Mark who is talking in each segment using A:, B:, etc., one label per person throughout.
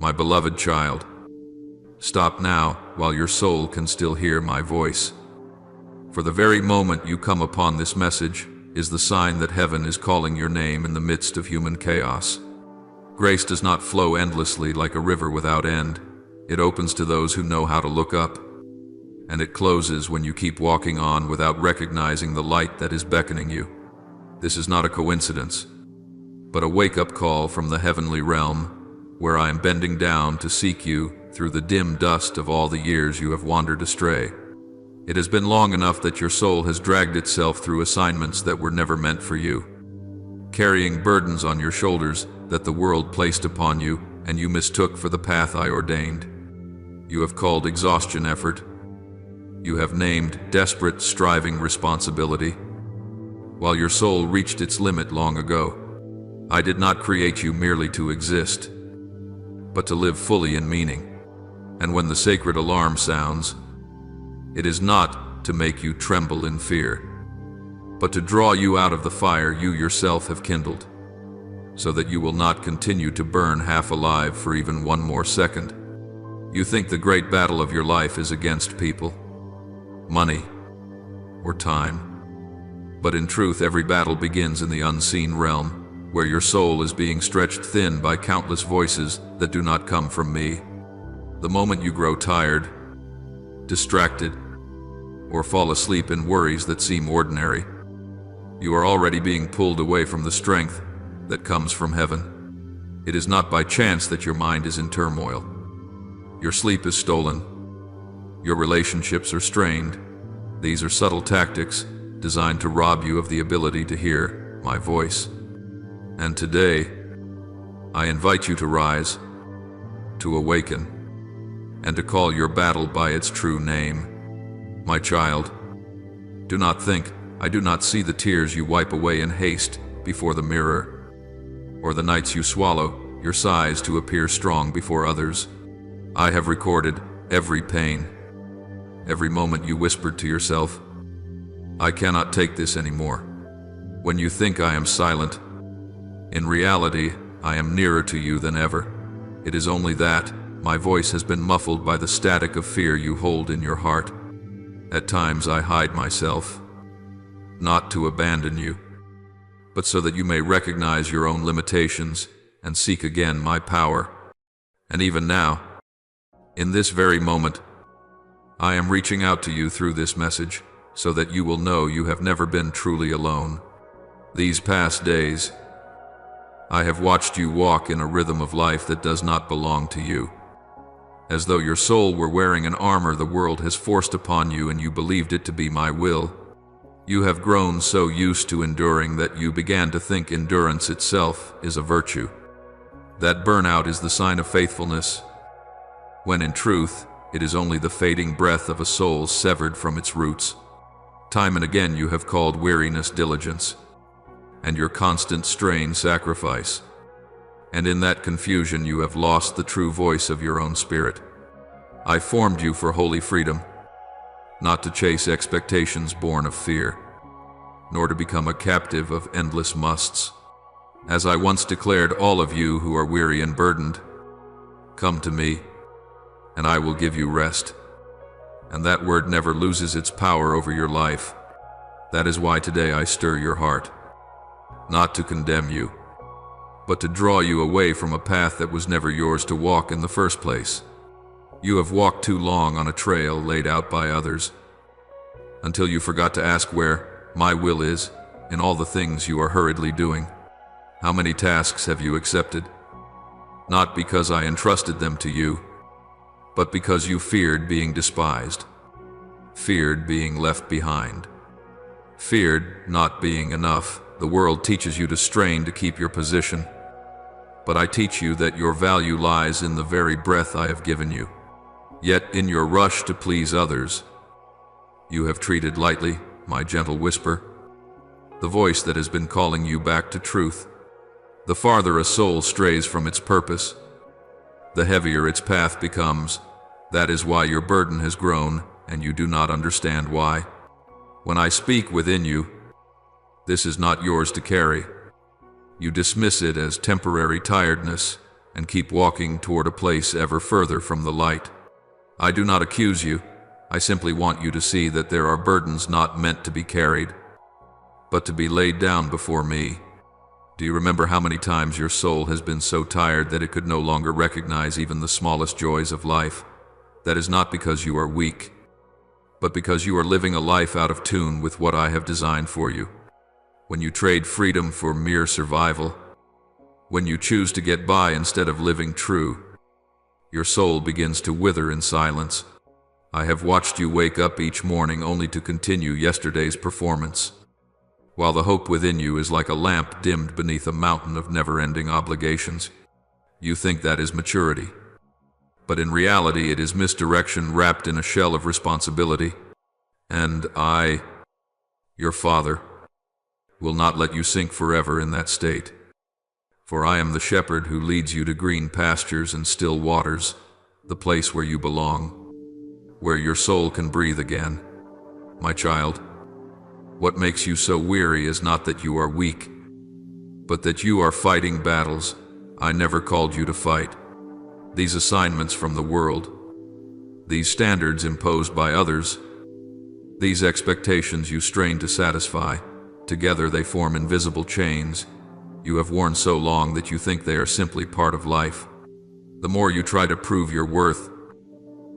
A: My beloved child, stop now while your soul can still hear my voice. For the very moment you come upon this message is the sign that heaven is calling your name in the midst of human chaos. Grace does not flow endlessly like a river without end. It opens to those who know how to look up, and it closes when you keep walking on without recognizing the light that is beckoning you. This is not a coincidence, but a wake-up call from the heavenly realm, where I am bending down to seek you through the dim dust of all the years you have wandered astray. It has been long enough that your soul has dragged itself through assignments that were never meant for you, carrying burdens on your shoulders that the world placed upon you and you mistook for the path I ordained. You have called exhaustion effort. You have named desperate, striving responsibility. While your soul reached its limit long ago, I did not create you merely to exist, but to live fully in meaning. And when the sacred alarm sounds, it is not to make you tremble in fear, but to draw you out of the fire you yourself have kindled, so that you will not continue to burn half alive for even one more second. You think the great battle of your life is against people, money, or time. But in truth, every battle begins in the unseen realm, where your soul is being stretched thin by countless voices that do not come from me. The moment you grow tired, distracted, or fall asleep in worries that seem ordinary, you are already being pulled away from the strength that comes from heaven. It is not by chance that your mind is in turmoil. Your sleep is stolen. Your relationships are strained. These are subtle tactics designed to rob you of the ability to hear my voice. And today, I invite you to rise, to awaken, and to call your battle by its true name. My child, do not think I do not see the tears you wipe away in haste before the mirror, or the nights you swallow your sighs to appear strong before others. I have recorded every pain, every moment you whispered to yourself, "I cannot take this anymore." When you think I am silent, in reality, I am nearer to you than ever. It is only that my voice has been muffled by the static of fear you hold in your heart. At times I hide myself, not to abandon you, but so that you may recognize your own limitations and seek again my power. And even now, in this very moment, I am reaching out to you through this message so that you will know you have never been truly alone. These past days, I have watched you walk in a rhythm of life that does not belong to you. As though your soul were wearing an armor the world has forced upon you and you believed it to be my will. You have grown so used to enduring that you began to think endurance itself is a virtue. That burnout is the sign of faithfulness, when in truth, it is only the fading breath of a soul severed from its roots. Time and again you have called weariness diligence, and your constant strain sacrifice. And in that confusion you have lost the true voice of your own spirit. I formed you for holy freedom, not to chase expectations born of fear, nor to become a captive of endless musts. As I once declared, all of you who are weary and burdened, come to me, and I will give you rest. And that word never loses its power over your life. That is why today I stir your heart, not to condemn you, but to draw you away from a path that was never yours to walk in the first place. You have walked too long on a trail laid out by others, until you forgot to ask where my will is in all the things you are hurriedly doing. How many tasks have you accepted? Not because I entrusted them to you, but because you feared being despised, feared being left behind, feared not being enough. The world teaches you to strain to keep your position, but I teach you that your value lies in the very breath I have given you. Yet in your rush to please others, you have treated lightly my gentle whisper, the voice that has been calling you back to truth. The farther a soul strays from its purpose, the heavier its path becomes. That is why your burden has grown, and you do not understand why. When I speak within you, this is not yours to carry. You dismiss it as temporary tiredness, and keep walking toward a place ever further from the light. I do not accuse you. I simply want you to see that there are burdens not meant to be carried, but to be laid down before me. Do you remember how many times your soul has been so tired that it could no longer recognize even the smallest joys of life? That is not because you are weak, but because you are living a life out of tune with what I have designed for you. When you trade freedom for mere survival, when you choose to get by instead of living true, your soul begins to wither in silence. I have watched you wake up each morning only to continue yesterday's performance, while the hope within you is like a lamp dimmed beneath a mountain of never-ending obligations. You think that is maturity, but in reality it is misdirection wrapped in a shell of responsibility. And I, your father, will not let you sink forever in that state. For I am the shepherd who leads you to green pastures and still waters, the place where you belong, where your soul can breathe again. My child, what makes you so weary is not that you are weak, but that you are fighting battles I never called you to fight. These assignments from the world, these standards imposed by others, these expectations you strain to satisfy, together they form invisible chains you have worn so long that you think they are simply part of life. The more you try to prove your worth,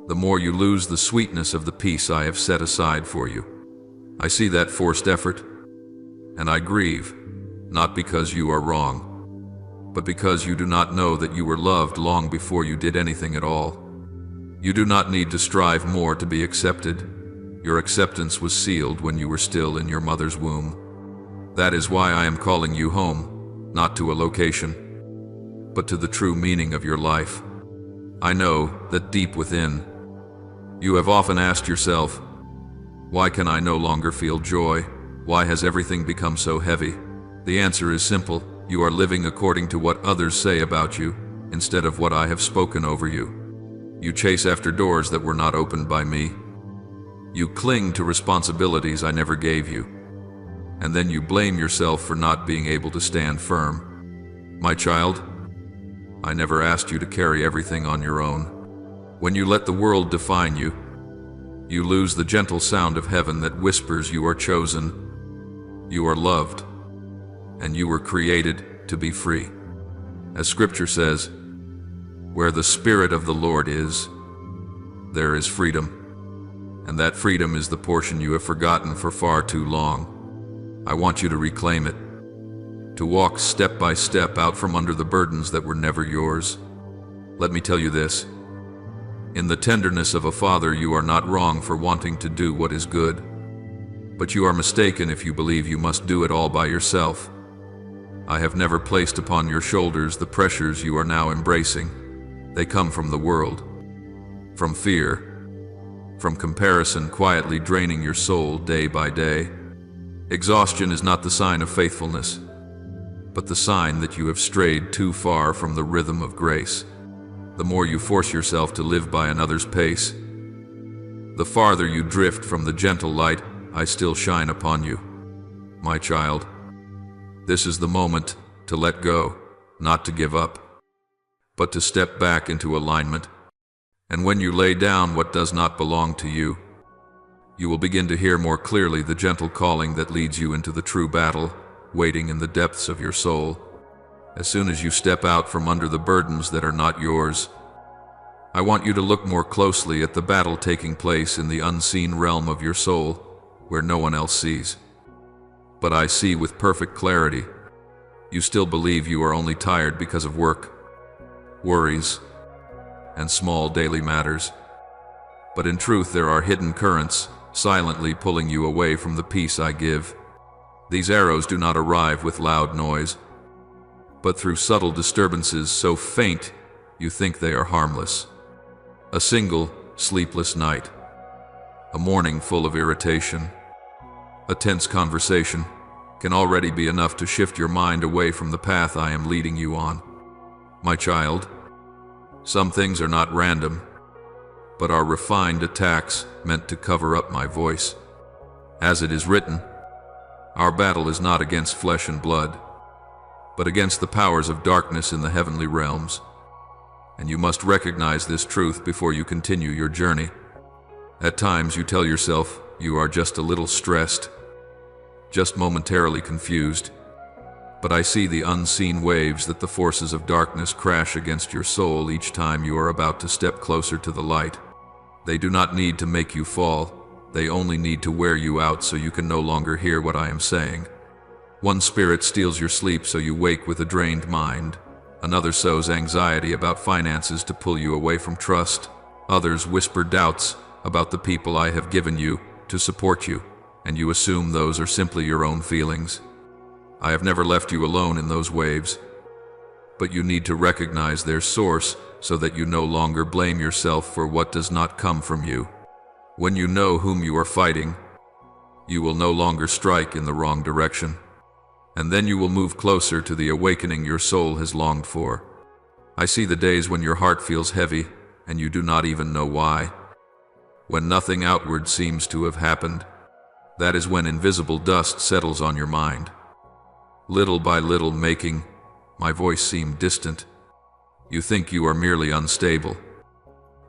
A: the more you lose the sweetness of the peace I have set aside for you. I see that forced effort, and I grieve, not because you are wrong, but because you do not know that you were loved long before you did anything at all. You do not need to strive more to be accepted. Your acceptance was sealed when you were still in your mother's womb. That is why I am calling you home, not to a location, but to the true meaning of your life. I know that deep within, you have often asked yourself, why can I no longer feel joy? Why has everything become so heavy? The answer is simple. You are living according to what others say about you, instead of what I have spoken over you. You chase after doors that were not opened by me. You cling to responsibilities I never gave you, and then you blame yourself for not being able to stand firm. My child, I never asked you to carry everything on your own. When you let the world define you, you lose the gentle sound of heaven that whispers you are chosen, you are loved, and you were created to be free. As Scripture says, where the Spirit of the Lord is, there is freedom, and that freedom is the portion you have forgotten for far too long. I want you to reclaim it, to walk step by step out from under the burdens that were never yours. Let me tell you this. In the tenderness of a father, you are not wrong for wanting to do what is good, but you are mistaken if you believe you must do it all by yourself. I have never placed upon your shoulders the pressures you are now embracing. They come from the world, from fear, from comparison quietly draining your soul day by day. Exhaustion is not the sign of faithfulness, but the sign that you have strayed too far from the rhythm of grace. The more you force yourself to live by another's pace, the farther you drift from the gentle light I still shine upon you. My child, this is the moment to let go, not to give up, but to step back into alignment. And when you lay down what does not belong to you, you will begin to hear more clearly the gentle calling that leads you into the true battle, waiting in the depths of your soul. As soon as you step out from under the burdens that are not yours, I want you to look more closely at the battle taking place in the unseen realm of your soul, where no one else sees. But I see with perfect clarity. You still believe you are only tired because of work, worries, and small daily matters. But in truth, there are hidden currents silently pulling you away from the peace I give. These arrows do not arrive with loud noise, but through subtle disturbances so faint you think they are harmless. A single sleepless night, a morning full of irritation, a tense conversation can already be enough to shift your mind away from the path I am leading you on. My child, some things are not random, but are refined attacks meant to cover up my voice. As it is written, our battle is not against flesh and blood, but against the powers of darkness in the heavenly realms. and you must recognize this truth before you continue your journey. At times you tell yourself you are just a little stressed, just momentarily confused, but I see the unseen waves that the forces of darkness crash against your soul each time you are about to step closer to the light. They do not need to make you fall, they only need to wear you out so you can no longer hear what I am saying. One spirit steals your sleep so you wake with a drained mind. Another sows anxiety about finances to pull you away from trust. Others whisper doubts about the people I have given you to support you, and you assume those are simply your own feelings. I have never left you alone in those waves, but you need to recognize their source so that you no longer blame yourself for what does not come from you. When you know whom you are fighting, you will no longer strike in the wrong direction, and then you will move closer to the awakening your soul has longed for. I see the days when your heart feels heavy and you do not even know why. When nothing outward seems to have happened, that is when invisible dust settles on your mind. Little by little, making my voice seem distant. You think you are merely unstable,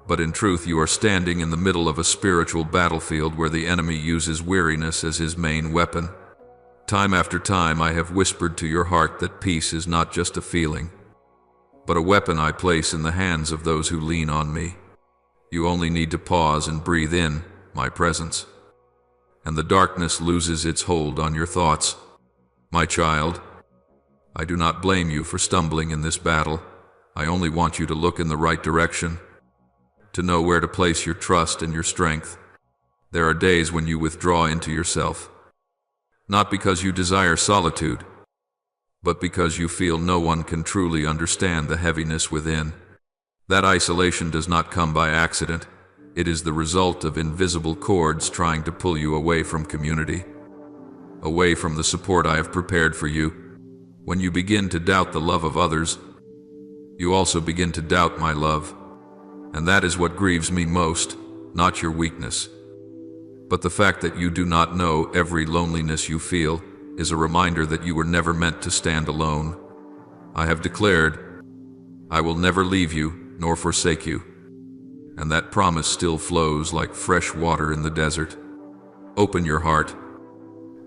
A: but in truth you are standing in the middle of a spiritual battlefield where the enemy uses weariness as his main weapon. Time after time I have whispered to your heart that peace is not just a feeling, but a weapon I place in the hands of those who lean on me. You only need to pause and breathe in my presence, and the darkness loses its hold on your thoughts. My child, I do not blame you for stumbling in this battle. I only want you to look in the right direction, to know where to place your trust and your strength. There are days when you withdraw into yourself, not because you desire solitude, but because you feel no one can truly understand the heaviness within. That isolation does not come by accident. It is the result of invisible cords trying to pull you away from community, away from the support I have prepared for you. When you begin to doubt the love of others, you also begin to doubt my love. And that is what grieves me most, not your weakness, but the fact that you do not know every loneliness you feel is a reminder that you were never meant to stand alone. I have declared, I will never leave you nor forsake you, and that promise still flows like fresh water in the desert. Open your heart,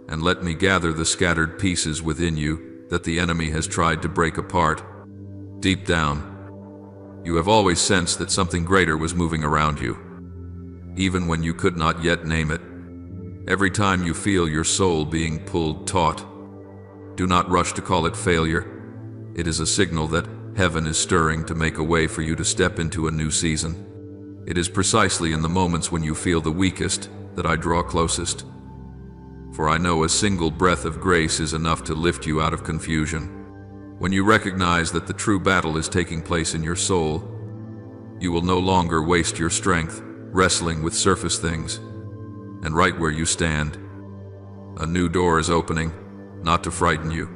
A: and let me gather the scattered pieces within you that the enemy has tried to break apart. Deep down, you have always sensed that something greater was moving around you, even when you could not yet name it. Every time you feel your soul being pulled taut, do not rush to call it failure. It is a signal that heaven is stirring to make a way for you to step into a new season. It is precisely in the moments when you feel the weakest that I draw closest. For I know a single breath of grace is enough to lift you out of confusion. When you recognize that the true battle is taking place in your soul, you will no longer waste your strength wrestling with surface things. And right where you stand, a new door is opening, not to frighten you,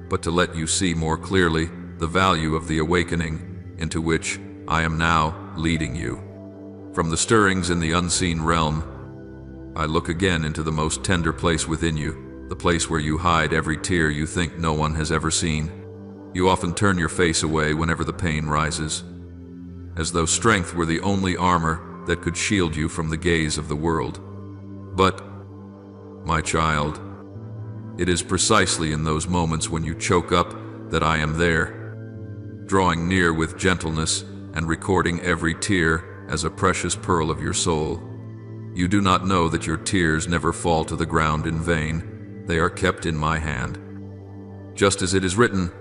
A: but to let you see more clearly the value of the awakening into which I am now leading you. From the stirrings in the unseen realm, I look again into the most tender place within you, the place where you hide every tear you think no one has ever seen. You often turn your face away whenever the pain rises, as though strength were the only armor that could shield you from the gaze of the world. But, my child, it is precisely in those moments when you choke up that I am there, drawing near with gentleness and recording every tear as a precious pearl of your soul. You do not know that your tears never fall to the ground in vain. They are kept in my hand. Just as it is written,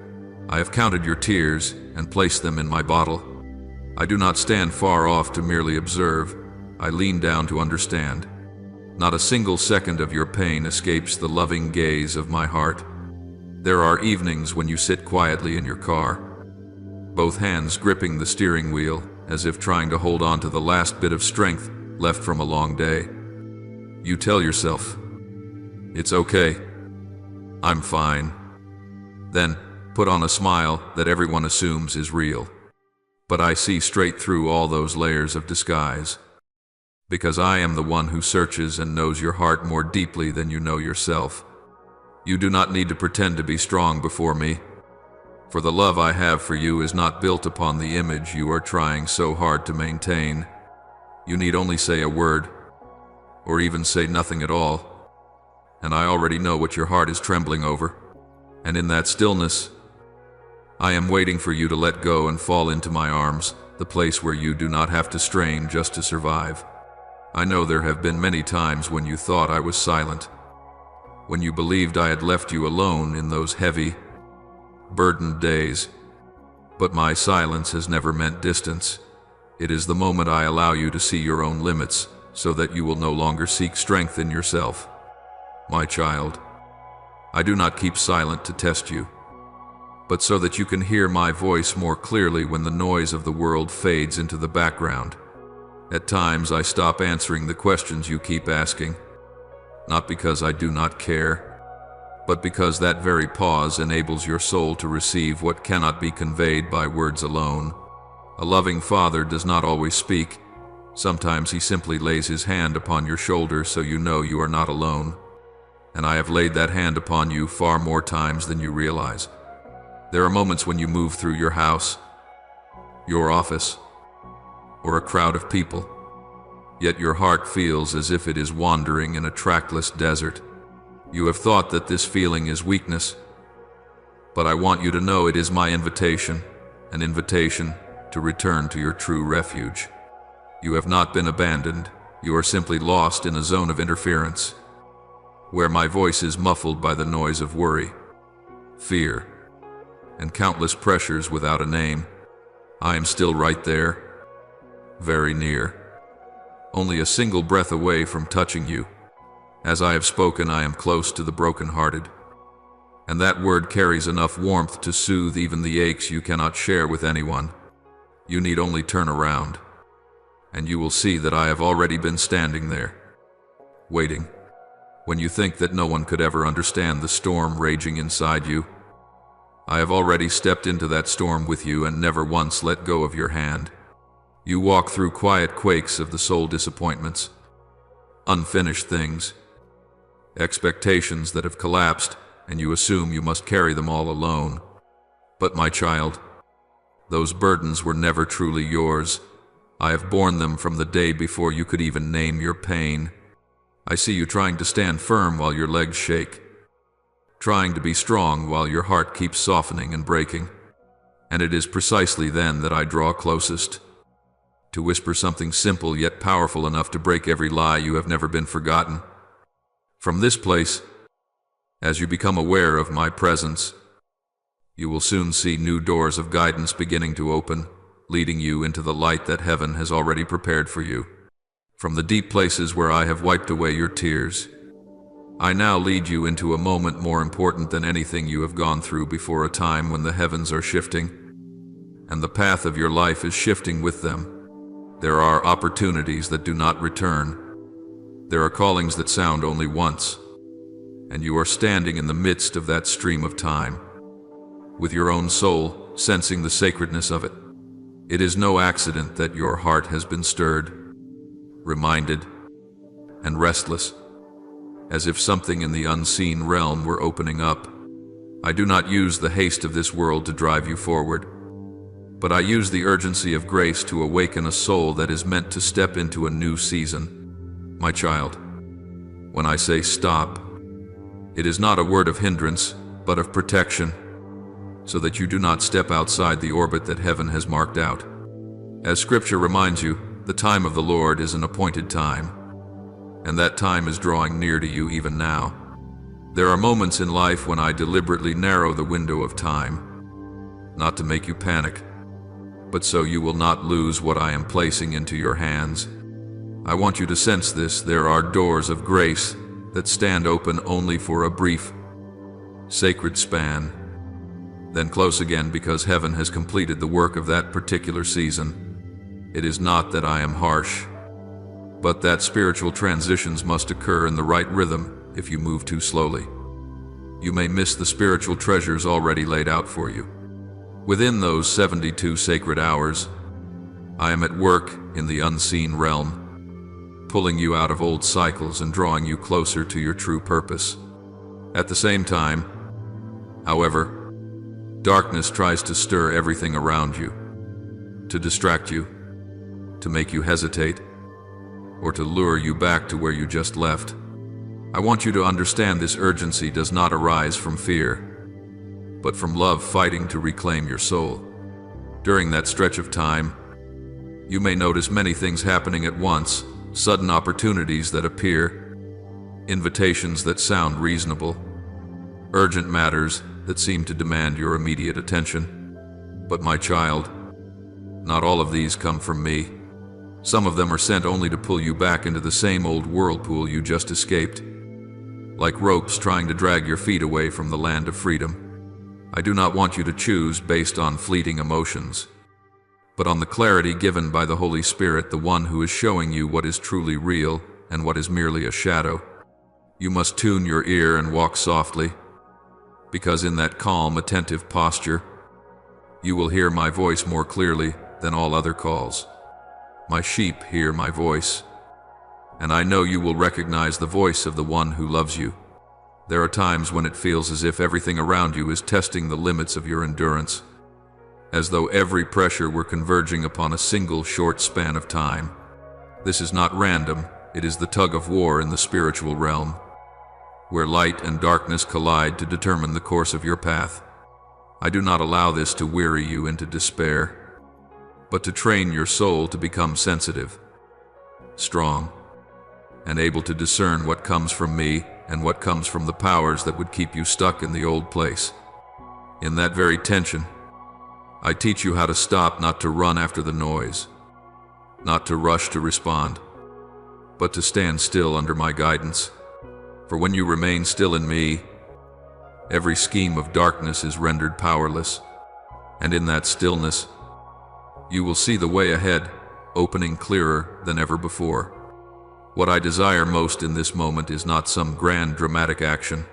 A: I have counted your tears and placed them in my bottle. I do not stand far off to merely observe. I lean down to understand. Not a single second of your pain escapes the loving gaze of my heart. There are evenings when you sit quietly in your car, both hands gripping the steering wheel as if trying to hold on to the last bit of strength left from a long day. You tell yourself, it's okay, I'm fine. Then put on a smile that everyone assumes is real. But I see straight through all those layers of disguise, because I am the one who searches and knows your heart more deeply than you know yourself. You do not need to pretend to be strong before me. For the love I have for you is not built upon the image you are trying so hard to maintain. You need only say a word, or even say nothing at all, and I already know what your heart is trembling over. And in that stillness, I am waiting for you to let go and fall into my arms, the place where you do not have to strain just to survive. I know there have been many times when you thought I was silent, when you believed I had left you alone in those heavy, burdened days. But my silence has never meant distance. It is the moment I allow you to see your own limits, so that you will no longer seek strength in yourself. My child, I do not keep silent to test you, but so that you can hear my voice more clearly when the noise of the world fades into the background. At times I stop answering the questions you keep asking, not because I do not care, but because that very pause enables your soul to receive what cannot be conveyed by words alone. A loving father does not always speak. Sometimes he simply lays his hand upon your shoulder so you know you are not alone. And I have laid that hand upon you far more times than you realize. There are moments when you move through your house, your office, or a crowd of people, yet your heart feels as if it is wandering in a trackless desert. You have thought that this feeling is weakness, but I want you to know it is my invitation, an invitation to return to your true refuge. You have not been abandoned, you are simply lost in a zone of interference, where my voice is muffled by the noise of worry, fear, and countless pressures without a name. I am still right there, very near, only a single breath away from touching you. As I have spoken, I am close to the brokenhearted, and that word carries enough warmth to soothe even the aches you cannot share with anyone. You need only turn around, and you will see that I have already been standing there, waiting. When you think that no one could ever understand the storm raging inside you, I have already stepped into that storm with you and never once let go of your hand. You walk through quiet quakes of the soul, disappointments, unfinished things, expectations that have collapsed, and you assume you must carry them all alone. But my child, those burdens were never truly yours. I have borne them from the day before you could even name your pain. I see you trying to stand firm while your legs shake, trying to be strong while your heart keeps softening and breaking. And it is precisely then that I draw closest, to whisper something simple yet powerful enough to break every lie you have never been forgotten. From this place, as you become aware of my presence, you will soon see new doors of guidance beginning to open, leading you into the light that heaven has already prepared for you. From the deep places where I have wiped away your tears, I now lead you into a moment more important than anything you have gone through before, a time when the heavens are shifting, and the path of your life is shifting with them. There are opportunities that do not return. There are callings that sound only once, and you are standing in the midst of that stream of time, with your own soul sensing the sacredness of it. It is no accident that your heart has been stirred, reminded, and restless, as if something in the unseen realm were opening up. I do not use the haste of this world to drive you forward, but I use the urgency of grace to awaken a soul that is meant to step into a new season. My child, when I say stop, it is not a word of hindrance, but of protection, so that you do not step outside the orbit that heaven has marked out. As Scripture reminds you, the time of the Lord is an appointed time, and that time is drawing near to you even now. There are moments in life when I deliberately narrow the window of time, not to make you panic, but so you will not lose what I am placing into your hands. I want you to sense this. There are doors of grace that stand open only for a brief, sacred span, then close again because heaven has completed the work of that particular season. It is not that I am harsh, but that spiritual transitions must occur in the right rhythm. If you move too slowly, you may miss the spiritual treasures already laid out for you. Within those 72 sacred hours, I am at work in the unseen realm, pulling you out of old cycles and drawing you closer to your true purpose. At the same time, however, Darkness tries to stir everything around you, to distract you, to make you hesitate, or to lure you back to where you just left. I want you to understand this urgency does not arise from fear, but from love fighting to reclaim your soul. During that stretch of time, you may notice many things happening at once, sudden opportunities that appear, invitations that sound reasonable, urgent matters that seem to demand your immediate attention. But my child, not all of these come from me. Some of them are sent only to pull you back into the same old whirlpool you just escaped, like ropes trying to drag your feet away from the land of freedom. I do not want you to choose based on fleeting emotions, but on the clarity given by the Holy Spirit, the one who is showing you what is truly real and what is merely a shadow. You must tune your ear and walk softly, because in that calm, attentive posture, you will hear my voice more clearly than all other calls. My sheep hear my voice, and I know you will recognize the voice of the one who loves you. There are times when it feels as if everything around you is testing the limits of your endurance, as though every pressure were converging upon a single short span of time. This is not random, it is the tug of war in the spiritual realm, where light and darkness collide to determine the course of your path. I do not allow this to weary you into despair, but to train your soul to become sensitive, strong, and able to discern what comes from me and what comes from the powers that would keep you stuck in the old place. In that very tension, I teach you how to stop, not to run after the noise, not to rush to respond, but to stand still under my guidance. For when you remain still in me, every scheme of darkness is rendered powerless, and in that stillness, you will see the way ahead, opening clearer than ever before. What I desire most in this moment is not some grand dramatic action,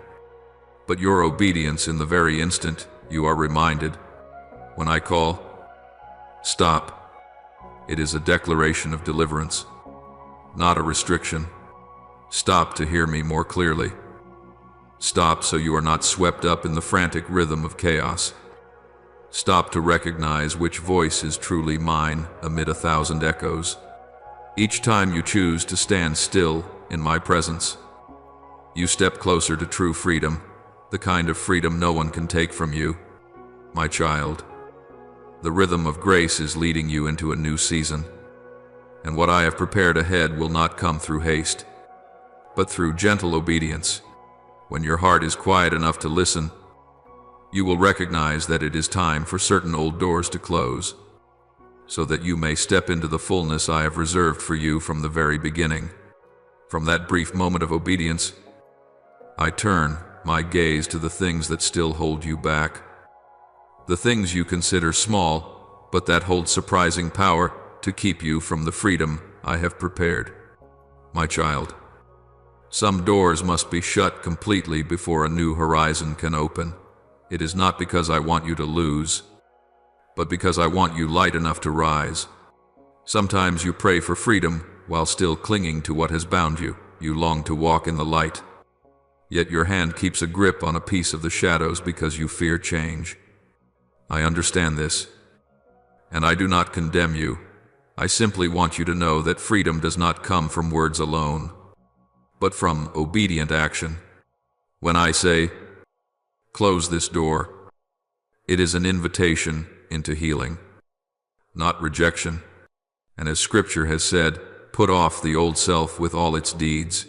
A: but your obedience in the very instant you are reminded. When I call, stop, it is a declaration of deliverance, not a restriction. Stop to hear me more clearly. Stop so you are not swept up in the frantic rhythm of chaos. Stop to recognize which voice is truly mine amid 1,000 echoes. Each time you choose to stand still in my presence, you step closer to true freedom, the kind of freedom no one can take from you. My child, the rhythm of grace is leading you into a new season, and what I have prepared ahead will not come through haste, but through gentle obedience. When your heart is quiet enough to listen, you will recognize that it is time for certain old doors to close, so that you may step into the fullness I have reserved for you from the very beginning. From that brief moment of obedience, I turn my gaze to the things that still hold you back, the things you consider small, but that hold surprising power to keep you from the freedom I have prepared. My child, some doors must be shut completely before a new horizon can open. It is not because I want you to lose, but because I want you light enough to rise. Sometimes you pray for freedom while still clinging to what has bound you. You long to walk in the light, yet your hand keeps a grip on a piece of the shadows because you fear change. I understand this, and I do not condemn you. I simply want you to know that freedom does not come from words alone, but from obedient action. When I say, close this door, it is an invitation into healing, not rejection. And as Scripture has said, put off the old self with all its deeds,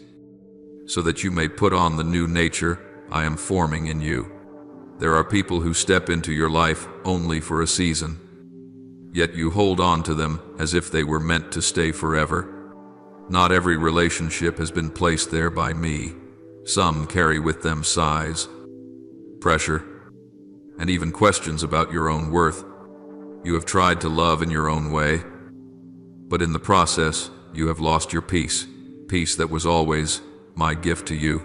A: so that you may put on the new nature I am forming in you. There are people who step into your life only for a season, yet you hold on to them as if they were meant to stay forever. Not every relationship has been placed there by me. Some carry with them sighs, pressure, and even questions about your own worth. You have tried to love in your own way, but in the process, you have lost your peace, peace that was always my gift to you,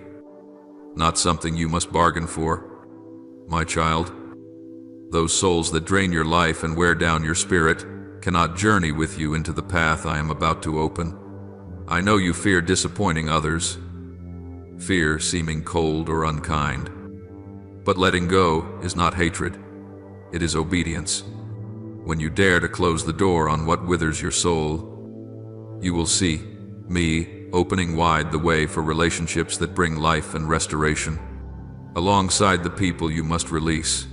A: not something you must bargain for. My child, those souls that drain your life and wear down your spirit cannot journey with you into the path I am about to open. I know you fear disappointing others, fear seeming cold or unkind, but letting go is not hatred. it is obedience. When you dare to close the door on what withers your soul, you will see me opening wide the way for relationships that bring life and restoration, alongside the people you must release.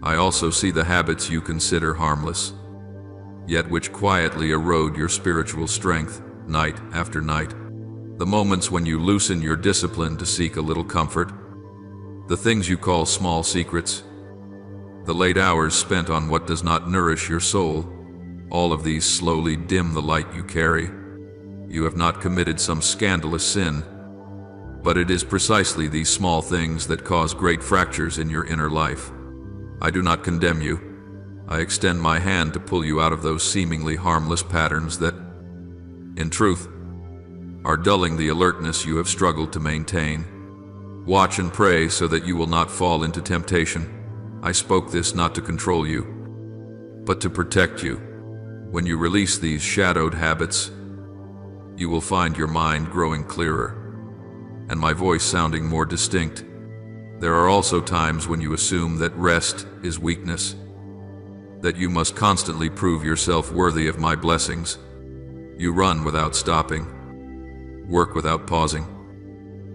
A: I also see the habits you consider harmless, yet which quietly erode your spiritual strength night after night. The moments when you loosen your discipline to seek a little comfort, the things you call small secrets, the late hours spent on what does not nourish your soul, all of these slowly dim the light you carry. You have not committed some scandalous sin, but it is precisely these small things that cause great fractures in your inner life. I do not condemn you. I extend my hand to pull you out of those seemingly harmless patterns that, in truth, are dulling the alertness you have struggled to maintain. Watch and pray so that you will not fall into temptation. I spoke this not to control you, but to protect you. When you release these shadowed habits, you will find your mind growing clearer, and my voice sounding more distinct. There are also times when you assume that rest is weakness, that you must constantly prove yourself worthy of my blessings. You run without stopping, work without pausing,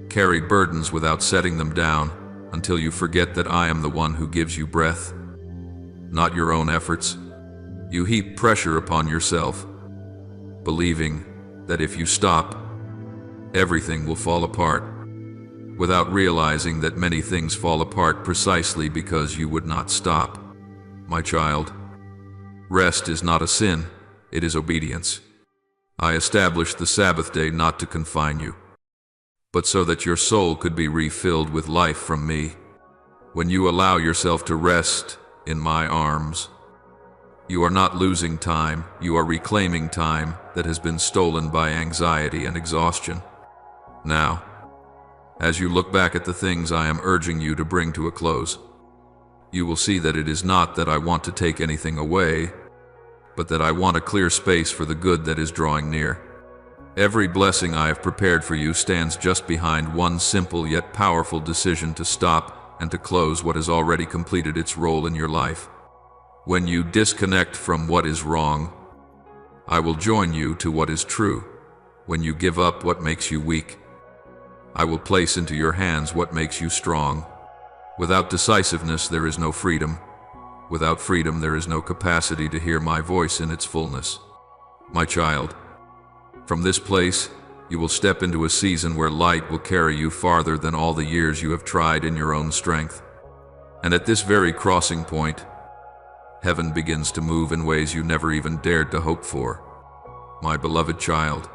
A: carry burdens without setting them down, until you forget that I am the one who gives you breath, not your own efforts. You heap pressure upon yourself, believing that if you stop, everything will fall apart, without realizing that many things fall apart precisely because you would not stop. My child, rest is not a sin, it is obedience. I established the Sabbath day not to confine you, but so that your soul could be refilled with life from me. When you allow yourself to rest in my arms, you are not losing time, you are reclaiming time that has been stolen by anxiety and exhaustion. Now, as you look back at the things I am urging you to bring to a close, you will see that it is not that I want to take anything away, but that I want a clear space for the good that is drawing near. Every blessing I have prepared for you stands just behind one simple yet powerful decision to stop and to close what has already completed its role in your life. When you disconnect from what is wrong, I will join you to what is true. When you give up what makes you weak, I will place into your hands what makes you strong. Without decisiveness, there is no freedom. Without freedom, there is no capacity to hear my voice in its fullness. My child, from this place, you will step into a season where light will carry you farther than all the years you have tried in your own strength. And at this very crossing point, heaven begins to move in ways you never even dared to hope for. My beloved child,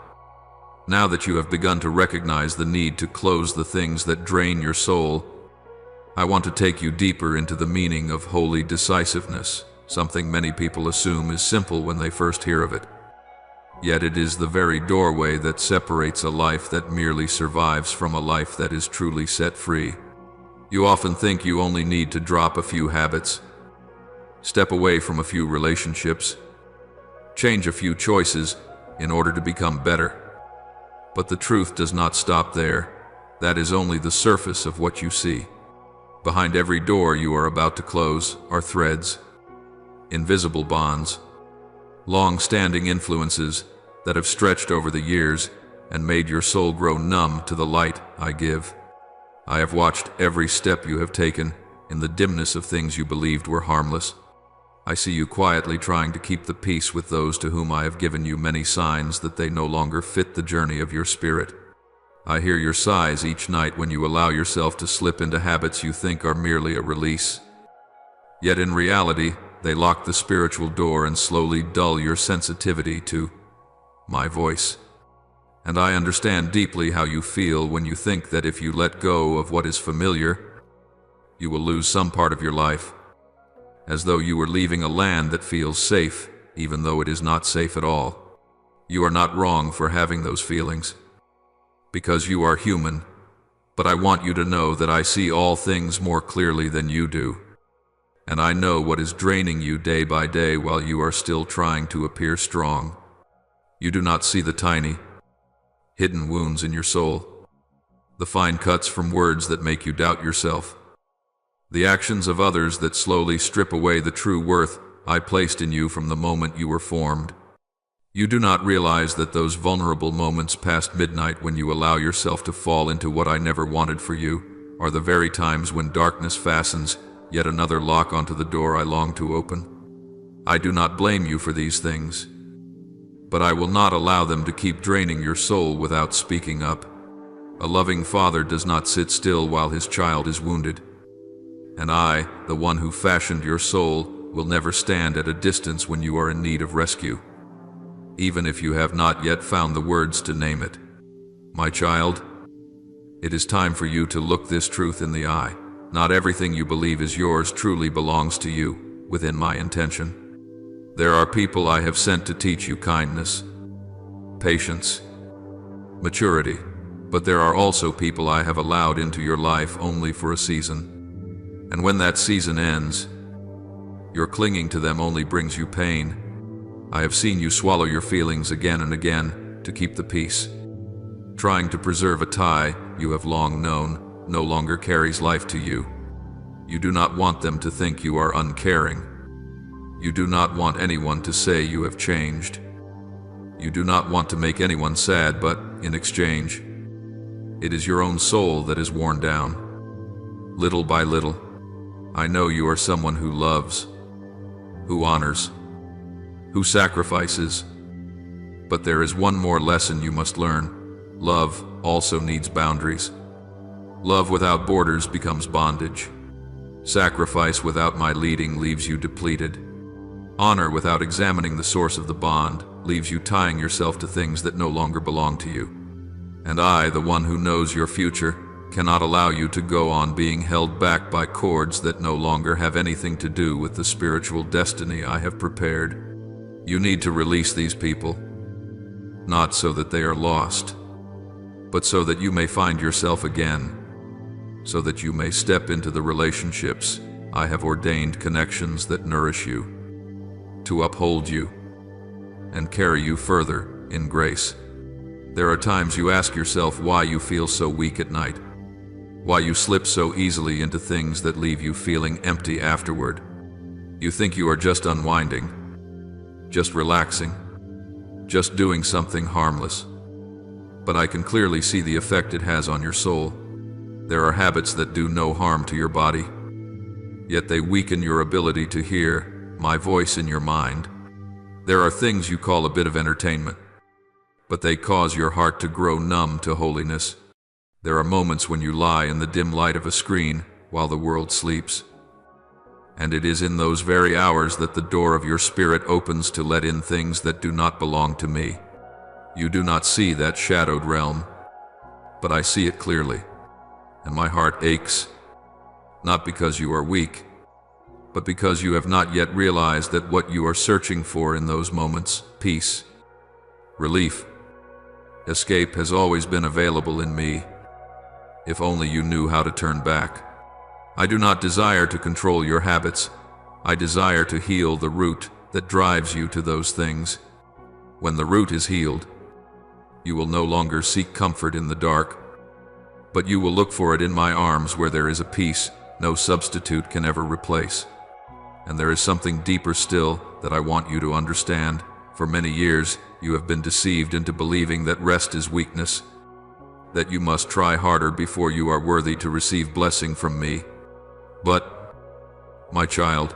A: now that you have begun to recognize the need to close the things that drain your soul, I want to take you deeper into the meaning of holy decisiveness, something many people assume is simple when they first hear of it. Yet it is the very doorway that separates a life that merely survives from a life that is truly set free. You often think you only need to drop a few habits, step away from a few relationships, change a few choices in order to become better. But the truth does not stop there. That is only the surface of what you see. Behind every door you are about to close are threads, invisible bonds, long-standing influences that have stretched over the years and made your soul grow numb to the light I give. I have watched every step you have taken in the dimness of things you believed were harmless. I see you quietly trying to keep the peace with those to whom I have given you many signs that they no longer fit the journey of your spirit. I hear your sighs each night when you allow yourself to slip into habits you think are merely a release. Yet in reality, they lock the spiritual door and slowly dull your sensitivity to my voice. And I understand deeply how you feel when you think that if you let go of what is familiar, you will lose some part of your life, as though you were leaving a land that feels safe, even though it is not safe at all. You are not wrong for having those feelings, because you are human, but I want you to know that I see all things more clearly than you do. And I know what is draining you day by day while you are still trying to appear strong. You do not see the tiny, hidden wounds in your soul, the fine cuts from words that make you doubt yourself, The actions of others that slowly strip away the true worth I placed in you from the moment you were formed. You do not realize that those vulnerable moments past midnight when you allow yourself to fall into what I never wanted for you are the very times when darkness fastens yet another lock onto the door I long to open. I do not blame you for these things, but I will not allow them to keep draining your soul without speaking up. A loving father does not sit still while his child is wounded. And I, the one who fashioned your soul, will never stand at a distance when you are in need of rescue, even if you have not yet found the words to name it. My child, it is time for you to look this truth in the eye. Not everything you believe is yours truly belongs to you, within my intention. There are people I have sent to teach you kindness, patience, maturity, but there are also people I have allowed into your life only for a season. And when that season ends, your clinging to them only brings you pain. I have seen you swallow your feelings again and again to keep the peace, trying to preserve a tie you have long known no longer carries life to you. You do not want them to think you are uncaring. You do not want anyone to say you have changed. You do not want to make anyone sad, but in exchange, it is your own soul that is worn down. Little by little, I know you are someone who loves, who honors, who sacrifices. But there is one more lesson you must learn. Love also needs boundaries. Love without borders becomes bondage. Sacrifice without my leading leaves you depleted. Honor without examining the source of the bond leaves you tying yourself to things that no longer belong to you. And I, the one who knows your future, cannot allow you to go on being held back by cords that no longer have anything to do with the spiritual destiny I have prepared. You need to release these people, not so that they are lost, but so that you may find yourself again, so that you may step into the relationships I have ordained, connections that nourish you, to uphold you, and carry you further in grace. There are times you ask yourself why you feel so weak at night, why you slip so easily into things that leave you feeling empty afterward. You think you are just unwinding, just relaxing, just doing something harmless. But I can clearly see the effect it has on your soul. There are habits that do no harm to your body, yet they weaken your ability to hear my voice in your mind. There are things you call a bit of entertainment, but they cause your heart to grow numb to holiness. There are moments when you lie in the dim light of a screen while the world sleeps. And it is in those very hours that the door of your spirit opens to let in things that do not belong to me. You do not see that shadowed realm, but I see it clearly, and my heart aches, not because you are weak, but because you have not yet realized that what you are searching for in those moments, peace, relief, escape, has always been available in me, if only you knew how to turn back. I do not desire to control your habits. I desire to heal the root that drives you to those things. When the root is healed, you will no longer seek comfort in the dark, but you will look for it in my arms where there is a peace no substitute can ever replace. And there is something deeper still that I want you to understand. For many years, you have been deceived into believing that rest is weakness, that you must try harder before you are worthy to receive blessing from me. But, my child,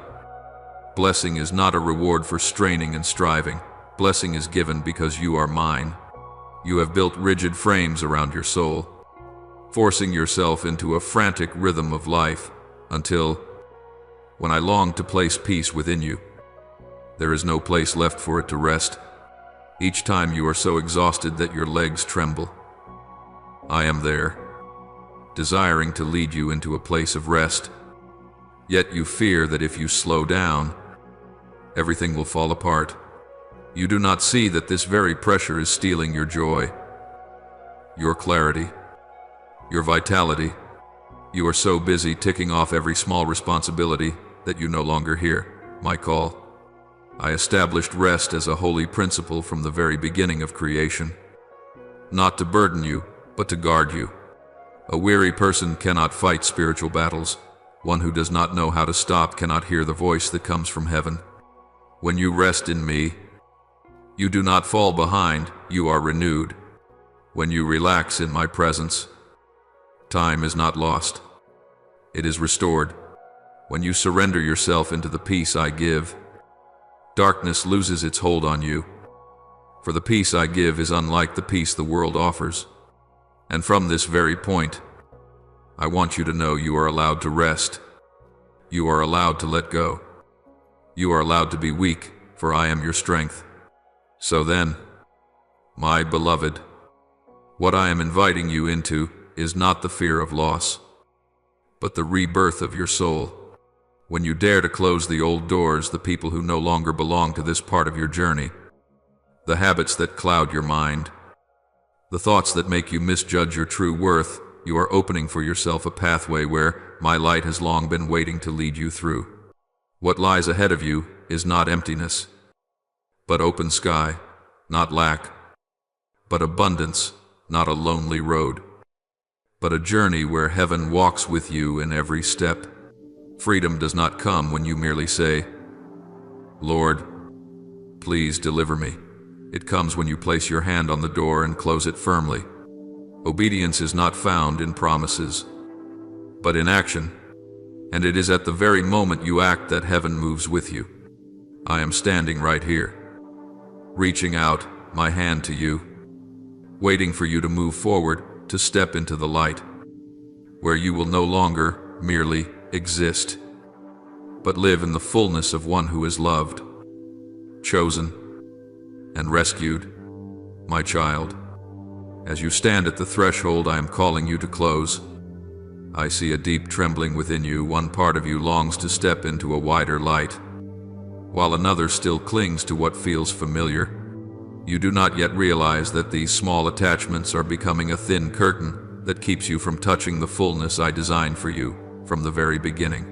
A: blessing is not a reward for straining and striving. Blessing is given because you are mine. You have built rigid frames around your soul, forcing yourself into a frantic rhythm of life until, when I long to place peace within you, there is no place left for it to rest. Each time you are so exhausted that your legs tremble, I am there, desiring to lead you into a place of rest. Yet you fear that if you slow down, everything will fall apart. You do not see that this very pressure is stealing your joy, your clarity, your vitality. You are so busy ticking off every small responsibility that you no longer hear my call. I established rest as a holy principle from the very beginning of creation, not to burden you, but to guard you. A weary person cannot fight spiritual battles. One who does not know how to stop cannot hear the voice that comes from heaven. When you rest in me, you do not fall behind, you are renewed. When you relax in my presence, time is not lost. It is restored. When you surrender yourself into the peace I give, darkness loses its hold on you. For the peace I give is unlike the peace the world offers. And from this very point, I want you to know you are allowed to rest. You are allowed to let go. You are allowed to be weak, for I am your strength. So then, my beloved, what I am inviting you into is not the fear of loss, but the rebirth of your soul. When you dare to close the old doors, the people who no longer belong to this part of your journey, the habits that cloud your mind, the thoughts that make you misjudge your true worth, you are opening for yourself a pathway where my light has long been waiting to lead you through. What lies ahead of you is not emptiness, but open sky, not lack, but abundance, not a lonely road, but a journey where heaven walks with you in every step. Freedom does not come when you merely say, "Lord, please deliver me." It comes when you place your hand on the door and close it firmly. Obedience is not found in promises, but in action, and it is at the very moment you act that heaven moves with you. I am standing right here, reaching out my hand to you, waiting for you to move forward, to step into the light, where you will no longer merely exist, but live in the fullness of one who is loved, chosen, and rescued. My child, as you stand at the threshold I am calling you to close, I see a deep trembling within you. One part of you longs to step into a wider light, while another still clings to what feels familiar. You do not yet realize that these small attachments are becoming a thin curtain that keeps you from touching the fullness I designed for you from the very beginning.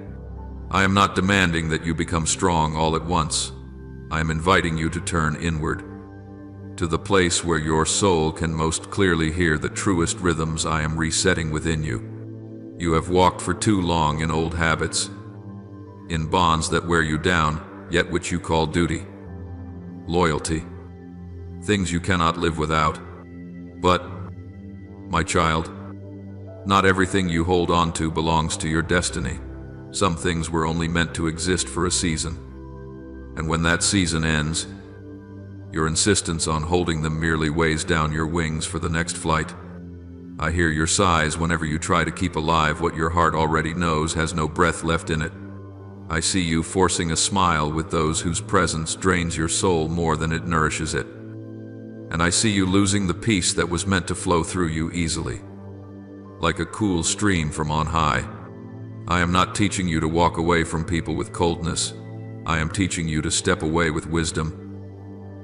A: I am not demanding that you become strong all at once. I am inviting you to turn inward, to the place where your soul can most clearly hear the truest rhythms I am resetting within you. You have walked for too long in old habits, in bonds that wear you down, yet which you call duty, loyalty, things you cannot live without. But, my child, not everything you hold on to belongs to your destiny. Some things were only meant to exist for a season, and when that season ends, your insistence on holding them merely weighs down your wings for the next flight. I hear your sighs whenever you try to keep alive what your heart already knows has no breath left in it. I see you forcing a smile with those whose presence drains your soul more than it nourishes it. And I see you losing the peace that was meant to flow through you easily, like a cool stream from on high. I am not teaching you to walk away from people with coldness. I am teaching you to step away with wisdom,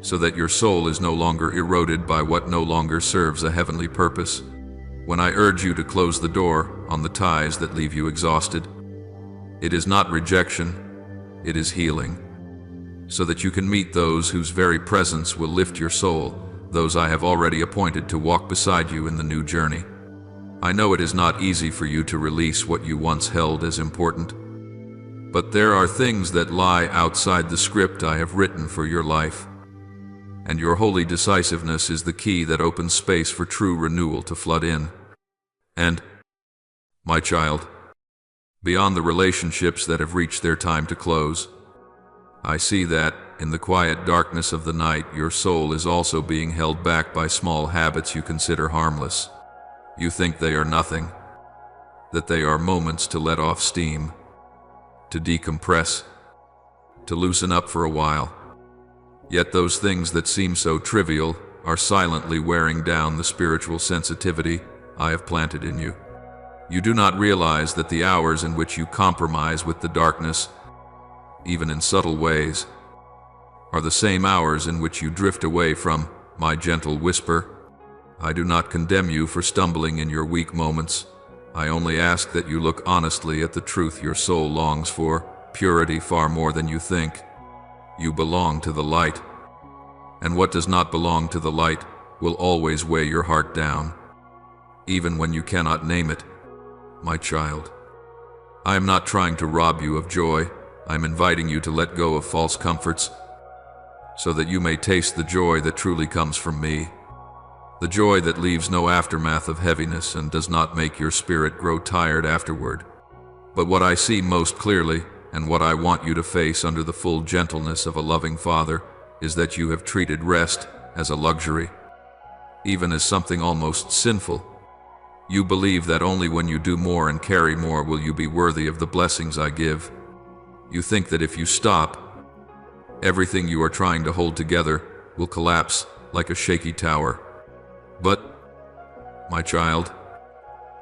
A: so that your soul is no longer eroded by what no longer serves a heavenly purpose. When I urge you to close the door on the ties that leave you exhausted, it is not rejection, it is healing, so that you can meet those whose very presence will lift your soul, those I have already appointed to walk beside you in the new journey. I know it is not easy for you to release what you once held as important, but there are things that lie outside the script I have written for your life, and your holy decisiveness is the key that opens space for true renewal to flood in. And, my child, beyond the relationships that have reached their time to close, I see that, in the quiet darkness of the night, your soul is also being held back by small habits you consider harmless. You think they are nothing, that they are moments to let off steam, to decompress, to loosen up for a while. Yet those things that seem so trivial are silently wearing down the spiritual sensitivity I have planted in you. You do not realize that the hours in which you compromise with the darkness, even in subtle ways, are the same hours in which you drift away from my gentle whisper. I do not condemn you for stumbling in your weak moments. I only ask that you look honestly at the truth your soul longs for, purity far more than you think. You belong to the light, and what does not belong to the light will always weigh your heart down, even when you cannot name it, my child. I am not trying to rob you of joy. I am inviting you to let go of false comforts so that you may taste the joy that truly comes from me. The joy that leaves no aftermath of heaviness and does not make your spirit grow tired afterward. But what I see most clearly, and what I want you to face under the full gentleness of a loving Father, is that you have treated rest as a luxury, even as something almost sinful. You believe that only when you do more and carry more will you be worthy of the blessings I give. You think that if you stop, everything you are trying to hold together will collapse like a shaky tower. But, my child,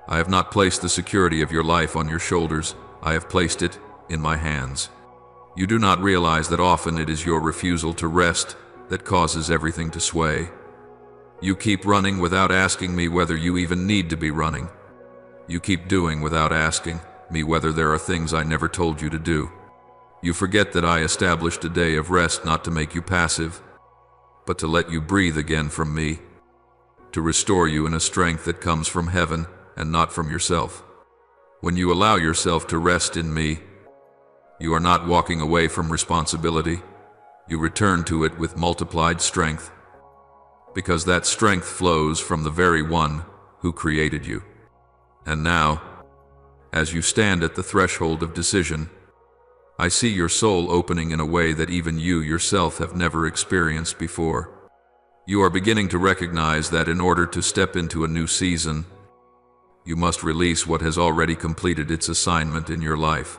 A: I have not placed the security of your life on your shoulders. I have placed it in my hands. You do not realize that often it is your refusal to rest that causes everything to sway. You keep running without asking me whether you even need to be running. You keep doing without asking me whether there are things I never told you to do. You forget that I established a day of rest not to make you passive, but to let you breathe again from me, to restore you in a strength that comes from heaven and not from yourself. When you allow yourself to rest in me, you are not walking away from responsibility. You return to it with multiplied strength, because that strength flows from the very one who created you. And now, as you stand at the threshold of decision, I see your soul opening in a way that even you yourself have never experienced before. You are beginning to recognize that in order to step into a new season, you must release what has already completed its assignment in your life.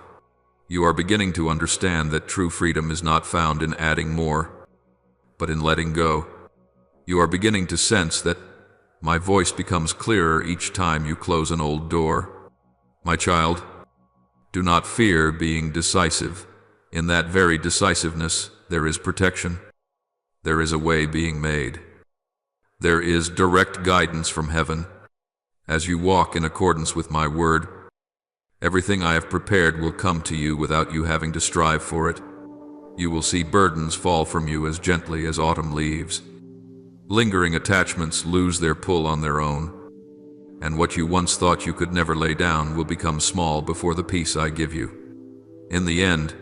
A: You are beginning to understand that true freedom is not found in adding more, but in letting go. You are beginning to sense that my voice becomes clearer each time you close an old door. My child, do not fear being decisive. In that very decisiveness, there is protection. There is a way being made. There is direct guidance from heaven. As you walk in accordance with my word, everything I have prepared will come to you without you having to strive for it. You will see burdens fall from you as gently as autumn leaves. Lingering attachments lose their pull on their own, and what you once thought you could never lay down will become small before the peace I give you. In the end,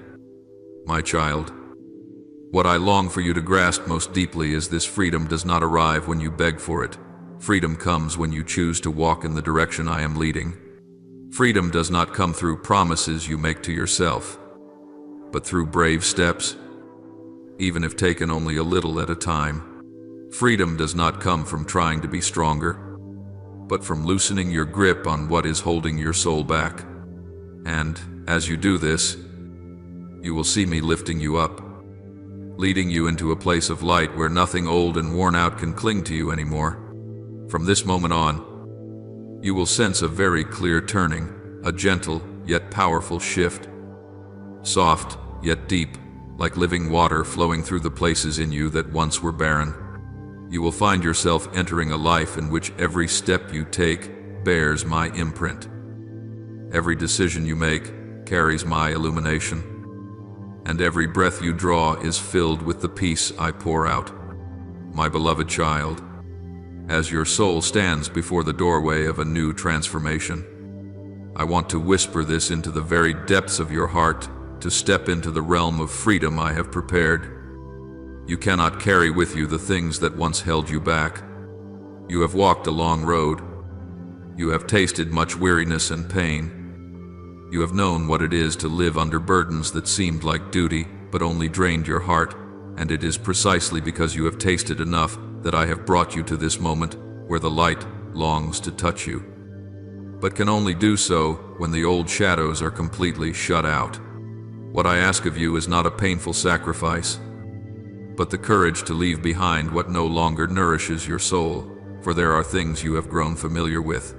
A: my child, what I long for you to grasp most deeply is this: freedom does not arrive when you beg for it. Freedom comes when you choose to walk in the direction I am leading. Freedom does not come through promises you make to yourself, but through brave steps, even if taken only a little at a time. Freedom does not come from trying to be stronger, but from loosening your grip on what is holding your soul back. And as you do this, you will see me lifting you up, leading you into a place of light where nothing old and worn out can cling to you anymore. From this moment on, you will sense a very clear turning, a gentle yet powerful shift, soft yet deep, like living water flowing through the places in you that once were barren. You will find yourself entering a life in which every step you take bears my imprint. Every decision you make carries my illumination, and every breath you draw is filled with the peace I pour out. My beloved child, as your soul stands before the doorway of a new transformation, I want to whisper this into the very depths of your heart: to step into the realm of freedom I have prepared. You cannot carry with you the things that once held you back. You have walked a long road. You have tasted much weariness and pain. You have known what it is to live under burdens that seemed like duty, but only drained your heart, and it is precisely because you have tasted enough that I have brought you to this moment where the light longs to touch you, but can only do so when the old shadows are completely shut out. What I ask of you is not a painful sacrifice, but the courage to leave behind what no longer nourishes your soul, for there are things you have grown familiar with.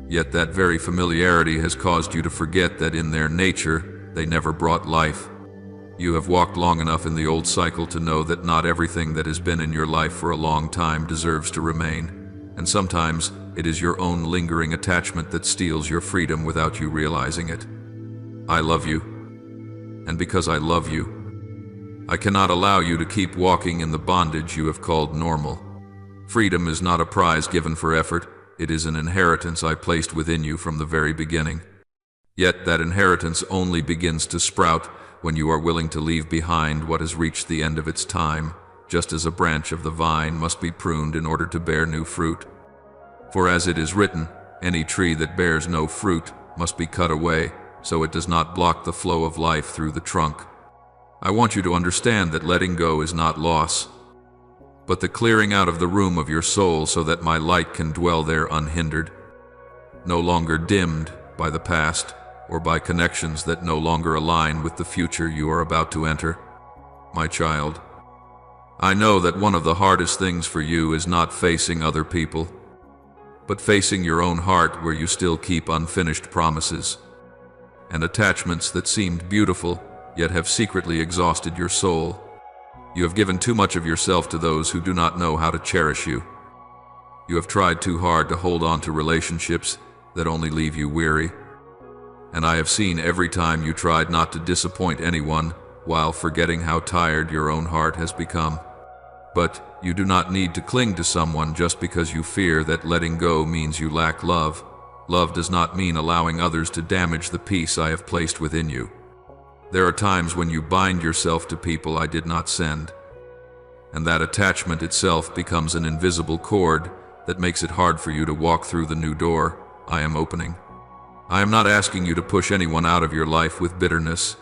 A: Yet that very familiarity has caused you to forget that in their nature they never brought life. You have walked long enough in the old cycle to know that not everything that has been in your life for a long time deserves to remain, and sometimes it is your own lingering attachment that steals your freedom without you realizing it. I love you, and because I love you, I cannot allow you to keep walking in the bondage you have called normal. Freedom is not a prize given for effort, it is an inheritance I placed within you from the very beginning. Yet that inheritance only begins to sprout when you are willing to leave behind what has reached the end of its time, just as a branch of the vine must be pruned in order to bear new fruit. For as it is written, any tree that bears no fruit must be cut away, so it does not block the flow of life through the trunk. I want you to understand that letting go is not loss, but the clearing out of the room of your soul so that my light can dwell there unhindered, no longer dimmed by the past or by connections that no longer align with the future you are about to enter. My child, I know that one of the hardest things for you is not facing other people, but facing your own heart where you still keep unfinished promises and attachments that seemed beautiful yet have secretly exhausted your soul. You have given too much of yourself to those who do not know how to cherish you. You have tried too hard to hold on to relationships that only leave you weary. And I have seen every time you tried not to disappoint anyone while forgetting how tired your own heart has become. But you do not need to cling to someone just because you fear that letting go means you lack love. Love does not mean allowing others to damage the peace I have placed within you. There are times when you bind yourself to people I did not send, and that attachment itself becomes an invisible cord that makes it hard for you to walk through the new door I am opening. I am not asking you to push anyone out of your life with bitterness.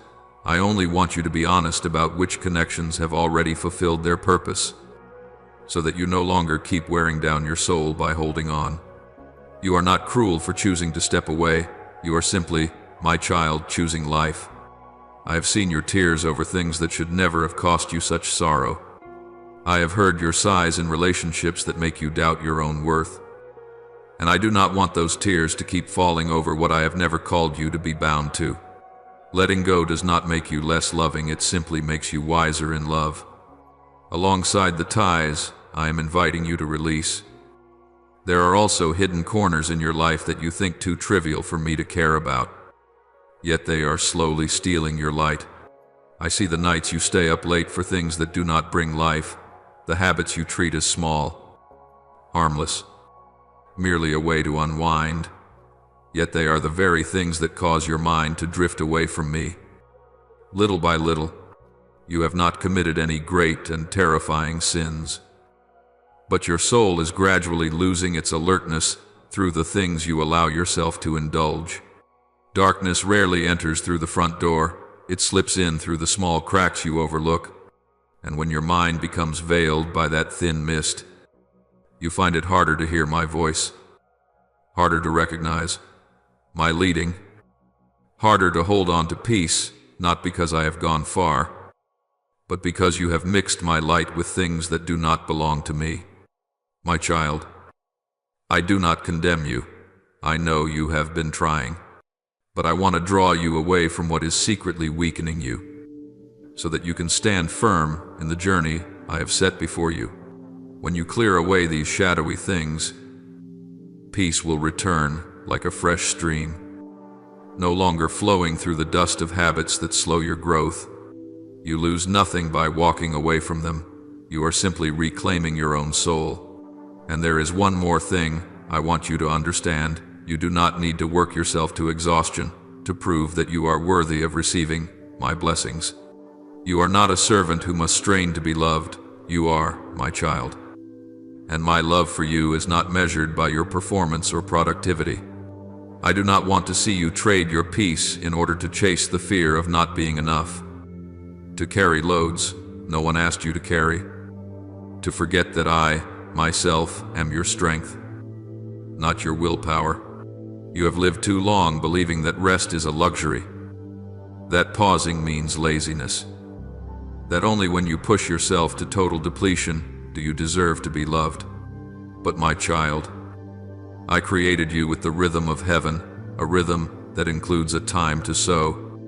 A: I only want you to be honest about which connections have already fulfilled their purpose, so that you no longer keep wearing down your soul by holding on. You are not cruel for choosing to step away. You are simply, my child, choosing life. I have seen your tears over things that should never have cost you such sorrow. I have heard your sighs in relationships that make you doubt your own worth. And I do not want those tears to keep falling over what I have never called you to be bound to. Letting go does not make you less loving, it simply makes you wiser in love. Alongside the ties I am inviting you to release, there are also hidden corners in your life that you think too trivial for me to care about. Yet they are slowly stealing your light. I see the nights you stay up late for things that do not bring life, the habits you treat as small, harmless, merely a way to unwind. Yet they are the very things that cause your mind to drift away from me. Little by little, you have not committed any great and terrifying sins, but your soul is gradually losing its alertness through the things you allow yourself to indulge. Darkness rarely enters through the front door, it slips in through the small cracks you overlook, and when your mind becomes veiled by that thin mist, you find it harder to hear my voice, harder to recognize my leading, harder to hold on to peace, not because I have gone far, but because you have mixed my light with things that do not belong to me. My child, I do not condemn you. I know you have been trying. But I want to draw you away from what is secretly weakening you, so that you can stand firm in the journey I have set before you. When you clear away these shadowy things, peace will return like a fresh stream, no longer flowing through the dust of habits that slow your growth. You lose nothing by walking away from them. You are simply reclaiming your own soul. And there is one more thing I want you to understand. You do not need to work yourself to exhaustion to prove that you are worthy of receiving my blessings. You are not a servant who must strain to be loved. You are my child. And my love for you is not measured by your performance or productivity. I do not want to see you trade your peace in order to chase the fear of not being enough. To carry loads no one asked you to carry. To forget that I, myself, am your strength, not your willpower. You have lived too long believing that rest is a luxury, that pausing means laziness, that only when you push yourself to total depletion do you deserve to be loved. But my child, I created you with the rhythm of heaven, a rhythm that includes a time to sow,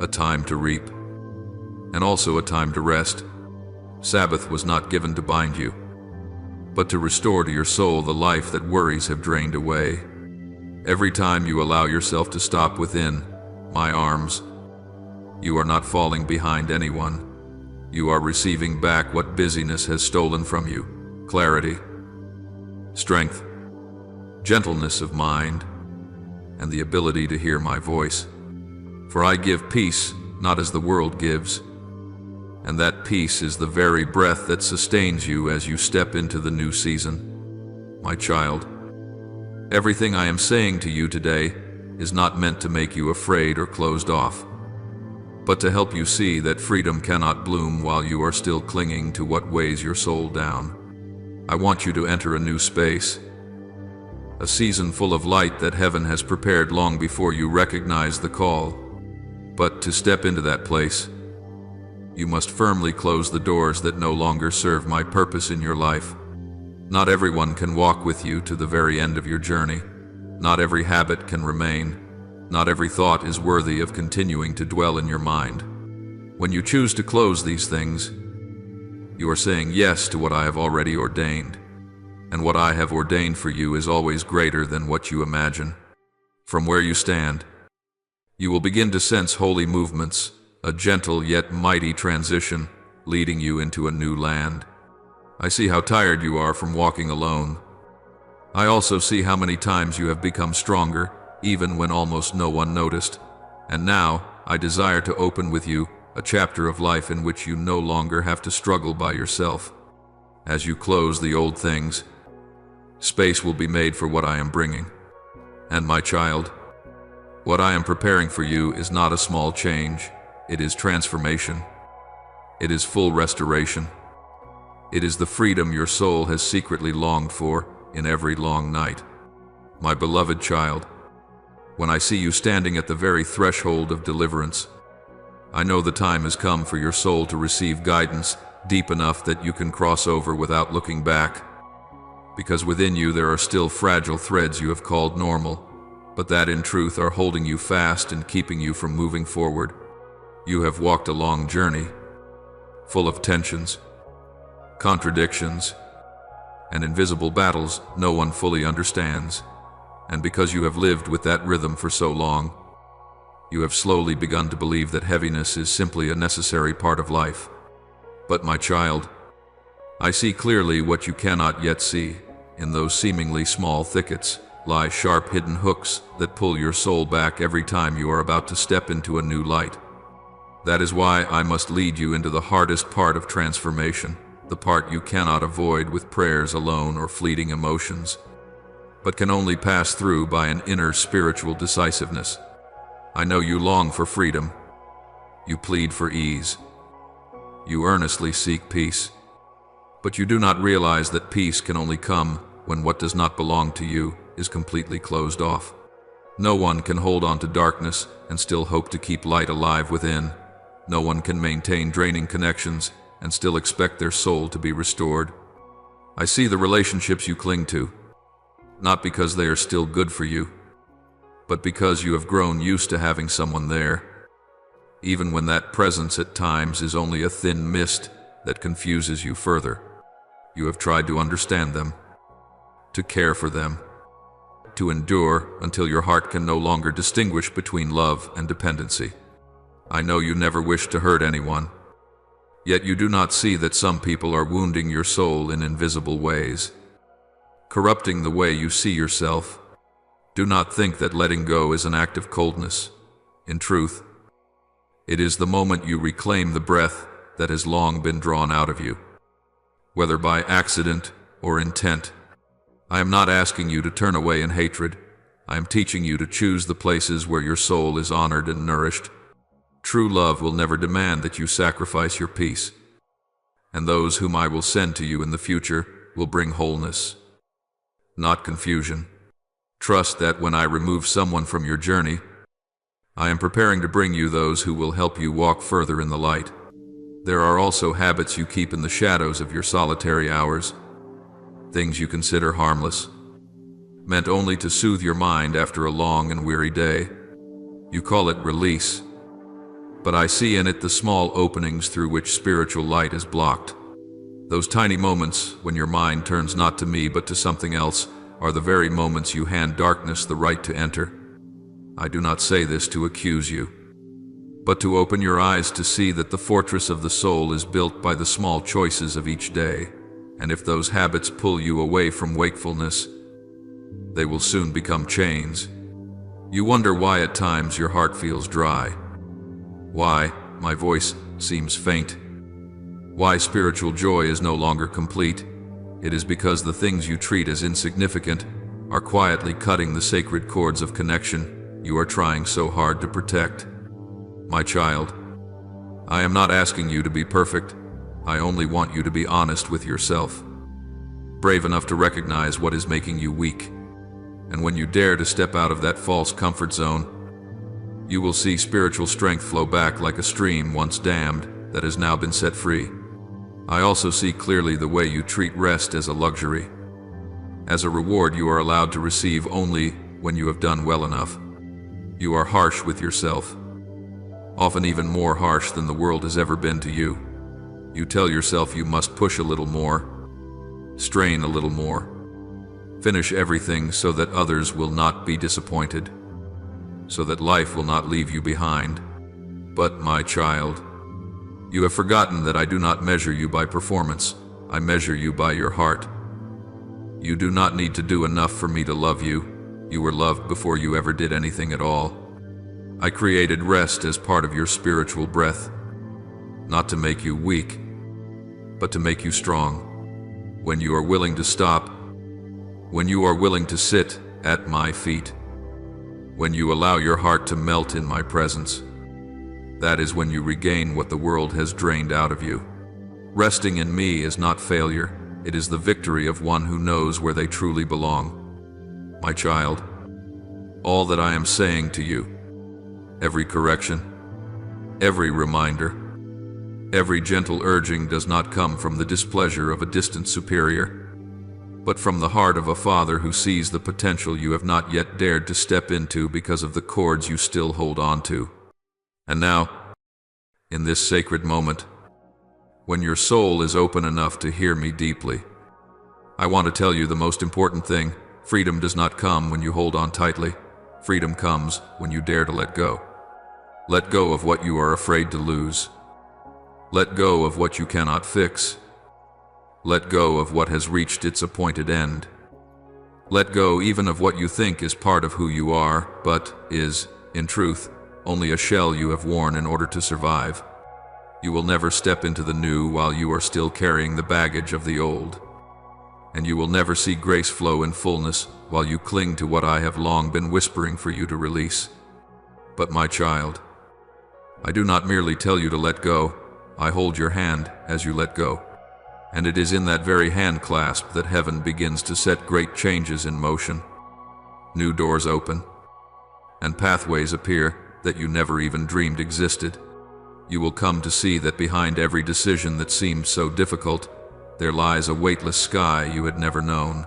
A: a time to reap, and also a time to rest. Sabbath was not given to bind you, but to restore to your soul the life that worries have drained away. Every time you allow yourself to stop within my arms, you are not falling behind anyone. You are receiving back what busyness has stolen from you: clarity, strength, gentleness of mind, and the ability to hear my voice. For I give peace, not as the world gives, and that peace is the very breath that sustains you as you step into the new season. My child, everything I am saying to you today is not meant to make you afraid or closed off, but to help you see that freedom cannot bloom while you are still clinging to what weighs your soul down. I want you to enter a new space, a season full of light that heaven has prepared long before you recognize the call. But to step into that place, you must firmly close the doors that no longer serve my purpose in your life. Not everyone can walk with you to the very end of your journey. Not every habit can remain. Not every thought is worthy of continuing to dwell in your mind. When you choose to close these things, you are saying yes to what I have already ordained. And what I have ordained for you is always greater than what you imagine. From where you stand, you will begin to sense holy movements, a gentle yet mighty transition, leading you into a new land. I see how tired you are from walking alone. I also see how many times you have become stronger, even when almost no one noticed. And now, I desire to open with you a chapter of life in which you no longer have to struggle by yourself. As you close the old things, space will be made for what I am bringing. And my child, what I am preparing for you is not a small change. It is transformation. It is full restoration. It is the freedom your soul has secretly longed for in every long night. My beloved child, when I see you standing at the very threshold of deliverance, I know the time has come for your soul to receive guidance deep enough that you can cross over without looking back. Because within you there are still fragile threads you have called normal, but that in truth are holding you fast and keeping you from moving forward. You have walked a long journey, full of tensions, contradictions, and invisible battles no one fully understands. And because you have lived with that rhythm for so long, you have slowly begun to believe that heaviness is simply a necessary part of life. But my child, I see clearly what you cannot yet see. In those seemingly small thickets lie sharp hidden hooks that pull your soul back every time you are about to step into a new light. That is why I must lead you into the hardest part of transformation, the part you cannot avoid with prayers alone or fleeting emotions, but can only pass through by an inner spiritual decisiveness. I know you long for freedom. You plead for ease. You earnestly seek peace. But you do not realize that peace can only come when what does not belong to you is completely closed off. No one can hold on to darkness and still hope to keep light alive within. No one can maintain draining connections and still expect their soul to be restored. I see the relationships you cling to, not because they are still good for you, but because you have grown used to having someone there, even when that presence at times is only a thin mist that confuses you further. You have tried to understand them, to care for them, to endure until your heart can no longer distinguish between love and dependency. I know you never wished to hurt anyone, yet you do not see that some people are wounding your soul in invisible ways, corrupting the way you see yourself. Do not think that letting go is an act of coldness. In truth, it is the moment you reclaim the breath that has long been drawn out of you, whether by accident or intent. I am not asking you to turn away in hatred. I am teaching you to choose the places where your soul is honored and nourished. True love will never demand that you sacrifice your peace, and those whom I will send to you in the future will bring wholeness, not confusion. Trust that when I remove someone from your journey, I am preparing to bring you those who will help you walk further in the light. There are also habits you keep in the shadows of your solitary hours, things you consider harmless, meant only to soothe your mind after a long and weary day. You call it release, but I see in it the small openings through which spiritual light is blocked. Those tiny moments when your mind turns not to me but to something else are the very moments you hand darkness the right to enter. I do not say this to accuse you, but to open your eyes to see that the fortress of the soul is built by the small choices of each day, and if those habits pull you away from wakefulness, they will soon become chains. You wonder why at times your heart feels dry, why my voice seems faint, why spiritual joy is no longer complete. It is because the things you treat as insignificant are quietly cutting the sacred cords of connection you are trying so hard to protect. My child, I am not asking you to be perfect. I only want you to be honest with yourself, brave enough to recognize what is making you weak. And when you dare to step out of that false comfort zone, you will see spiritual strength flow back like a stream once dammed that has now been set free. I also see clearly the way you treat rest as a luxury, as a reward you are allowed to receive only when you have done well enough. You are harsh with yourself, often even more harsh than the world has ever been to you. You tell yourself you must push a little more, strain a little more, finish everything so that others will not be disappointed, so that life will not leave you behind. But, my child, you have forgotten that I do not measure you by performance. I measure you by your heart. You do not need to do enough for me to love you. You were loved before you ever did anything at all. I created rest as part of your spiritual breath, not to make you weak, but to make you strong. When you are willing to stop, when you are willing to sit at my feet, when you allow your heart to melt in my presence, that is when you regain what the world has drained out of you. Resting in me is not failure. It is the victory of one who knows where they truly belong. My child, all that I am saying to you, every correction, every reminder, every gentle urging does not come from the displeasure of a distant superior, but from the heart of a father who sees the potential you have not yet dared to step into because of the cords you still hold on to. And now, in this sacred moment, when your soul is open enough to hear me deeply, I want to tell you the most important thing. Freedom does not come when you hold on tightly. Freedom comes when you dare to let go. Let go of what you are afraid to lose. Let go of what you cannot fix. Let go of what has reached its appointed end. Let go even of what you think is part of who you are, but is, in truth, only a shell you have worn in order to survive. You will never step into the new while you are still carrying the baggage of the old. And you will never see grace flow in fullness while you cling to what I have long been whispering for you to release. But my child, I do not merely tell you to let go. I hold your hand as you let go. And it is in that very hand clasp that heaven begins to set great changes in motion. New doors open, and pathways appear that you never even dreamed existed. You will come to see that behind every decision that seemed so difficult, there lies a weightless sky you had never known.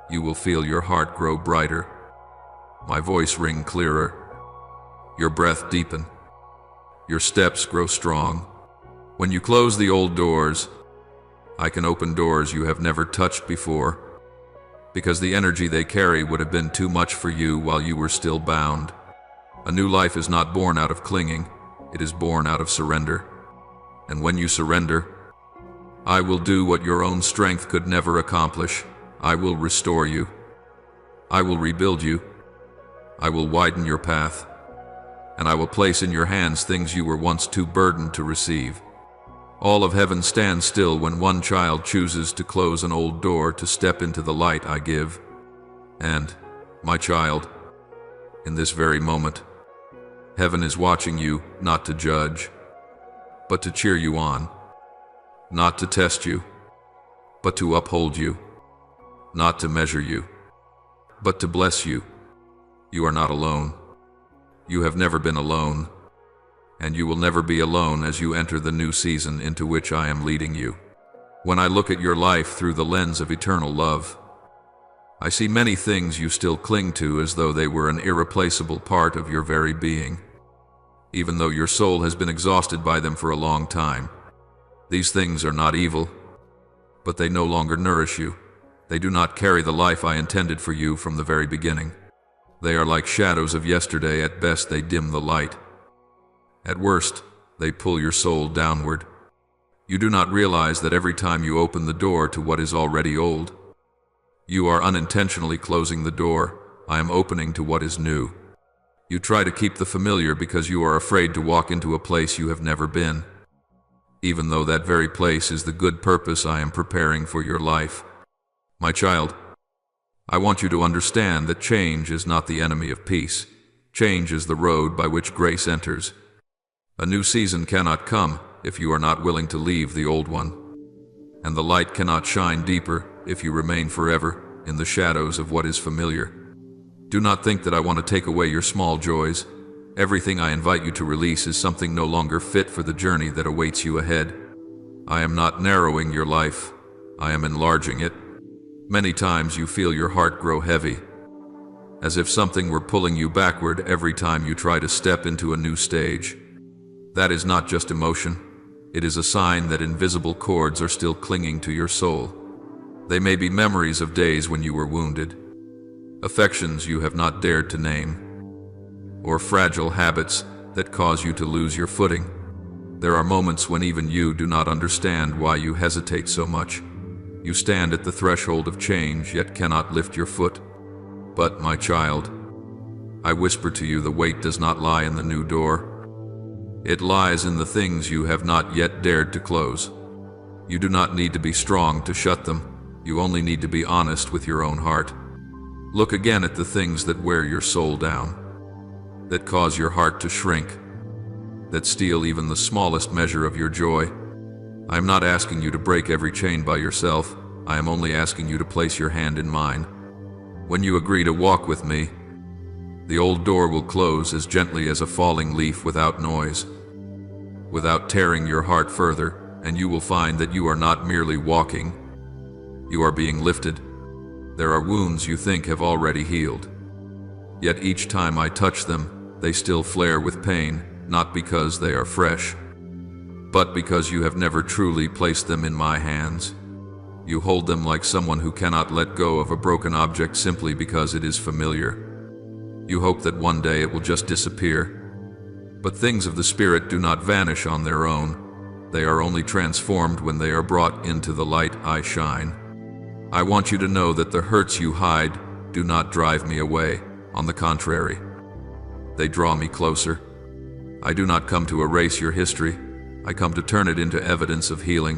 A: You will feel your heart grow brighter, my voice ring clearer, your breath deepen, your steps grow strong. When you close the old doors, I can open doors you have never touched before, because the energy they carry would have been too much for you while you were still bound. A new life is not born out of clinging, it is born out of surrender. And when you surrender, I will do what your own strength could never accomplish. I will restore you. I will rebuild you. I will widen your path. And I will place in your hands things you were once too burdened to receive. All of heaven stands still when one child chooses to close an old door to step into the light I give. And, my child, in this very moment, heaven is watching you not to judge, but to cheer you on, not to test you, but to uphold you, not to measure you, but to bless you. You are not alone. You have never been alone. And you will never be alone as you enter the new season into which I am leading you. When I look at your life through the lens of eternal love, I see many things you still cling to as though they were an irreplaceable part of your very being, even though your soul has been exhausted by them for a long time. These things are not evil, but they no longer nourish you. They do not carry the life I intended for you from the very beginning. They are like shadows of yesterday. At best, they dim the light. At worst, they pull your soul downward. You do not realize that every time you open the door to what is already old, you are unintentionally closing the door I am opening to what is new. You try to keep the familiar because you are afraid to walk into a place you have never been, even though that very place is the good purpose I am preparing for your life. My child, I want you to understand that change is not the enemy of peace. Change is the road by which grace enters. A new season cannot come if you are not willing to leave the old one, and the light cannot shine deeper if you remain forever in the shadows of what is familiar. Do not think that I want to take away your small joys. Everything I invite you to release is something no longer fit for the journey that awaits you ahead. I am not narrowing your life, I am enlarging it. Many times you feel your heart grow heavy, as if something were pulling you backward every time you try to step into a new stage. That is not just emotion, it is a sign that invisible cords are still clinging to your soul. They may be memories of days when you were wounded, affections you have not dared to name, or fragile habits that cause you to lose your footing. There are moments when even you do not understand why you hesitate so much. You stand at the threshold of change, yet cannot lift your foot. But, my child, I whisper to you, the weight does not lie in the new door. It lies in the things you have not yet dared to close. You do not need to be strong to shut them. You only need to be honest with your own heart. Look again at the things that wear your soul down, that cause your heart to shrink, that steal even the smallest measure of your joy. I am not asking you to break every chain by yourself. I am only asking you to place your hand in mine. When you agree to walk with me, the old door will close as gently as a falling leaf, without noise, without tearing your heart further, and you will find that you are not merely walking, you are being lifted. There are wounds you think have already healed, yet each time I touch them, they still flare with pain, not because they are fresh, but because you have never truly placed them in my hands. You hold them like someone who cannot let go of a broken object simply because it is familiar. You hope that one day it will just disappear. But things of the spirit do not vanish on their own. They are only transformed when they are brought into the light I shine. I want you to know that the hurts you hide do not drive me away. On the contrary, they draw me closer. I do not come to erase your history. I come to turn it into evidence of healing.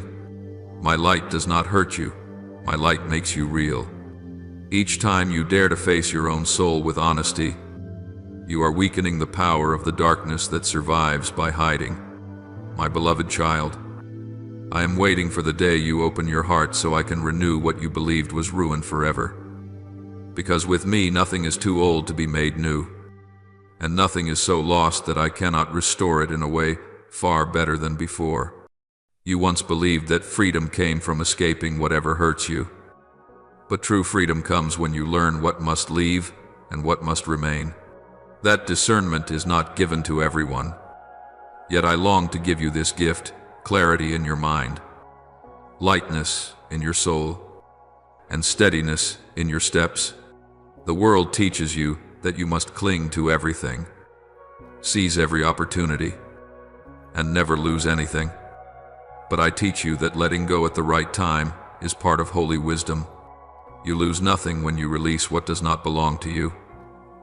A: My light does not hurt you. My light makes you real. Each time you dare to face your own soul with honesty, you are weakening the power of the darkness that survives by hiding. My beloved child, I am waiting for the day you open your heart so I can renew what you believed was ruined forever. Because with me nothing is too old to be made new, and nothing is so lost that I cannot restore it in a way far better than before. You once believed that freedom came from escaping whatever hurts you. But true freedom comes when you learn what must leave and what must remain. That discernment is not given to everyone. Yet I long to give you this gift: clarity in your mind, lightness in your soul, and steadiness in your steps. The world teaches you that you must cling to everything, seize every opportunity, and never lose anything. But I teach you that letting go at the right time is part of holy wisdom. You lose nothing when you release what does not belong to you.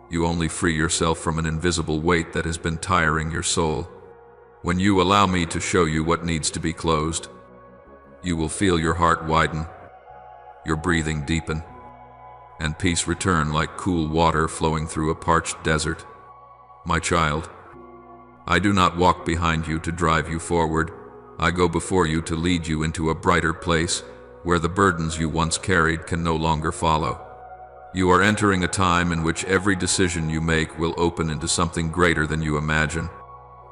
A: You only free yourself from an invisible weight that has been tiring your soul. When you allow me to show you what needs to be closed, you will feel your heart widen, your breathing deepen, and peace return like cool water flowing through a parched desert. My child, I do not walk behind you to drive you forward. I go before you to lead you into a brighter place where the burdens you once carried can no longer follow. You are entering a time in which every decision you make will open into something greater than you imagine.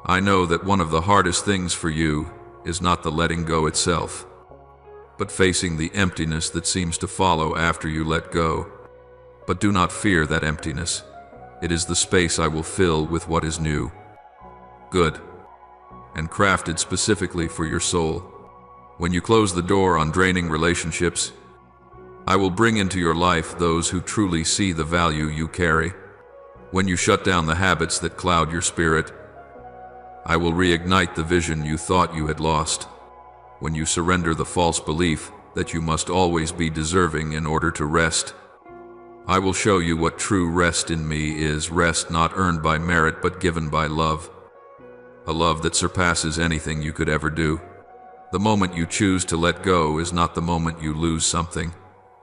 A: I know that one of the hardest things for you is not the letting go itself, but facing the emptiness that seems to follow after you let go. But do not fear that emptiness. It is the space I will fill with what is new, good, and crafted specifically for your soul. When you close the door on draining relationships, I will bring into your life those who truly see the value you carry. When you shut down the habits that cloud your spirit, I will reignite the vision you thought you had lost. When you surrender the false belief that you must always be deserving in order to rest, I will show you what true rest in me is, rest not earned by merit but given by love. A love that surpasses anything you could ever do. The moment you choose to let go is not the moment you lose something.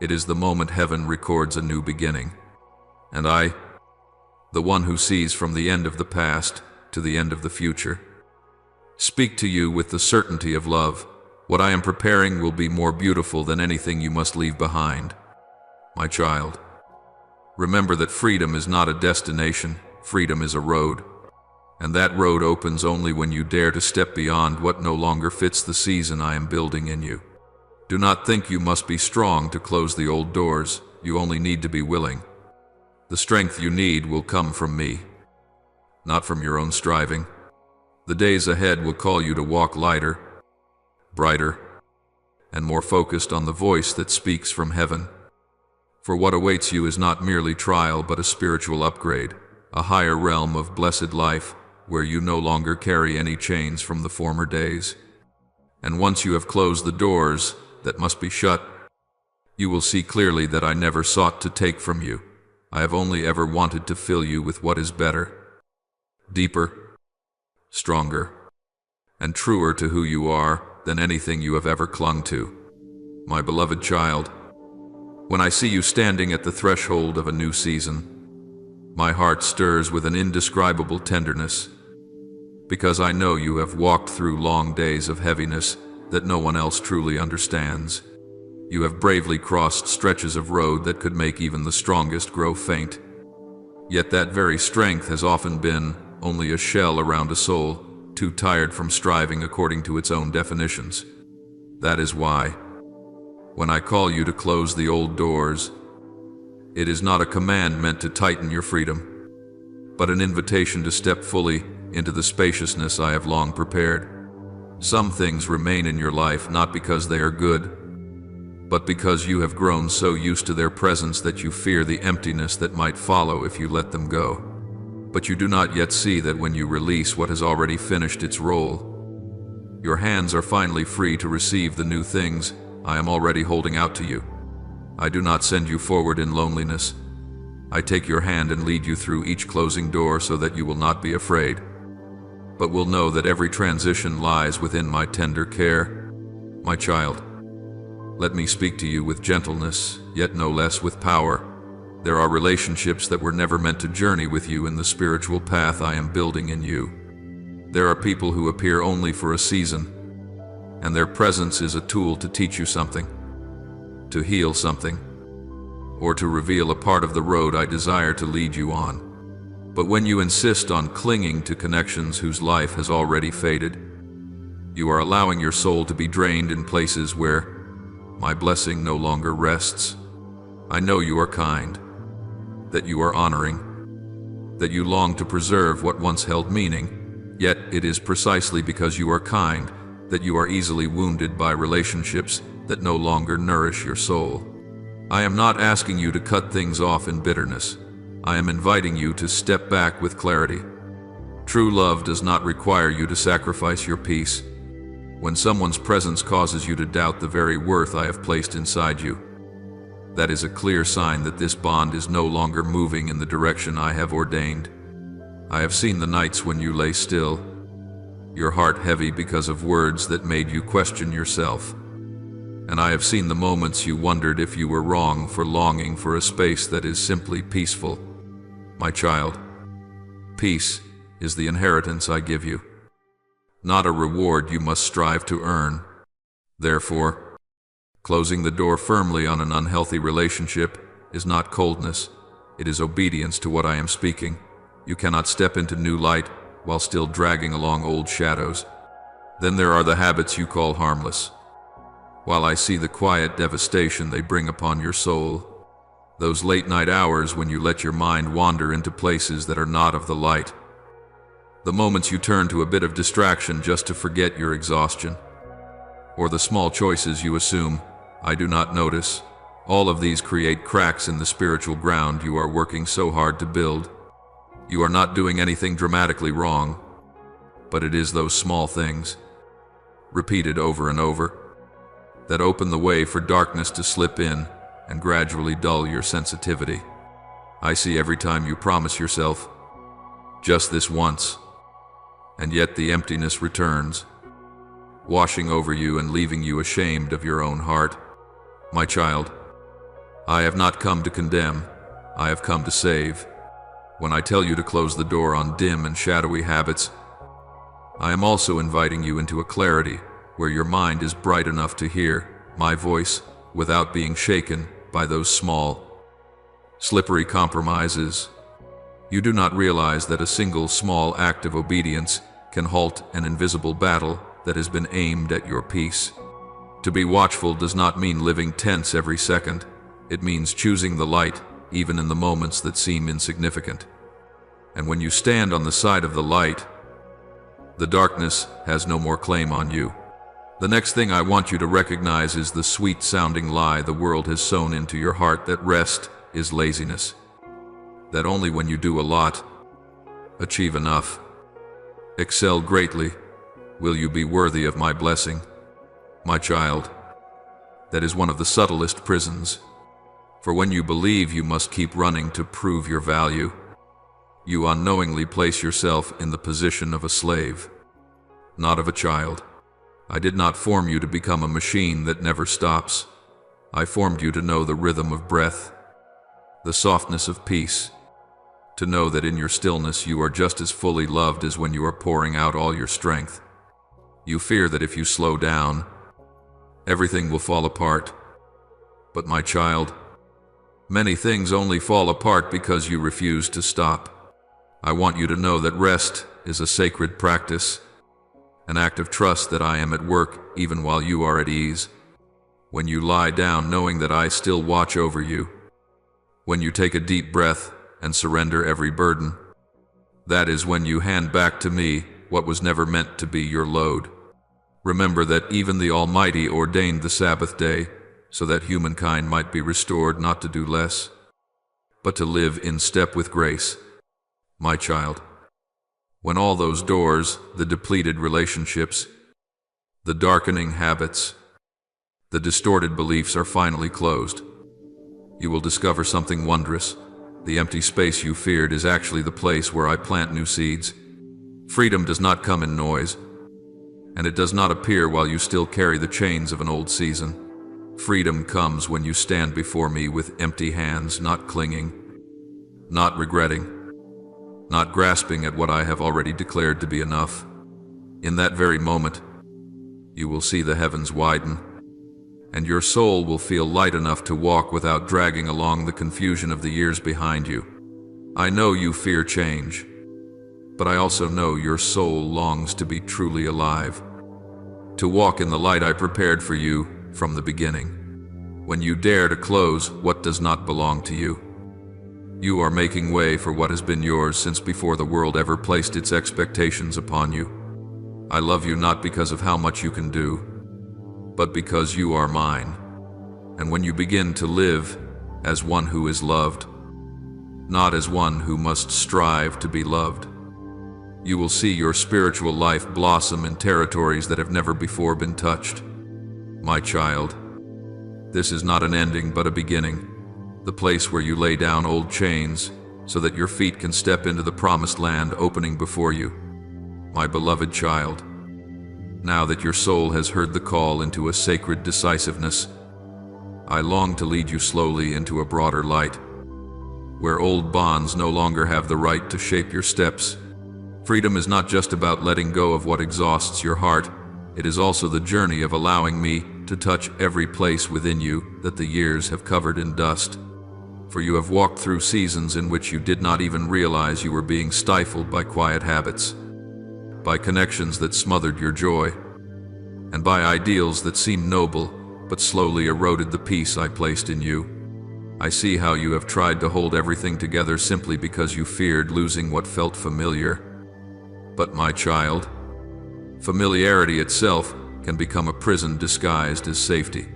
A: It is the moment heaven records a new beginning. And I, the one who sees from the end of the past to the end of the future, speak to you with the certainty of love. What I am preparing will be more beautiful than anything you must leave behind. My child, remember that freedom is not a destination, freedom is a road. And that road opens only when you dare to step beyond what no longer fits the season I am building in you. Do not think you must be strong to close the old doors, you only need to be willing. The strength you need will come from me, not from your own striving. The days ahead will call you to walk lighter, brighter, and more focused on the voice that speaks from heaven. For what awaits you is not merely trial but a spiritual upgrade, a higher realm of blessed life where you no longer carry any chains from the former days. And once you have closed the doors that must be shut, you will see clearly that I never sought to take from you. I have only ever wanted to fill you with what is better, deeper, stronger, and truer to who you are than anything you have ever clung to. My beloved child, when I see you standing at the threshold of a new season, my heart stirs with an indescribable tenderness, because I know you have walked through long days of heaviness that no one else truly understands. You have bravely crossed stretches of road that could make even the strongest grow faint. Yet that very strength has often been only a shell around a soul, too tired from striving according to its own definitions. That is why, when I call you to close the old doors, it is not a command meant to tighten your freedom, but an invitation to step fully into the spaciousness I have long prepared. Some things remain in your life not because they are good, but because you have grown so used to their presence that you fear the emptiness that might follow if you let them go. But you do not yet see that when you release what has already finished its role, your hands are finally free to receive the new things I am already holding out to you. I do not send you forward in loneliness. I take your hand and lead you through each closing door so that you will not be afraid, but will know that every transition lies within my tender care. My child, let me speak to you with gentleness, yet no less with power. There are relationships that were never meant to journey with you in the spiritual path I am building in you. There are people who appear only for a season, and their presence is a tool to teach you something, to heal something, or to reveal a part of the road I desire to lead you on. But when you insist on clinging to connections whose life has already faded, you are allowing your soul to be drained in places where my blessing no longer rests. I know you are kind, that you are honoring, that you long to preserve what once held meaning, yet it is precisely because you are kind that you are easily wounded by relationships that no longer nourish your soul. I am not asking you to cut things off in bitterness. I am inviting you to step back with clarity. True love does not require you to sacrifice your peace. When someone's presence causes you to doubt the very worth I have placed inside you, that is a clear sign that this bond is no longer moving in the direction I have ordained. I have seen the nights when you lay still, your heart heavy because of words that made you question yourself. And I have seen the moments you wondered if you were wrong for longing for a space that is simply peaceful. My child, peace is the inheritance I give you, not a reward you must strive to earn. Therefore, closing the door firmly on an unhealthy relationship is not coldness, it is obedience to what I am speaking. You cannot step into new light while still dragging along old shadows. Then there are the habits you call harmless, while I see the quiet devastation they bring upon your soul. Those late-night hours when you let your mind wander into places that are not of the light. The moments you turn to a bit of distraction just to forget your exhaustion. Or the small choices you assume I do not notice. All of these create cracks in the spiritual ground you are working so hard to build. You are not doing anything dramatically wrong, but it is those small things, repeated over and over, that open the way for darkness to slip in and gradually dull your sensitivity. I see every time you promise yourself, just this once, and yet the emptiness returns, washing over you and leaving you ashamed of your own heart. My child, I have not come to condemn, I have come to save. When I tell you to close the door on dim and shadowy habits, I am also inviting you into a clarity where your mind is bright enough to hear my voice without being shaken by those small, slippery compromises. You do not realize that a single small act of obedience can halt an invisible battle that has been aimed at your peace. To be watchful does not mean living tense every second. It means choosing the light even in the moments that seem insignificant. And when you stand on the side of the light, the darkness has no more claim on you. The next thing I want you to recognize is the sweet-sounding lie the world has sown into your heart that rest is laziness. That only when you do a lot, achieve enough, excel greatly, will you be worthy of my blessing. My child, that is one of the subtlest prisons. For when you believe you must keep running to prove your value, you unknowingly place yourself in the position of a slave, not of a child. I did not form you to become a machine that never stops. I formed you to know the rhythm of breath, the softness of peace, to know that in your stillness you are just as fully loved as when you are pouring out all your strength. You fear that if you slow down, everything will fall apart. But my child, many things only fall apart because you refuse to stop. I want you to know that rest is a sacred practice, an act of trust that I am at work even while you are at ease. When you lie down knowing that I still watch over you, when you take a deep breath and surrender every burden, that is when you hand back to me what was never meant to be your load. Remember that even the Almighty ordained the Sabbath day so that humankind might be restored not to do less, but to live in step with grace. My child, when all those doors, the depleted relationships, the darkening habits, the distorted beliefs are finally closed, you will discover something wondrous. The empty space you feared is actually the place where I plant new seeds. Freedom does not come in noise, and it does not appear while you still carry the chains of an old season. Freedom comes when you stand before me with empty hands, not clinging, not regretting, not grasping at what I have already declared to be enough. In that very moment, you will see the heavens widen, and your soul will feel light enough to walk without dragging along the confusion of the years behind you. I know you fear change, but I also know your soul longs to be truly alive, to walk in the light I prepared for you from the beginning. When you dare to close what does not belong to you, you are making way for what has been yours since before the world ever placed its expectations upon you. I love you not because of how much you can do, but because you are mine. And when you begin to live as one who is loved, not as one who must strive to be loved, you will see your spiritual life blossom in territories that have never before been touched. My child, this is not an ending but a beginning, the place where you lay down old chains so that your feet can step into the promised land opening before you. My beloved child, now that your soul has heard the call into a sacred decisiveness, I long to lead you slowly into a broader light, where old bonds no longer have the right to shape your steps. Freedom is not just about letting go of what exhausts your heart, it is also the journey of allowing me to touch every place within you that the years have covered in dust. For you have walked through seasons in which you did not even realize you were being stifled by quiet habits, by connections that smothered your joy, and by ideals that seemed noble but slowly eroded the peace I placed in you. I see how you have tried to hold everything together simply because you feared losing what felt familiar. But my child, familiarity itself can become a prison disguised as safety.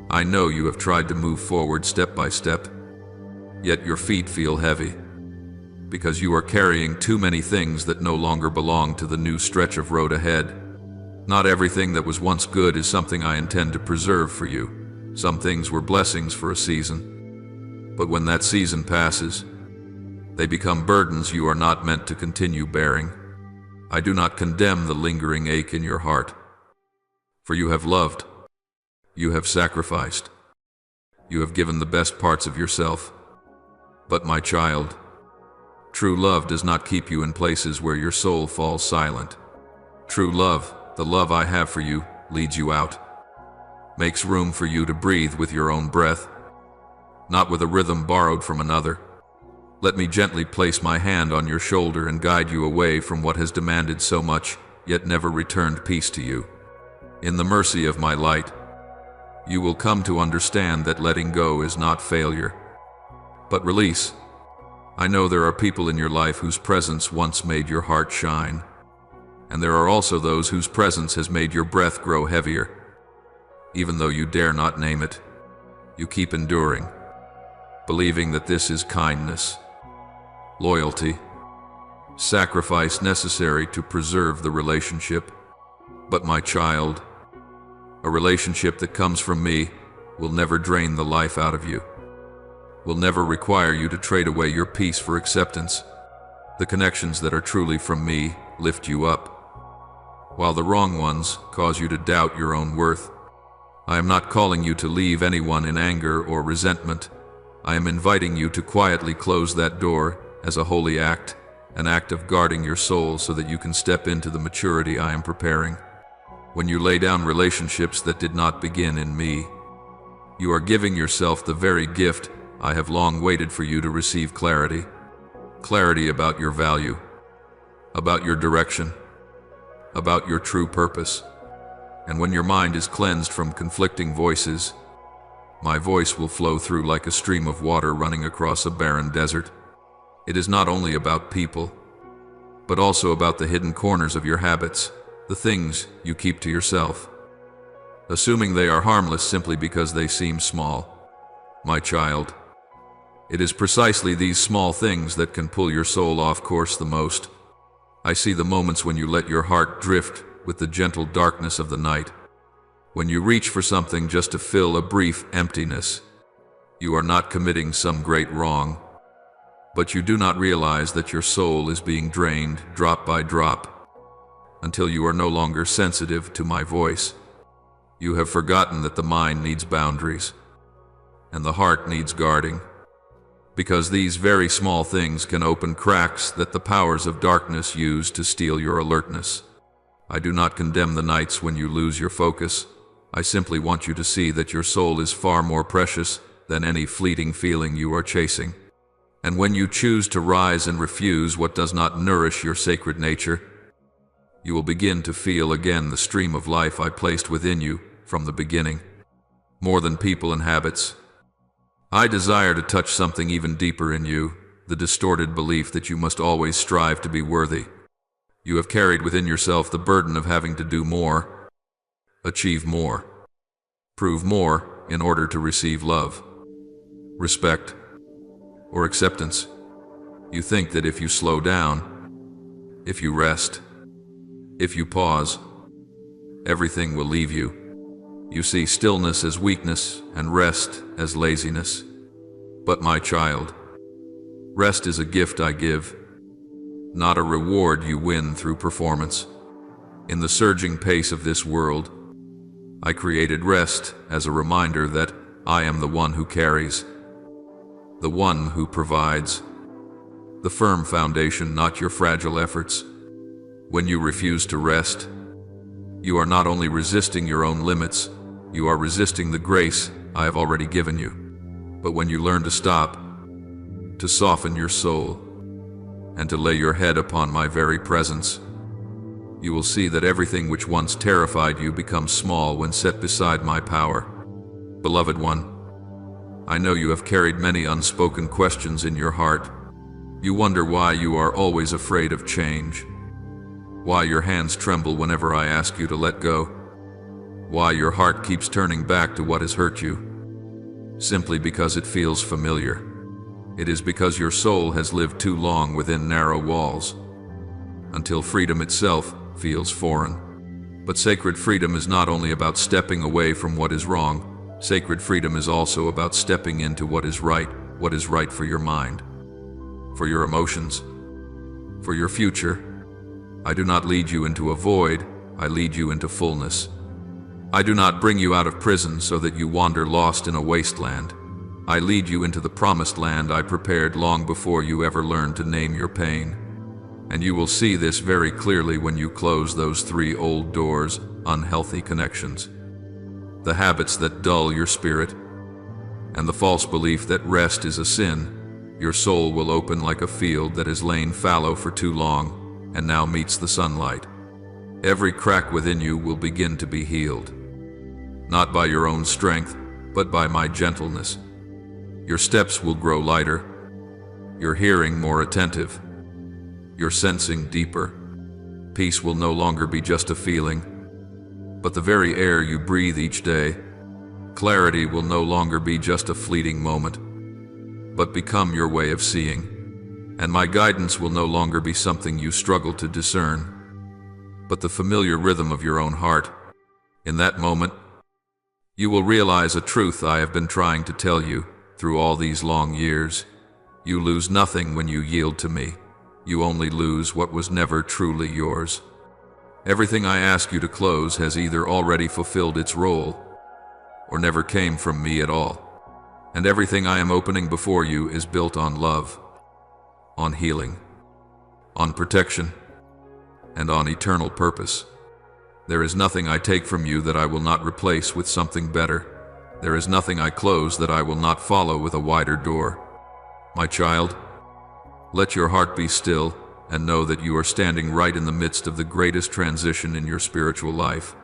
A: I know you have tried to move forward step by step, yet your feet feel heavy, because you are carrying too many things that no longer belong to the new stretch of road ahead. Not everything that was once good is something I intend to preserve for you. Some things were blessings for a season, but when that season passes, They become burdens you are not meant to continue bearing. I do not condemn the lingering ache in your heart, for you have loved, you have sacrificed, you have given the best parts of yourself. But my child, true love does not keep you in places where your soul falls silent. True love, the love I have for you, leads you out, makes room for you to breathe with your own breath, not with a rhythm borrowed from another. Let me gently place my hand on your shoulder and guide you away from what has demanded so much, yet never returned peace to you. In the mercy of my light, you will come to understand that letting go is not failure, but release. I know there are people in your life whose presence once made your heart shine, and there are also those whose presence has made your breath grow heavier. Even though you dare not name it, you keep enduring, believing that this is kindness, loyalty, sacrifice necessary to preserve the relationship. But my child, a relationship that comes from me will never drain the life out of you, will never require you to trade away your peace for acceptance. The connections that are truly from me lift you up, while the wrong ones cause you to doubt your own worth. I am not calling you to leave anyone in anger or resentment. I am inviting you to quietly close that door as a holy act, an act of guarding your soul so that you can step into the maturity I am preparing. When you lay down relationships that did not begin in me, you are giving yourself the very gift I have long waited for you to receive: clarity. Clarity about your value, about your direction, about your true purpose. And when your mind is cleansed from conflicting voices, my voice will flow through like a stream of water running across a barren desert. It is not only about people, but also about the hidden corners of your habits, the things you keep to yourself, assuming they are harmless simply because they seem small. My child, it is precisely these small things that can pull your soul off course the most. I see the moments when you let your heart drift with the gentle darkness of the night, when you reach for something just to fill a brief emptiness. You are not committing some great wrong, but you do not realize that your soul is being drained drop by drop until you are no longer sensitive to my voice. You have forgotten that the mind needs boundaries and the heart needs guarding, because these very small things can open cracks that the powers of darkness use to steal your alertness. I do not condemn the nights when you lose your focus. I simply want you to see that your soul is far more precious than any fleeting feeling you are chasing. And when you choose to rise and refuse what does not nourish your sacred nature, you will begin to feel again the stream of life I placed within you from the beginning. More than people and habits, I desire to touch something even deeper in you, the distorted belief that you must always strive to be worthy. You have carried within yourself the burden of having to do more, achieve more, prove more in order to receive love, respect, or acceptance. You think that if you slow down, if you rest, if you pause, everything will leave you. You see stillness as weakness and rest as laziness. But my child, rest is a gift I give, not a reward you win through performance. In the surging pace of this world, I created rest as a reminder that I am the one who carries, the one who provides, the firm foundation, not your fragile efforts. When you refuse to rest, you are not only resisting your own limits, you are resisting the grace I have already given you. But when you learn to stop, to soften your soul, and to lay your head upon my very presence, you will see that everything which once terrified you becomes small when set beside my power. Beloved one, I know you have carried many unspoken questions in your heart. You wonder why you are always afraid of change, why your hands tremble whenever I ask you to let go, why your heart keeps turning back to what has hurt you, simply because it feels familiar. It is because your soul has lived too long within narrow walls, until freedom itself feels foreign. But sacred freedom is not only about stepping away from what is wrong. Sacred freedom is also about stepping into what is right for your mind, for your emotions, for your future. I do not lead you into a void, I lead you into fullness. I do not bring you out of prison so that you wander lost in a wasteland. I lead you into the promised land I prepared long before you ever learned to name your pain. And you will see this very clearly when you close those 3 old doors, unhealthy connections. The habits that dull your spirit, and the false belief that rest is a sin. Your soul will open like a field that has lain fallow for too long, and now meets the sunlight. Every crack within you will begin to be healed. Not by your own strength, but by my gentleness. Your steps will grow lighter, your hearing more attentive, your sensing deeper. Peace will no longer be just a feeling, but the very air you breathe each day. Clarity will no longer be just a fleeting moment, but become your way of seeing. And my guidance will no longer be something you struggle to discern, but the familiar rhythm of your own heart. In that moment, you will realize a truth I have been trying to tell you through all these long years. You lose nothing when you yield to me. You only lose what was never truly yours. Everything I ask you to close has either already fulfilled its role or never came from me at all. And everything I am opening before you is built on love, on healing, on protection, and on eternal purpose. There is nothing I take from you that I will not replace with something better. There is nothing I close that I will not follow with a wider door. My child, let your heart be still and know that you are standing right in the midst of the greatest transition in your spiritual life.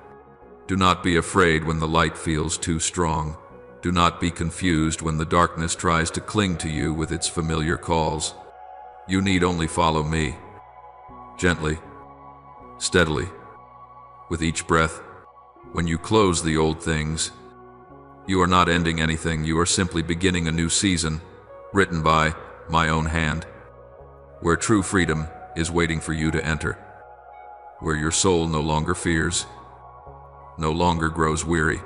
A: Do not be afraid when the light feels too strong. Do not be confused when the darkness tries to cling to you with its familiar calls. You need only follow me, gently, steadily, with each breath. When you close the old things, you are not ending anything, you are simply beginning a new season, written by my own hand, where true freedom is waiting for you to enter, where your soul no longer fears, no longer grows weary,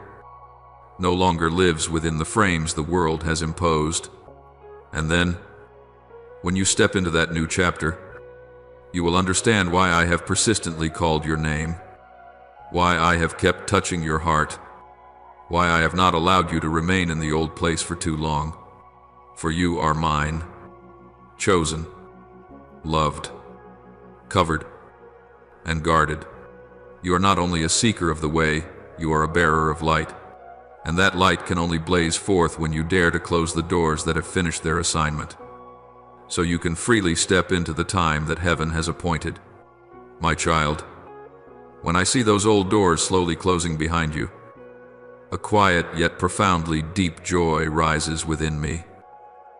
A: no longer lives within the frames the world has imposed. And then, when you step into that new chapter, you will understand why I have persistently called your name, why I have kept touching your heart, why I have not allowed you to remain in the old place for too long. For you are mine, chosen, loved, covered, and guarded. You are not only a seeker of the way, you are a bearer of light. And that light can only blaze forth when you dare to close the doors that have finished their assignment, so you can freely step into the time that heaven has appointed. My child, when I see those old doors slowly closing behind you, a quiet yet profoundly deep joy rises within me,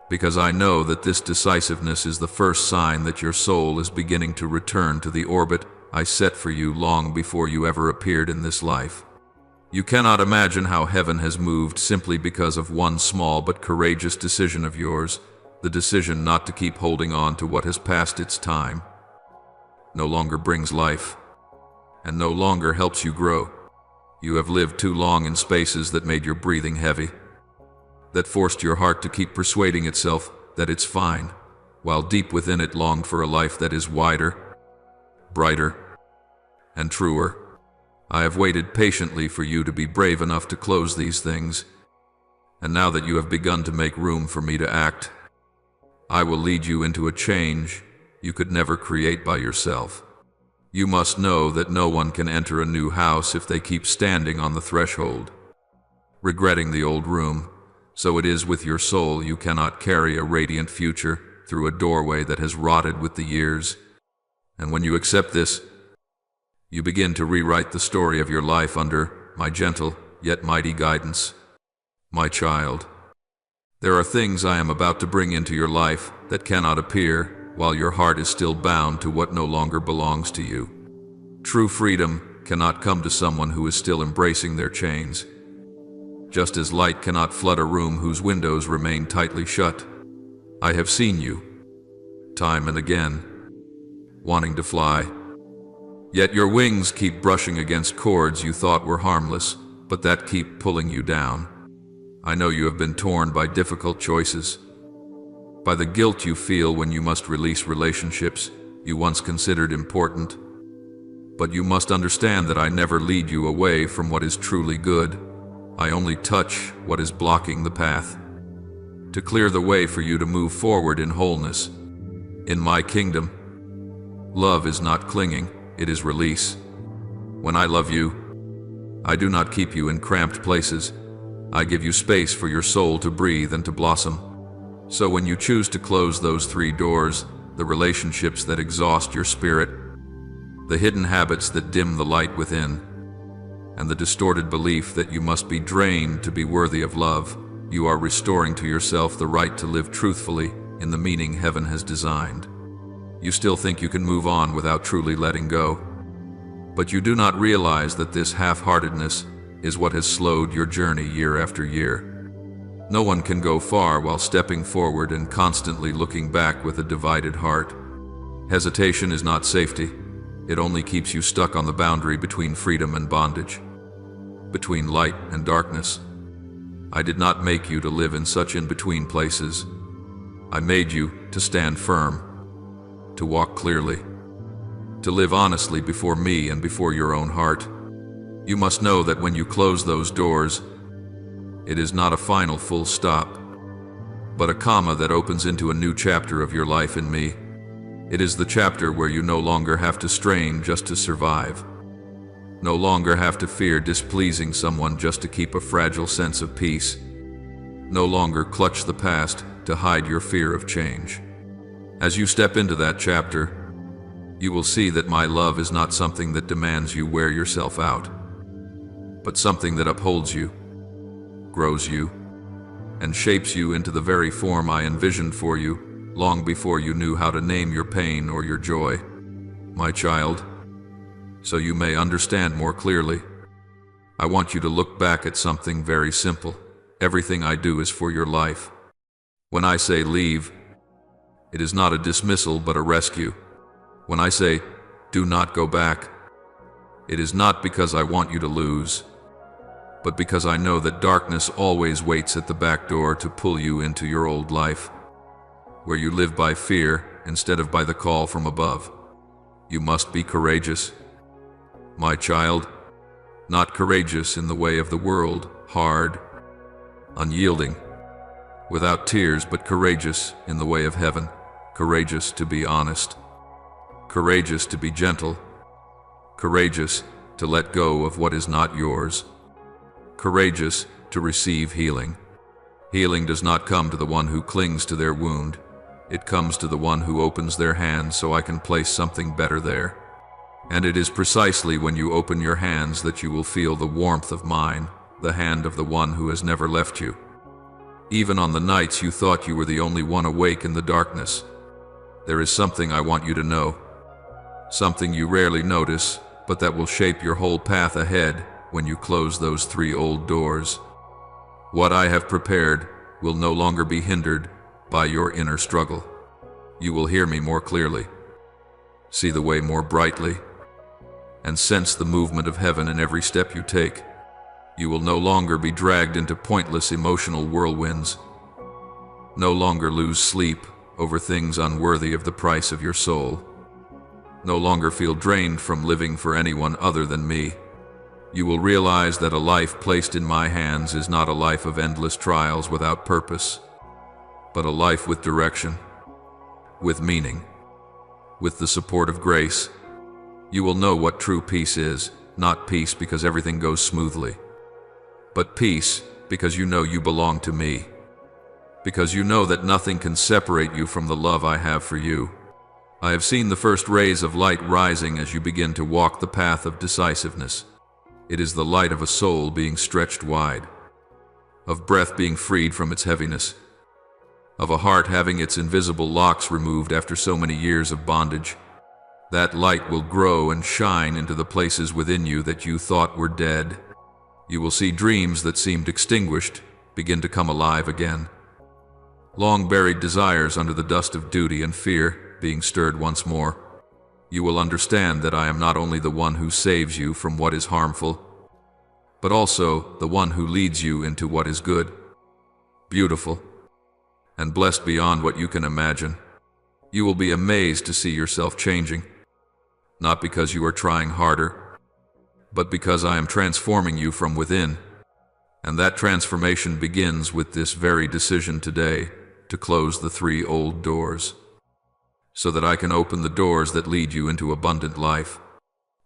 A: because I know that this decisiveness is the first sign that your soul is beginning to return to the orbit I set for you long before you ever appeared in this life. You cannot imagine how heaven has moved simply because of one small but courageous decision of yours, the decision not to keep holding on to what has passed its time, no longer brings life, and no longer helps you grow. You have lived too long in spaces that made your breathing heavy, that forced your heart to keep persuading itself that it's fine, while deep within it longed for a life that is wider, brighter, and truer. I have waited patiently for you to be brave enough to close these things, and now that you have begun to make room for me to act, I will lead you into a change you could never create by yourself. You must know that no one can enter a new house if they keep standing on the threshold, regretting the old room. So it is with your soul. You cannot carry a radiant future through a doorway that has rotted with the years. And when you accept this, you begin to rewrite the story of your life under my gentle yet mighty guidance. My child, there are things I am about to bring into your life that cannot appear while your heart is still bound to what no longer belongs to you. True freedom cannot come to someone who is still embracing their chains, just as light cannot flood a room whose windows remain tightly shut. I have seen you, time and again, wanting to fly, yet your wings keep brushing against cords you thought were harmless, but that keep pulling you down. I know you have been torn by difficult choices, by the guilt you feel when you must release relationships you once considered important. But you must understand that I never lead you away from what is truly good. I only touch what is blocking the path, to clear the way for you to move forward in wholeness. In my kingdom, love is not clinging, it is release. When I love you, I do not keep you in cramped places. I give you space for your soul to breathe and to blossom. So when you choose to close those 3 doors, the relationships that exhaust your spirit, the hidden habits that dim the light within, and the distorted belief that you must be drained to be worthy of love, you are restoring to yourself the right to live truthfully in the meaning heaven has designed. You still think you can move on without truly letting go, but you do not realize that this half-heartedness is what has slowed your journey year after year. No one can go far while stepping forward and constantly looking back with a divided heart. Hesitation is not safety. It only keeps you stuck on the boundary between freedom and bondage, between light and darkness. I did not make you to live in such in-between places. I made you to stand firm, to walk clearly, to live honestly before me and before your own heart. You must know that when you close those doors, it is not a final full stop, but a comma that opens into a new chapter of your life in me. It is the chapter where you no longer have to strain just to survive, no longer have to fear displeasing someone just to keep a fragile sense of peace, no longer clutch the past to hide your fear of change. As you step into that chapter, you will see that my love is not something that demands you wear yourself out, but something that upholds you, grows you, and shapes you into the very form I envisioned for you long before you knew how to name your pain or your joy, my child. So you may understand more clearly, I want you to look back at something very simple. Everything I do is for your life. When I say leave, it is not a dismissal but a rescue. When I say do not go back, it is not because I want you to lose, but because I know that darkness always waits at the back door to pull you into your old life, where you live by fear instead of by the call from above. You must be courageous, my child, not courageous in the way of the world, hard, unyielding, without tears, but courageous in the way of heaven, courageous to be honest, courageous to be gentle, courageous to let go of what is not yours, courageous to receive healing. Healing does not come to the one who clings to their wound. It comes to the one who opens their hands so I can place something better there. And it is precisely when you open your hands that you will feel the warmth of mine, the hand of the one who has never left you. Even on the nights you thought you were the only one awake in the darkness, there is something I want you to know. Something you rarely notice, but that will shape your whole path ahead when you close those 3 old doors. What I have prepared will no longer be hindered by your inner struggle. You will hear me more clearly, see the way more brightly, and sense the movement of heaven in every step you take. You will no longer be dragged into pointless emotional whirlwinds, no longer lose sleep over things unworthy of the price of your soul, no longer feel drained from living for anyone other than me. You will realize that a life placed in my hands is not a life of endless trials without purpose, but a life with direction, with meaning, with the support of grace. You will know what true peace is, not peace because everything goes smoothly, but peace because you know you belong to me, because you know that nothing can separate you from the love I have for you. I have seen the first rays of light rising as you begin to walk the path of decisiveness. It is the light of a soul being stretched wide, of breath being freed from its heaviness, of a heart having its invisible locks removed after so many years of bondage. That light will grow and shine into the places within you that you thought were dead. You will see dreams that seemed extinguished begin to come alive again. Long buried desires under the dust of duty and fear being stirred once more. You will understand that I am not only the one who saves you from what is harmful, but also the one who leads you into what is good, beautiful, and blessed beyond what you can imagine. You will be amazed to see yourself changing, not because you are trying harder, but because I am transforming you from within. And that transformation begins with this very decision today to close the 3 old doors, so that I can open the doors that lead you into abundant life.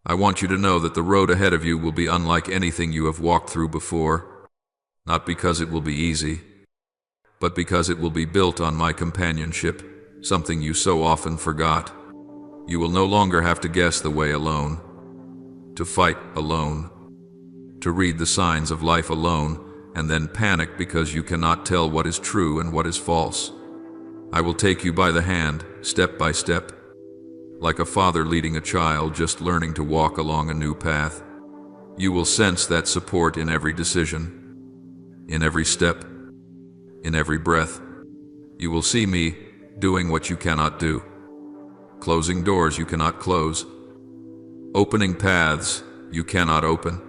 A: I want you to know that the road ahead of you will be unlike anything you have walked through before, not because it will be easy, but because it will be built on my companionship, something you so often forgot. You will no longer have to guess the way alone, to fight alone, to read the signs of life alone, and then panic because you cannot tell what is true and what is false. I will take you by the hand, step by step, like a father leading a child just learning to walk along a new path. You will sense that support in every decision, in every step, in every breath. You will see me doing what you cannot do, closing doors you cannot close, opening paths you cannot open,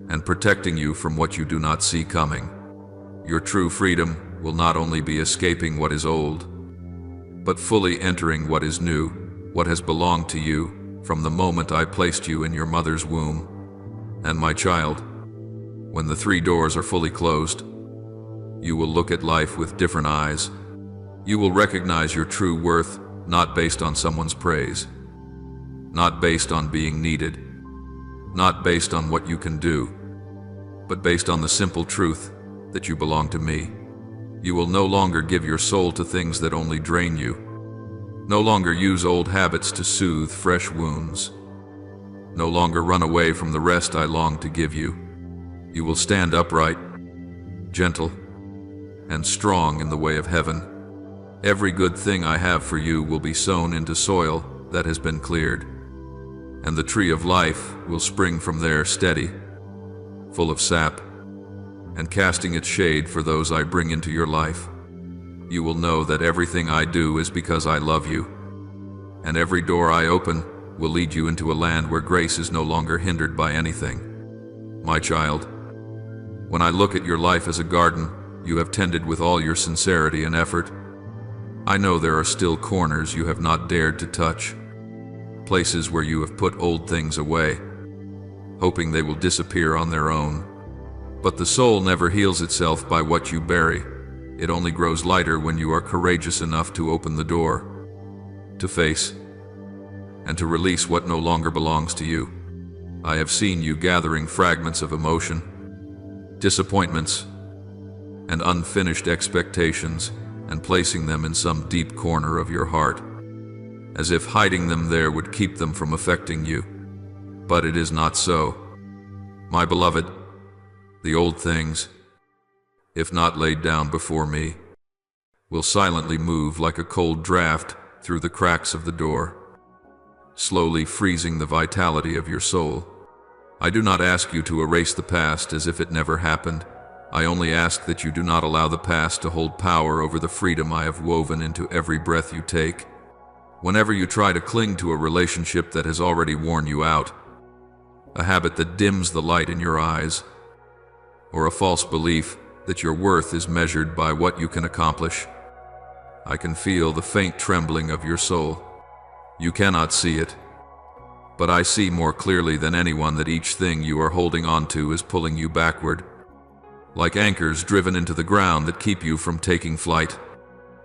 A: and protecting you from what you do not see coming. Your true freedom will not only be escaping what is old, but fully entering what is new, what has belonged to you from the moment I placed you in your mother's womb. And my child, when the 3 doors are fully closed, you will look at life with different eyes. You will recognize your true worth, not based on someone's praise, not based on being needed, not based on what you can do, but based on the simple truth that you belong to me. You will no longer give your soul to things that only drain you, no longer use old habits to soothe fresh wounds, no longer run away from the rest I long to give you. You will stand upright, gentle, and strong in the way of heaven. Every good thing I have for you will be sown into soil that has been cleared, and the tree of life will spring from there steady, full of sap, and casting its shade for those I bring into your life. You will know that everything I do is because I love you, and every door I open will lead you into a land where grace is no longer hindered by anything. My child, when I look at your life as a garden you have tended with all your sincerity and effort, I know there are still corners you have not dared to touch, places where you have put old things away, hoping they will disappear on their own. But the soul never heals itself by what you bury. It only grows lighter when you are courageous enough to open the door, to face, and to release what no longer belongs to you. I have seen you gathering fragments of emotion, disappointments, and unfinished expectations, and placing them in some deep corner of your heart, as if hiding them there would keep them from affecting you. But it is not so. My beloved, the old things, if not laid down before me, will silently move like a cold draft through the cracks of the door, slowly freezing the vitality of your soul. I do not ask you to erase the past as if it never happened. I only ask that you do not allow the past to hold power over the freedom I have woven into every breath you take. Whenever you try to cling to a relationship that has already worn you out, a habit that dims the light in your eyes, or a false belief that your worth is measured by what you can accomplish, I can feel the faint trembling of your soul. You cannot see it, but I see more clearly than anyone that each thing you are holding on to is pulling you backward, like anchors driven into the ground that keep you from taking flight.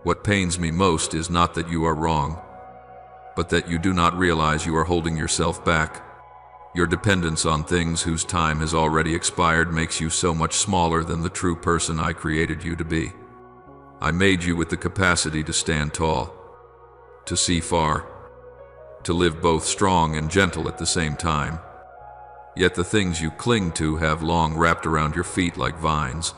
A: What pains me most is not that you are wrong, but that you do not realize you are holding yourself back. Your dependence on things whose time has already expired makes you so much smaller than the true person I created you to be. I made you with the capacity to stand tall, to see far, to live both strong and gentle at the same time. Yet the things you cling to have long wrapped around your feet like vines,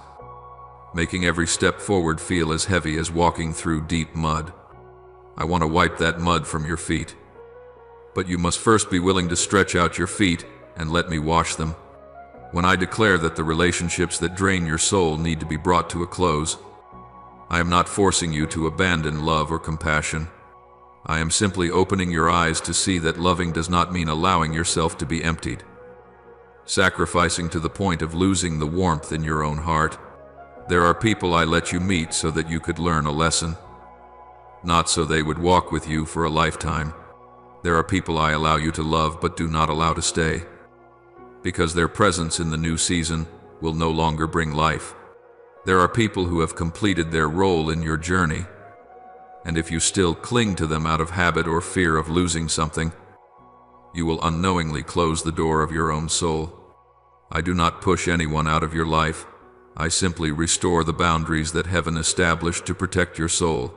A: making every step forward feel as heavy as walking through deep mud. I want to wipe that mud from your feet, but you must first be willing to stretch out your feet and let me wash them. When I declare that the relationships that drain your soul need to be brought to a close, I am not forcing you to abandon love or compassion. I am simply opening your eyes to see that loving does not mean allowing yourself to be emptied, sacrificing to the point of losing the warmth in your own heart. There are people I let you meet so that you could learn a lesson, not so they would walk with you for a lifetime. There are people I allow you to love but do not allow to stay, because their presence in the new season will no longer bring life. There are people who have completed their role in your journey, and if you still cling to them out of habit or fear of losing something, you will unknowingly close the door of your own soul. I do not push anyone out of your life. I simply restore the boundaries that heaven established to protect your soul.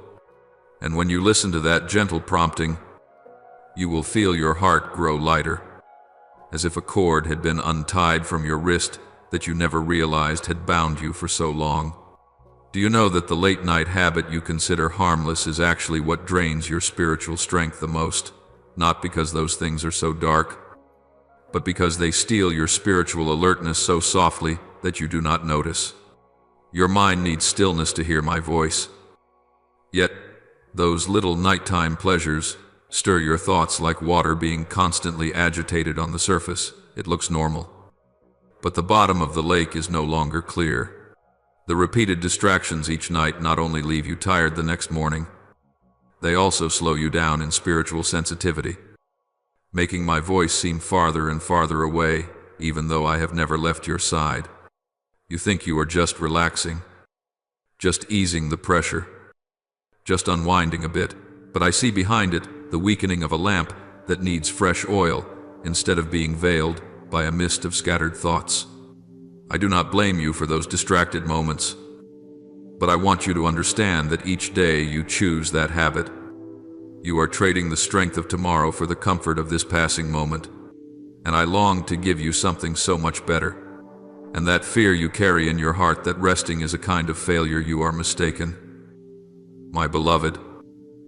A: And when you listen to that gentle prompting, you will feel your heart grow lighter, as if a cord had been untied from your wrist that you never realized had bound you for so long. Do you know that the late-night habit you consider harmless is actually what drains your spiritual strength the most? Not because those things are so dark, but because they steal your spiritual alertness so softly that you do not notice. Your mind needs stillness to hear my voice. Yet, those little nighttime pleasures stir your thoughts like water being constantly agitated on the surface. It looks normal, but the bottom of the lake is no longer clear. The repeated distractions each night not only leave you tired the next morning, they also slow you down in spiritual sensitivity, making my voice seem farther and farther away, even though I have never left your side. You think you are just relaxing, just easing the pressure, just unwinding a bit, but I see behind it the weakening of a lamp that needs fresh oil instead of being veiled by a mist of scattered thoughts. I do not blame you for those distracted moments, but I want you to understand that each day you choose that habit, you are trading the strength of tomorrow for the comfort of this passing moment. And I long to give you something so much better. And that fear you carry in your heart that resting is a kind of failure, you are mistaken. My beloved,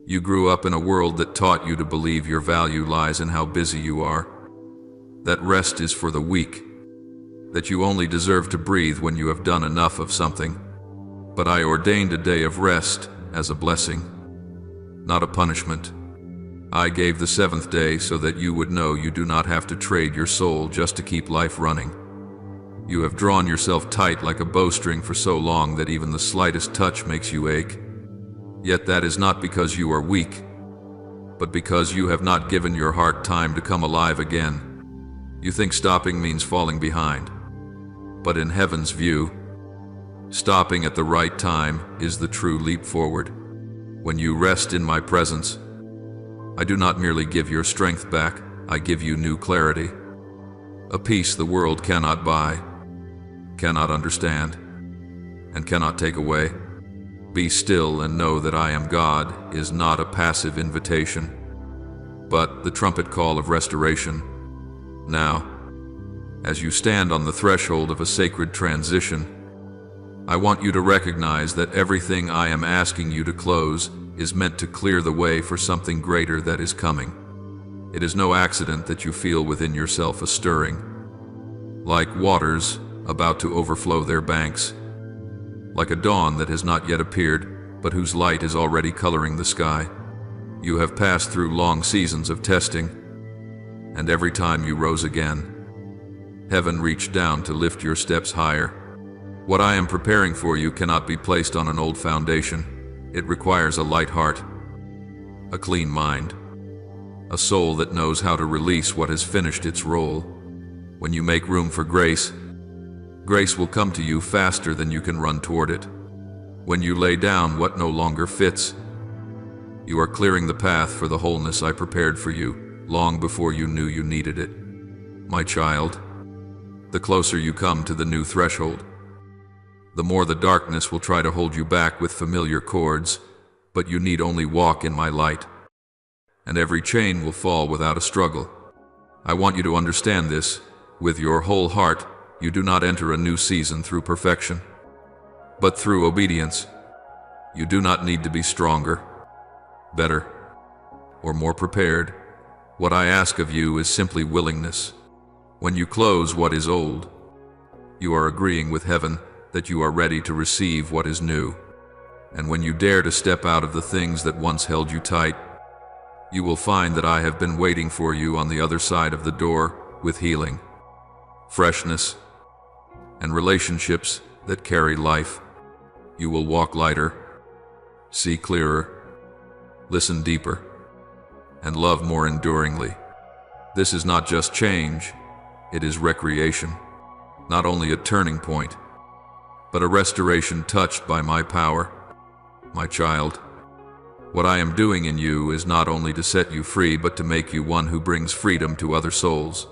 A: you grew up in a world that taught you to believe your value lies in how busy you are, that rest is for the weak, that you only deserve to breathe when you have done enough of something. But I ordained a day of rest as a blessing, not a punishment. I gave the seventh day so that you would know you do not have to trade your soul just to keep life running. You have drawn yourself tight like a bowstring for so long that even the slightest touch makes you ache. Yet that is not because you are weak, but because you have not given your heart time to come alive again. You think stopping means falling behind, but in heaven's view, stopping at the right time is the true leap forward. When you rest in my presence, I do not merely give your strength back, I give you new clarity. A peace the world cannot buy, cannot understand, and cannot take away. Be still and know that I am God is not a passive invitation, but the trumpet call of restoration. Now, as you stand on the threshold of a sacred transition, I want you to recognize that everything I am asking you to close is meant to clear the way for something greater that is coming. It is no accident that you feel within yourself a stirring, like waters about to overflow their banks, like a dawn that has not yet appeared, but whose light is already coloring the sky. You have passed through long seasons of testing, and every time you rose again, heaven reached down to lift your steps higher. What I am preparing for you cannot be placed on an old foundation. It requires a light heart, a clean mind, a soul that knows how to release what has finished its role. When you make room for grace, grace will come to you faster than you can run toward it. When you lay down what no longer fits, you are clearing the path for the wholeness I prepared for you long before you knew you needed it. My child, the closer you come to the new threshold, the more the darkness will try to hold you back with familiar cords, but you need only walk in my light, and every chain will fall without a struggle. I want you to understand this. With your whole heart, you do not enter a new season through perfection, but through obedience. You do not need to be stronger, better, or more prepared. What I ask of you is simply willingness. When you close what is old, you are agreeing with heaven that you are ready to receive what is new. And when you dare to step out of the things that once held you tight, you will find that I have been waiting for you on the other side of the door with healing, freshness, and relationships that carry life. You will walk lighter, see clearer, listen deeper, and love more enduringly. This is not just change, it is recreation. Not only a turning point, but a restoration touched by my power. My child, what I am doing in you is not only to set you free, but to make you one who brings freedom to other souls.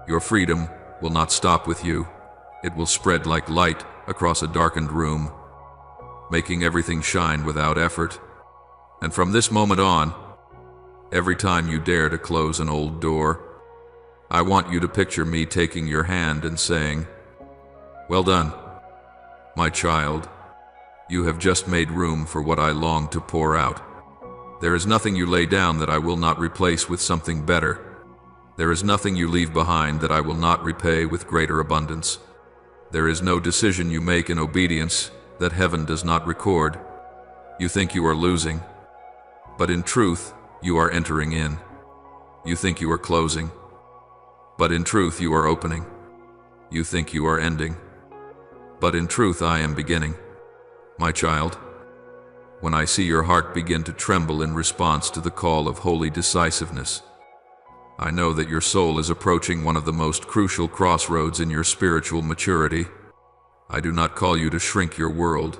A: Your freedom will not stop with you. It will spread like light across a darkened room, making everything shine without effort. And from this moment on, every time you dare to close an old door, I want you to picture me taking your hand and saying, "Well done, my child. You have just made room for what I long to pour out. There is nothing you lay down that I will not replace with something better. There is nothing you leave behind that I will not repay with greater abundance. There is no decision you make in obedience that heaven does not record. You think you are losing, but in truth, you are entering in. You think you are closing, but in truth, you are opening. You think you are ending, but in truth, I am beginning. My child, when I see your heart begin to tremble in response to the call of holy decisiveness, I know that your soul is approaching one of the most crucial crossroads in your spiritual maturity. I do not call you to shrink your world,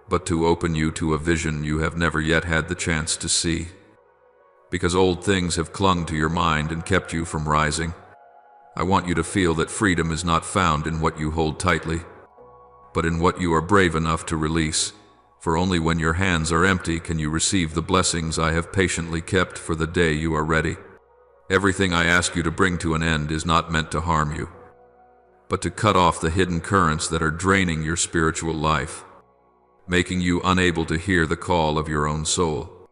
A: but to open you to a vision you have never yet had the chance to see. Because old things have clung to your mind and kept you from rising, I want you to feel that freedom is not found in what you hold tightly, but in what you are brave enough to release. For only when your hands are empty can you receive the blessings I have patiently kept for the day you are ready. Everything I ask you to bring to an end is not meant to harm you, but to cut off the hidden currents that are draining your spiritual life, making you unable to hear the call of your own soul.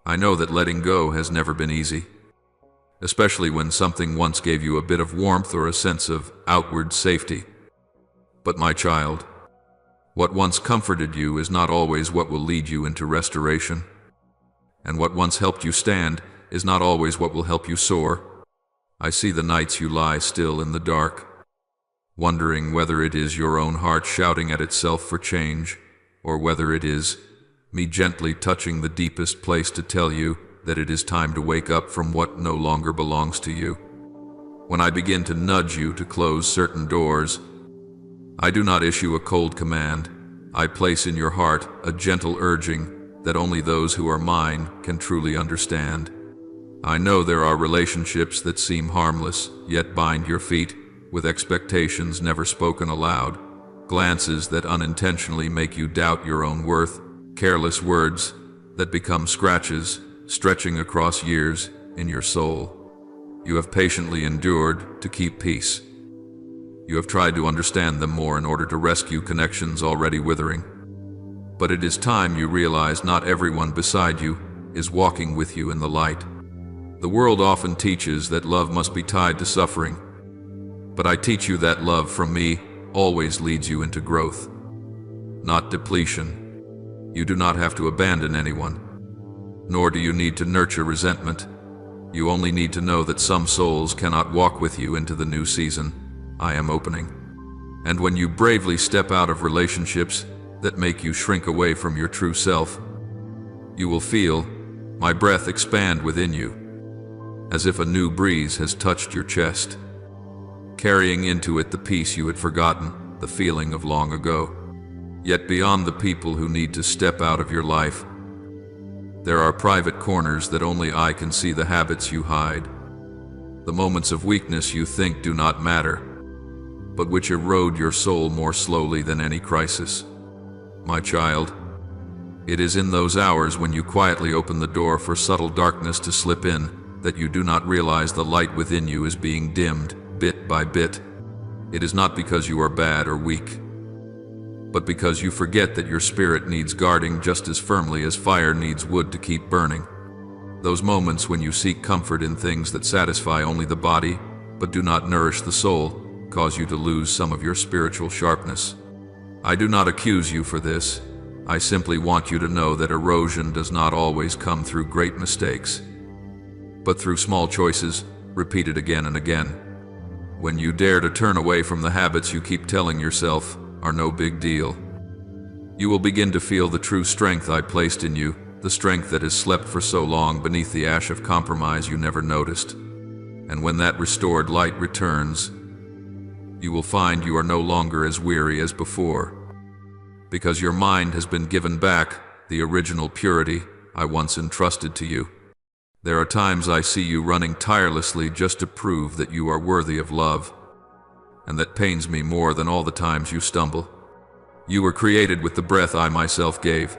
A: I know that letting go has never been easy, especially when something once gave you a bit of warmth or a sense of outward safety. But my child, what once comforted you is not always what will lead you into restoration, and what once helped you stand is not always what will help you soar. I see the nights you lie still in the dark, wondering whether it is your own heart shouting at itself for change, or whether it is me gently touching the deepest place to tell you that it is time to wake up from what no longer belongs to you. When I begin to nudge you to close certain doors, I do not issue a cold command. I place in your heart a gentle urging that only those who are mine can truly understand. I know there are relationships that seem harmless, yet bind your feet with expectations never spoken aloud, glances that unintentionally make you doubt your own worth, careless words that become scratches, stretching across years in your soul. You have patiently endured to keep peace. You have tried to understand them more in order to rescue connections already withering. But it is time you realize not everyone beside you is walking with you in the light. The world often teaches that love must be tied to suffering, but I teach you that love from me always leads you into growth, not depletion. You do not have to abandon anyone, nor do you need to nurture resentment. You only need to know that some souls cannot walk with you into the new season I am opening. And when you bravely step out of relationships that make you shrink away from your true self, you will feel my breath expand within you, as if a new breeze has touched your chest, carrying into it the peace you had forgotten, the feeling of long ago. Yet beyond the people who need to step out of your life, there are private corners that only I can see, the habits you hide, the moments of weakness you think do not matter, but which erode your soul more slowly than any crisis. My child, it is in those hours when you quietly open the door for subtle darkness to slip in that you do not realize the light within you is being dimmed bit by bit. It is not because you are bad or weak, but because you forget that your spirit needs guarding just as firmly as fire needs wood to keep burning. Those moments when you seek comfort in things that satisfy only the body, but do not nourish the soul, cause you to lose some of your spiritual sharpness. I do not accuse you for this. I simply want you to know that erosion does not always come through great mistakes, but through small choices, repeated again and again. When you dare to turn away from the habits you keep telling yourself are no big deal, You will begin to feel the true strength I placed in you, the strength that has slept for so long beneath the ash of compromise you never noticed. And when that restored light returns, you will find you are no longer as weary as before, because your mind has been given back the original purity I once entrusted to you. There are times I see you running tirelessly just to prove that you are worthy of love, and that pains me more than all the times you stumble. You were created with the breath I myself gave.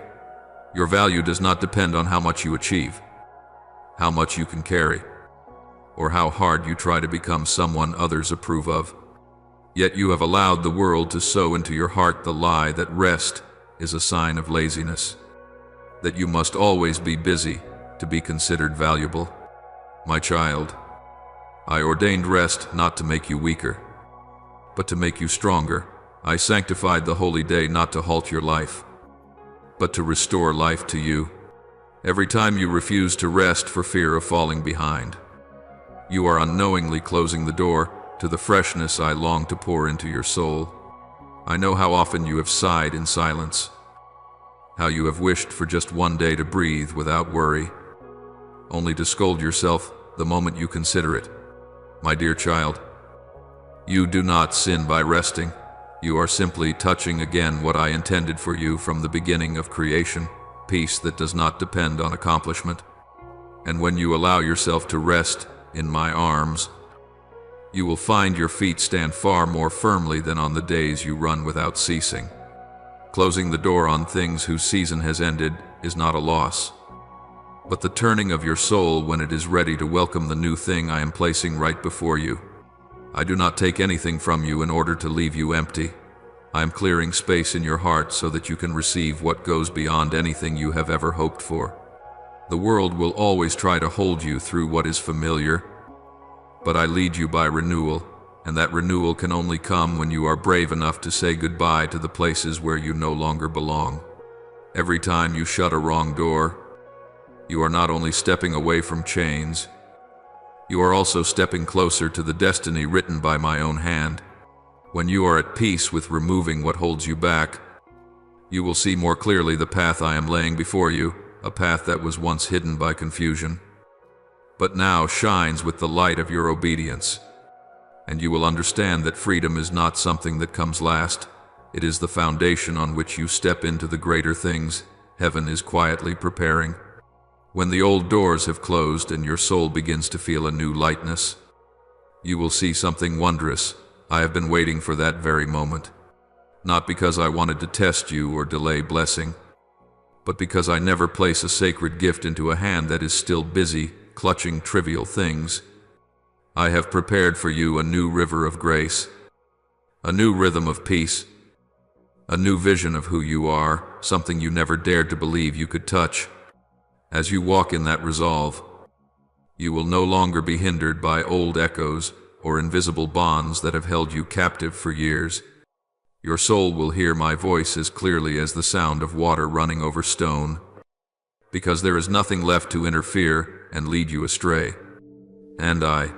A: Your value does not depend on how much you achieve, how much you can carry, or how hard you try to become someone others approve of. Yet you have allowed the world to sow into your heart the lie that rest is a sign of laziness, that you must always be busy to be considered valuable. My child, I ordained rest not to make you weaker, but to make you stronger. I sanctified the holy day not to halt your life, but to restore life to you. Every time you refuse to rest for fear of falling behind, you are unknowingly closing the door to the freshness I long to pour into your soul. I know how often you have sighed in silence, how you have wished for just one day to breathe without worry, only to scold yourself the moment you consider it. My dear child, you do not sin by resting. You are simply touching again what I intended for you from the beginning of creation, peace that does not depend on accomplishment. And when you allow yourself to rest in my arms, you will find your feet stand far more firmly than on the days you run without ceasing. Closing the door on things whose season has ended is not a loss, but the turning of your soul when it is ready to welcome the new thing I am placing right before you. I do not take anything from you in order to leave you empty. I am clearing space in your heart so that you can receive what goes beyond anything you have ever hoped for. The world will always try to hold you through what is familiar, but I lead you by renewal, and that renewal can only come when you are brave enough to say goodbye to the places where you no longer belong. Every time you shut a wrong door, you are not only stepping away from chains, you are also stepping closer to the destiny written by my own hand. When you are at peace with removing what holds you back, you will see more clearly the path I am laying before you, a path that was once hidden by confusion, but now shines with the light of your obedience. And you will understand that freedom is not something that comes last. It is the foundation on which you step into the greater things heaven is quietly preparing. When the old doors have closed and your soul begins to feel a new lightness, you will see something wondrous. I have been waiting for that very moment, not because I wanted to test you or delay blessing, but because I never place a sacred gift into a hand that is still busy clutching trivial things. I have prepared for you a new river of grace, a new rhythm of peace, a new vision of who you are, something you never dared to believe you could touch. As you walk in that resolve, you will no longer be hindered by old echoes or invisible bonds that have held you captive for years. Your soul will hear my voice as clearly as the sound of water running over stone, because there is nothing left to interfere and lead you astray. And I,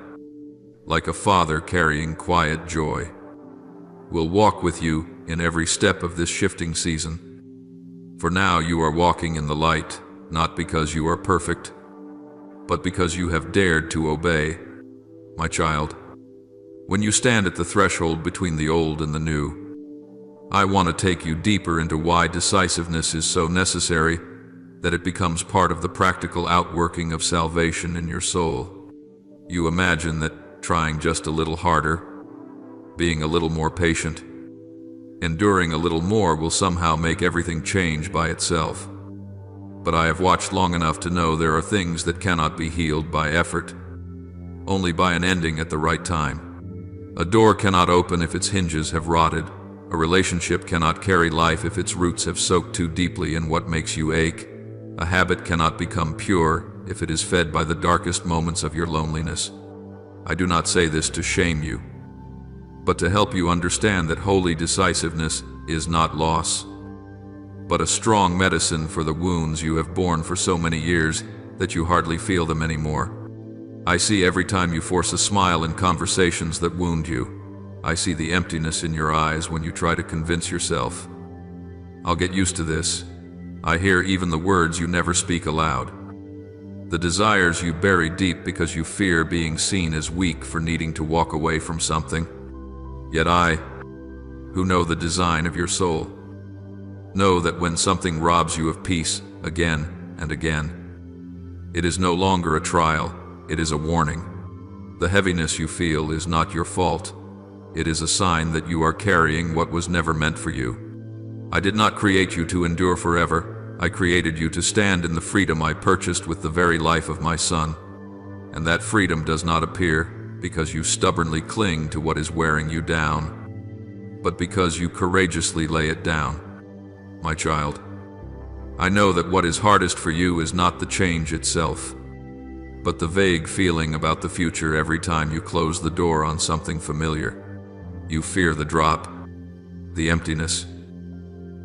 A: like a father carrying quiet joy, will walk with you in every step of this shifting season. For now you are walking in the light, not because you are perfect, but because you have dared to obey. My child, when you stand at the threshold between the old and the new, I want to take you deeper into why decisiveness is so necessary that it becomes part of the practical outworking of salvation in your soul. You imagine that trying just a little harder, being a little more patient, enduring a little more will somehow make everything change by itself. But I have watched long enough to know there are things that cannot be healed by effort, only by an ending at the right time. A door cannot open if its hinges have rotted. A relationship cannot carry life if its roots have soaked too deeply in what makes you ache. A habit cannot become pure if it is fed by the darkest moments of your loneliness. I do not say this to shame you, but to help you understand that holy decisiveness is not loss, but a strong medicine for the wounds you have borne for so many years that you hardly feel them anymore. I see every time you force a smile in conversations that wound you. I see the emptiness in your eyes when you try to convince yourself I'll get used to this. I hear even the words you never speak aloud. The desires you bury deep because you fear being seen as weak for needing to walk away from something. Yet I, who know the design of your soul, know that when something robs you of peace again and again, it is no longer a trial, it is a warning. The heaviness you feel is not your fault. It is a sign that you are carrying what was never meant for you. I did not create you to endure forever. I created you to stand in the freedom I purchased with the very life of my Son. And that freedom does not appear because you stubbornly cling to what is wearing you down, but because you courageously lay it down. My child, I know that what is hardest for you is not the change itself, but the vague feeling about the future every time you close the door on something familiar. You fear the drop, the emptiness,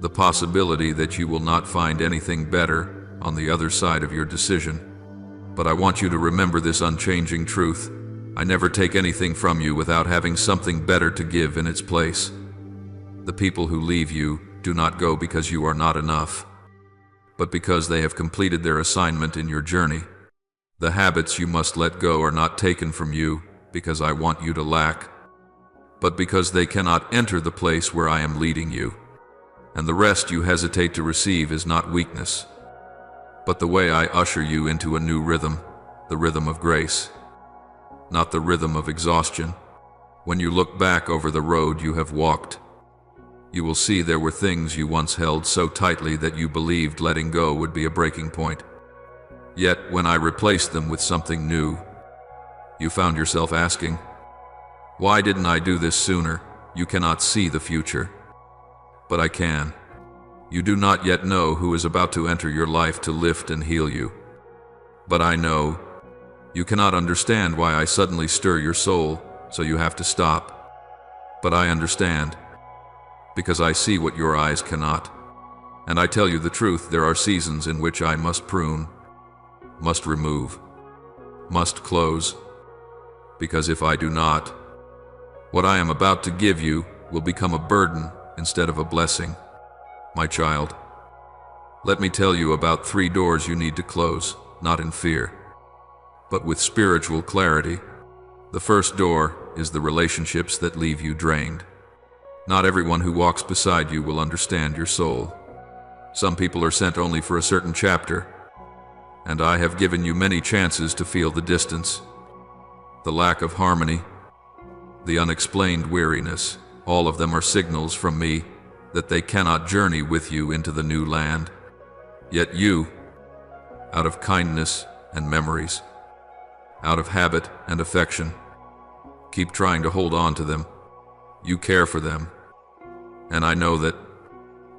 A: the possibility that you will not find anything better on the other side of your decision. But I want you to remember this unchanging truth. I never take anything from you without having something better to give in its place. The people who leave you do not go because you are not enough, but because they have completed their assignment in your journey. The habits you must let go are not taken from you because I want you to lack, but because they cannot enter the place where I am leading you. And the rest you hesitate to receive is not weakness, but the way I usher you into a new rhythm, the rhythm of grace, not the rhythm of exhaustion. When you look back over the road you have walked, you will see there were things you once held so tightly that you believed letting go would be a breaking point. Yet, when I replaced them with something new, you found yourself asking, "Why didn't I do this sooner?" You cannot see the future, but I can. You do not yet know who is about to enter your life to lift and heal you, but I know. You cannot understand why I suddenly stir your soul, so you have to stop. But I understand, because I see what your eyes cannot. And I tell you the truth, there are seasons in which I must prune, must remove, must close, because if I do not, what I am about to give you will become a burden instead of a blessing. My child, let me tell you about 3 doors you need to close, not in fear, but with spiritual clarity. The first door is the relationships that leave you drained. Not everyone who walks beside you will understand your soul. Some people are sent only for a certain chapter, and I have given you many chances to feel the distance, the lack of harmony, the unexplained weariness. All of them are signals from me that they cannot journey with you into the new land. Yet you, out of kindness and memories, out of habit and affection, keep trying to hold on to them. You care for them, and I know that,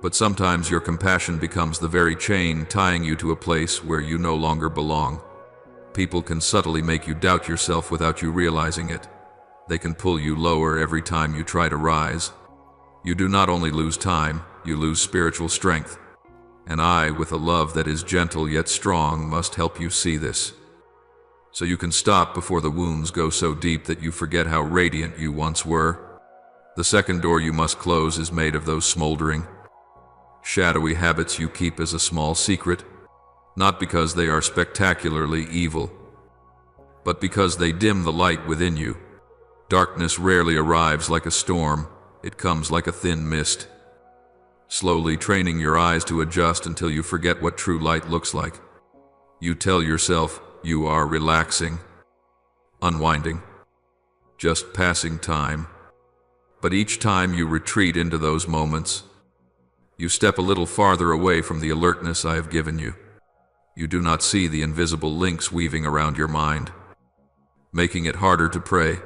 A: but sometimes your compassion becomes the very chain tying you to a place where you no longer belong. People can subtly make you doubt yourself without you realizing it. They can pull you lower every time you try to rise. You do not only lose time, you lose spiritual strength. And I, with a love that is gentle yet strong, must help you see this, so you can stop before the wounds go so deep that you forget how radiant you once were. The second door you must close is made of those smoldering, shadowy habits you keep as a small secret, not because they are spectacularly evil, but because they dim the light within you. Darkness rarely arrives like a storm, it comes like a thin mist, slowly training your eyes to adjust until you forget what true light looks like. You tell yourself you are relaxing, unwinding, just passing time. But each time you retreat into those moments, you step a little farther away from the alertness I have given you. You do not see the invisible links weaving around your mind, making it harder to pray,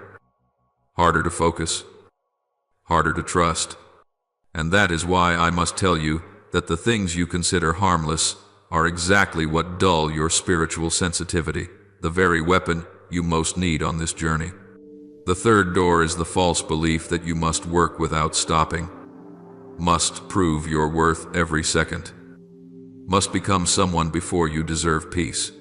A: harder to focus, harder to trust. And that is why I must tell you that the things you consider harmless are exactly what dull your spiritual sensitivity, the very weapon you most need on this journey. The third door is the false belief that you must work without stopping, must prove your worth every second, must become someone before you deserve peace.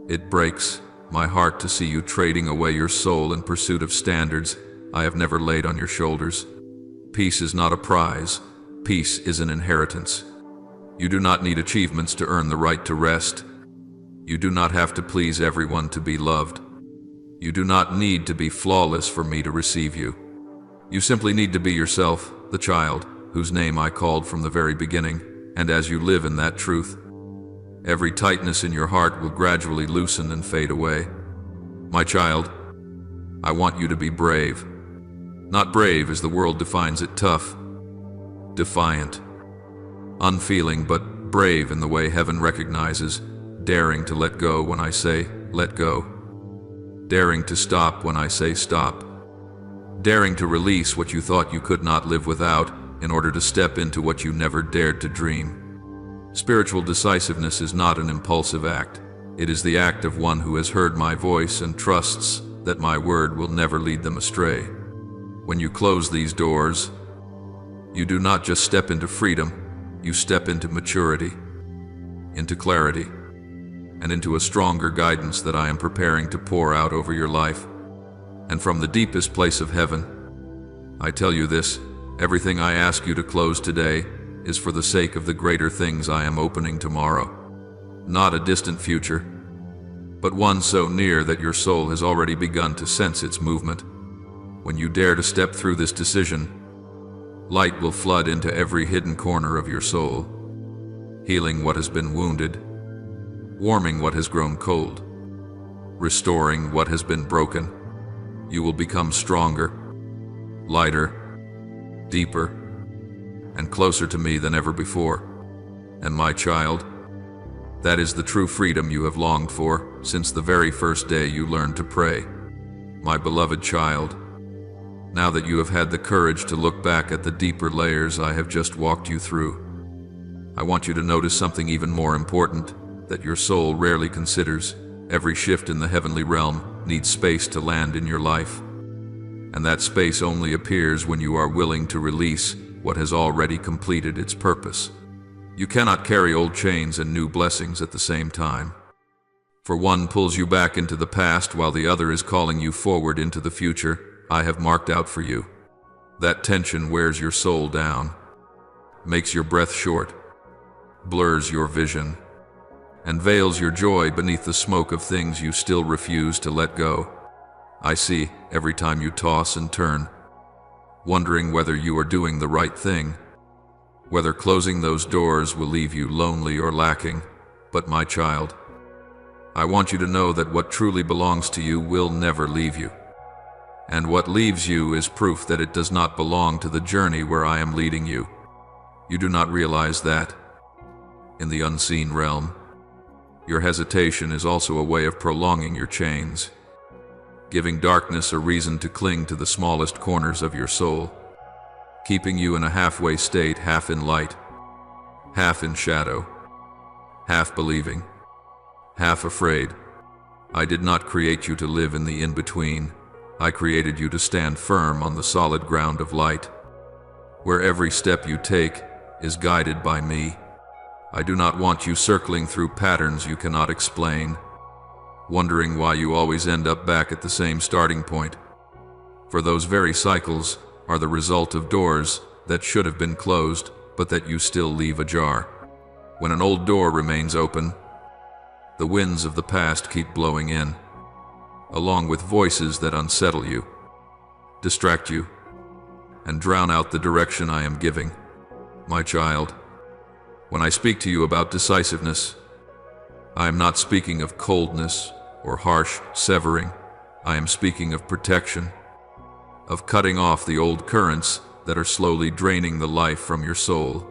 A: It breaks my heart to see you trading away your soul in pursuit of standards I have never laid on your shoulders. Peace is not a prize, Peace is an inheritance. You do not need achievements to earn the right to rest. You do not have to please everyone to be loved. You do not need to be flawless for me to receive you. You simply need to be yourself, the child, whose name I called from the very beginning, and as you live in that truth, every tightness in your heart will gradually loosen and fade away. My child, I want you to be brave. Not brave as the world defines it, tough, defiant, unfeeling, but brave in the way heaven recognizes, daring to let go when I say, let go. Daring to stop when I say stop. Daring to release what you thought you could not live without in order to step into what you never dared to dream. Spiritual decisiveness is not an impulsive act. It is the act of one who has heard my voice and trusts that my word will never lead them astray. When you close these doors, you do not just step into freedom, you step into maturity, into clarity, and into a stronger guidance that I am preparing to pour out over your life. And from the deepest place of heaven, I tell you this, everything I ask you to close today is for the sake of the greater things I am opening tomorrow. Not a distant future, but one so near that your soul has already begun to sense its movement. When you dare to step through this decision, light will flood into every hidden corner of your soul, healing what has been wounded, warming what has grown cold, restoring what has been broken. You will become stronger, lighter, deeper, and closer to me than ever before. And my child, that is the true freedom you have longed for since the very first day you learned to pray. My beloved child, now that you have had the courage to look back at the deeper layers I have just walked you through, I want you to notice something even more important that your soul rarely considers. Every shift in the heavenly realm needs space to land in your life. And that space only appears when you are willing to release what has already completed its purpose. You cannot carry old chains and new blessings at the same time. For one pulls you back into the past while the other is calling you forward into the future I have marked out for you. That tension wears your soul down, makes your breath short, blurs your vision, and veils your joy beneath the smoke of things you still refuse to let go. I see every time you toss and turn, wondering whether you are doing the right thing, whether closing those doors will leave you lonely or lacking. But my child, I want you to know that what truly belongs to you will never leave you. And what leaves you is proof that it does not belong to the journey where I am leading you. You do not realize that, in the unseen realm, your hesitation is also a way of prolonging your chains, giving darkness a reason to cling to the smallest corners of your soul, keeping you in a halfway state, half in light, half in shadow, half believing, half afraid. I did not create you to live in the in-between. I created you to stand firm on the solid ground of light, where every step you take is guided by me. I do not want you circling through patterns you cannot explain, wondering why you always end up back at the same starting point. For those very cycles are the result of doors that should have been closed, but that you still leave ajar. When an old door remains open, the winds of the past keep blowing in, along with voices that unsettle you, distract you, and drown out the direction I am giving. My child, when I speak to you about decisiveness, I am not speaking of coldness or harsh severing. I am speaking of protection, of cutting off the old currents that are slowly draining the life from your soul.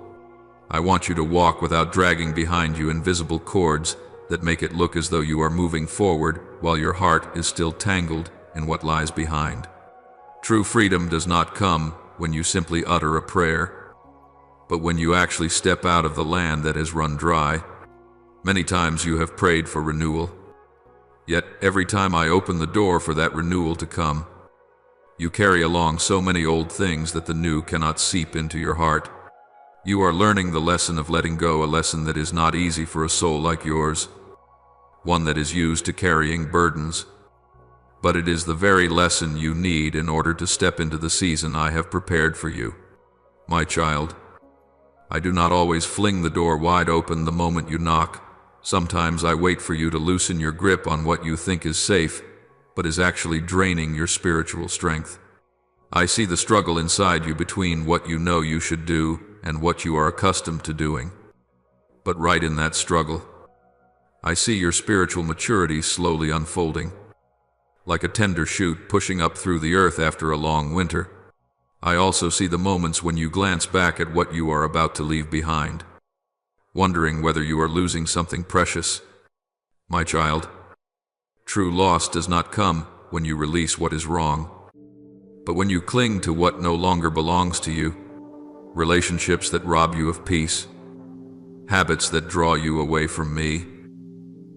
A: I want you to walk without dragging behind you invisible cords that make it look as though you are moving forward while your heart is still tangled in what lies behind. True freedom does not come when you simply utter a prayer, but when you actually step out of the land that has run dry. Many times you have prayed for renewal, yet every time I open the door for that renewal to come, you carry along so many old things that the new cannot seep into your heart. You are learning the lesson of letting go, a lesson that is not easy for a soul like yours, one that is used to carrying burdens. But it is the very lesson you need in order to step into the season I have prepared for you. My child, I do not always fling the door wide open the moment you knock. Sometimes I wait for you to loosen your grip on what you think is safe, but is actually draining your spiritual strength. I see the struggle inside you between what you know you should do and what you are accustomed to doing. But right in that struggle, I see your spiritual maturity slowly unfolding, like a tender shoot pushing up through the earth after a long winter. I also see the moments when you glance back at what you are about to leave behind, wondering whether you are losing something precious. My child, true loss does not come when you release what is wrong, but when you cling to what no longer belongs to you. Relationships that rob you of peace, habits that draw you away from me,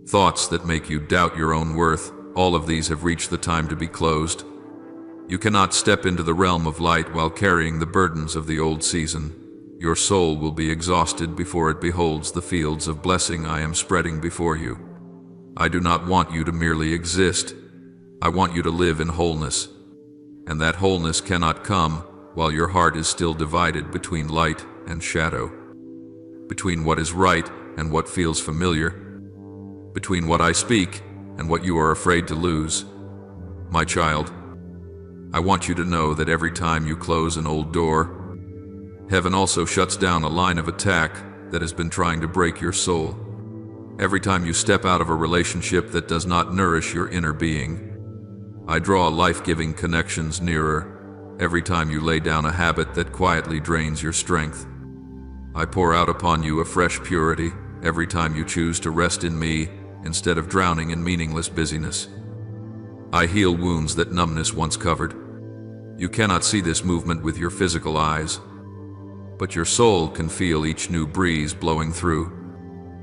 A: thoughts that make you doubt your own worth, all of these have reached the time to be closed. You cannot step into the realm of light while carrying the burdens of the old season. Your soul will be exhausted before it beholds the fields of blessing I am spreading before you. I do not want you to merely exist. I want you to live in wholeness. And that wholeness cannot come while your heart is still divided between light and shadow, between what is right and what feels familiar, between what I speak and what you are afraid to lose. My child, I want you to know that every time you close an old door, heaven also shuts down a line of attack that has been trying to break your soul. Every time you step out of a relationship that does not nourish your inner being, I draw life-giving connections nearer. Every time you lay down a habit that quietly drains your strength, I pour out upon you a fresh purity. Every time you choose to rest in me instead of drowning in meaningless busyness, I heal wounds that numbness once covered. You cannot see this movement with your physical eyes, but your soul can feel each new breeze blowing through.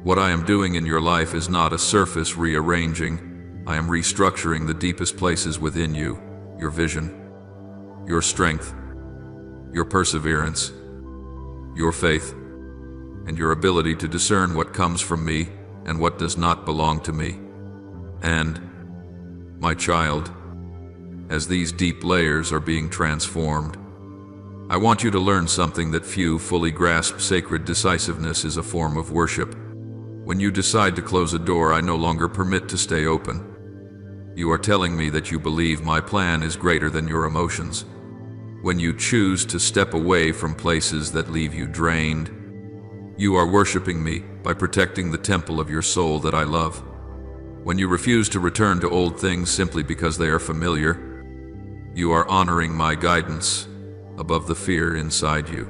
A: What I am doing in your life is not a surface rearranging. I am restructuring the deepest places within you, your vision, your strength, your perseverance, your faith, and your ability to discern what comes from me and what does not belong to me. And, my child, as these deep layers are being transformed, I want you to learn something that few fully grasp. Sacred decisiveness is a form of worship. When you decide to close a door I no longer permit to stay open, you are telling me that you believe my plan is greater than your emotions. When you choose to step away from places that leave you drained, you are worshiping me by protecting the temple of your soul that I love. When you refuse to return to old things simply because they are familiar, you are honoring my guidance above the fear inside you.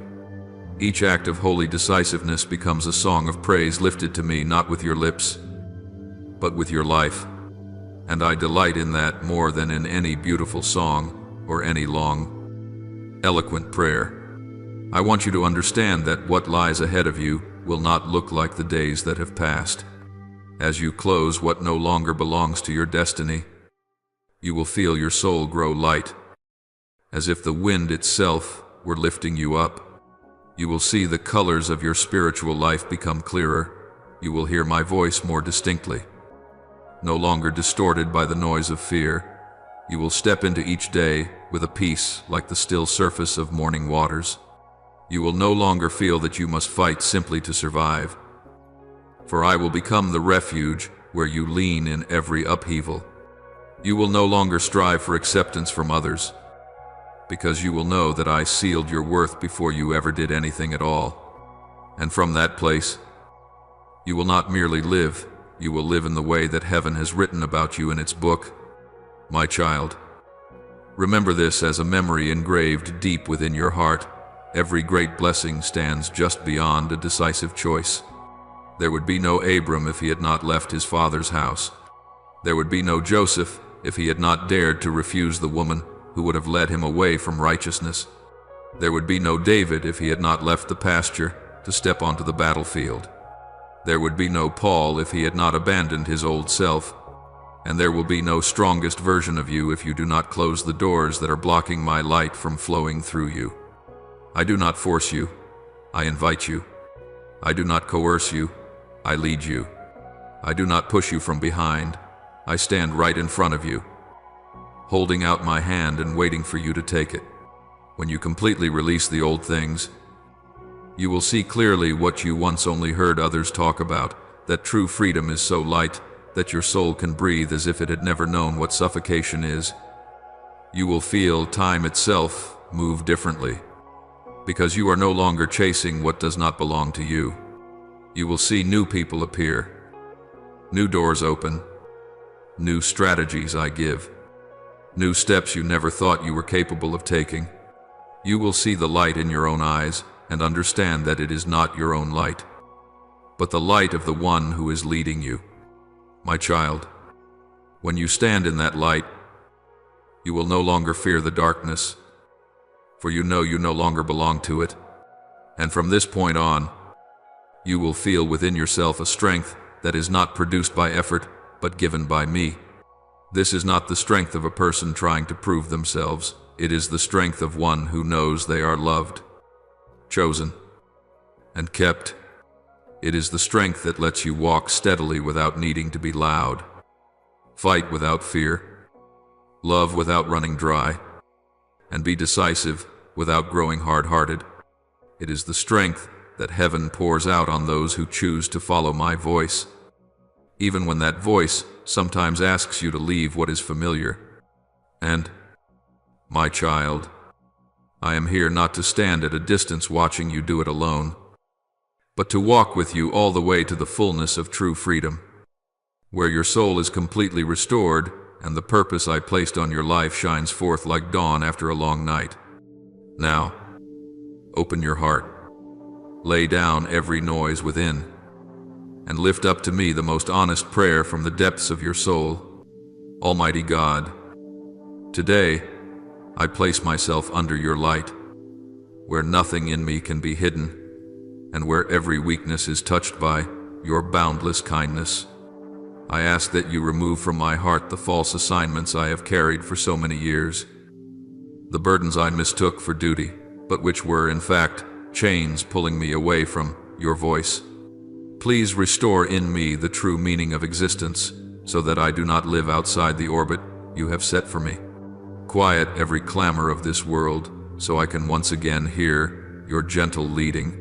A: Each act of holy decisiveness becomes a song of praise lifted to me not with your lips, but with your life. And I delight in that more than in any beautiful song or any long, eloquent prayer. I want you to understand that what lies ahead of you will not look like the days that have passed. As you close what no longer belongs to your destiny, you will feel your soul grow light, as if the wind itself were lifting you up. You will see the colors of your spiritual life become clearer. You will hear my voice more distinctly, no longer distorted by the noise of fear. You will step into each day with a peace like the still surface of morning waters. You will no longer feel that you must fight simply to survive, for I will become the refuge where you lean in every upheaval. You will no longer strive for acceptance from others, because you will know that I sealed your worth before you ever did anything at all. And from that place, you will not merely live, you will live in the way that heaven has written about you in its book. My child, remember this as a memory engraved deep within your heart. Every great blessing stands just beyond a decisive choice. There would be no Abram if he had not left his father's house. There would be no Joseph if he had not dared to refuse the woman who would have led him away from righteousness. There would be no David if he had not left the pasture to step onto the battlefield. There would be no Paul if he had not abandoned his old self. And there will be no strongest version of you if you do not close the doors that are blocking my light from flowing through you. I do not force you, I invite you. I do not coerce you, I lead you. I do not push you from behind, I stand right in front of you, holding out my hand and waiting for you to take it. When you completely release the old things, You will see clearly what you once only heard others talk about, that true freedom is so light that your soul can breathe as if it had never known what suffocation is. You will feel time itself move differently, because you are no longer chasing what does not belong to you. You will see new people appear, new doors open, new strategies I give, new steps you never thought you were capable of taking. You will see the light in your own eyes and understand that it is not your own light, but the light of the one who is leading you. My child, when you stand in that light, you will no longer fear the darkness, for you know you no longer belong to it. And from this point on, you will feel within yourself a strength that is not produced by effort, but given by me. This is not the strength of a person trying to prove themselves. It is the strength of one who knows they are loved, chosen, and kept. It is the strength that lets you walk steadily without needing to be loud, fight without fear, love without running dry, and be decisive without growing hard-hearted. It is the strength that heaven pours out on those who choose to follow my voice, even when that voice sometimes asks you to leave what is familiar. And, my child, I am here not to stand at a distance watching you do it alone, but to walk with you all the way to the fullness of true freedom, where your soul is completely restored and the purpose I placed on your life shines forth like dawn after a long night. Now, open your heart, lay down every noise within, and lift up to me the most honest prayer from the depths of your soul. Almighty God, today I place myself under your light, where nothing in me can be hidden, and where every weakness is touched by your boundless kindness. I ask that you remove from my heart the false assignments I have carried for so many years, the burdens I mistook for duty, but which were, in fact, chains pulling me away from your voice. Please restore in me the true meaning of existence, so that I do not live outside the orbit you have set for me. Quiet every clamor of this world, so I can once again hear your gentle leading,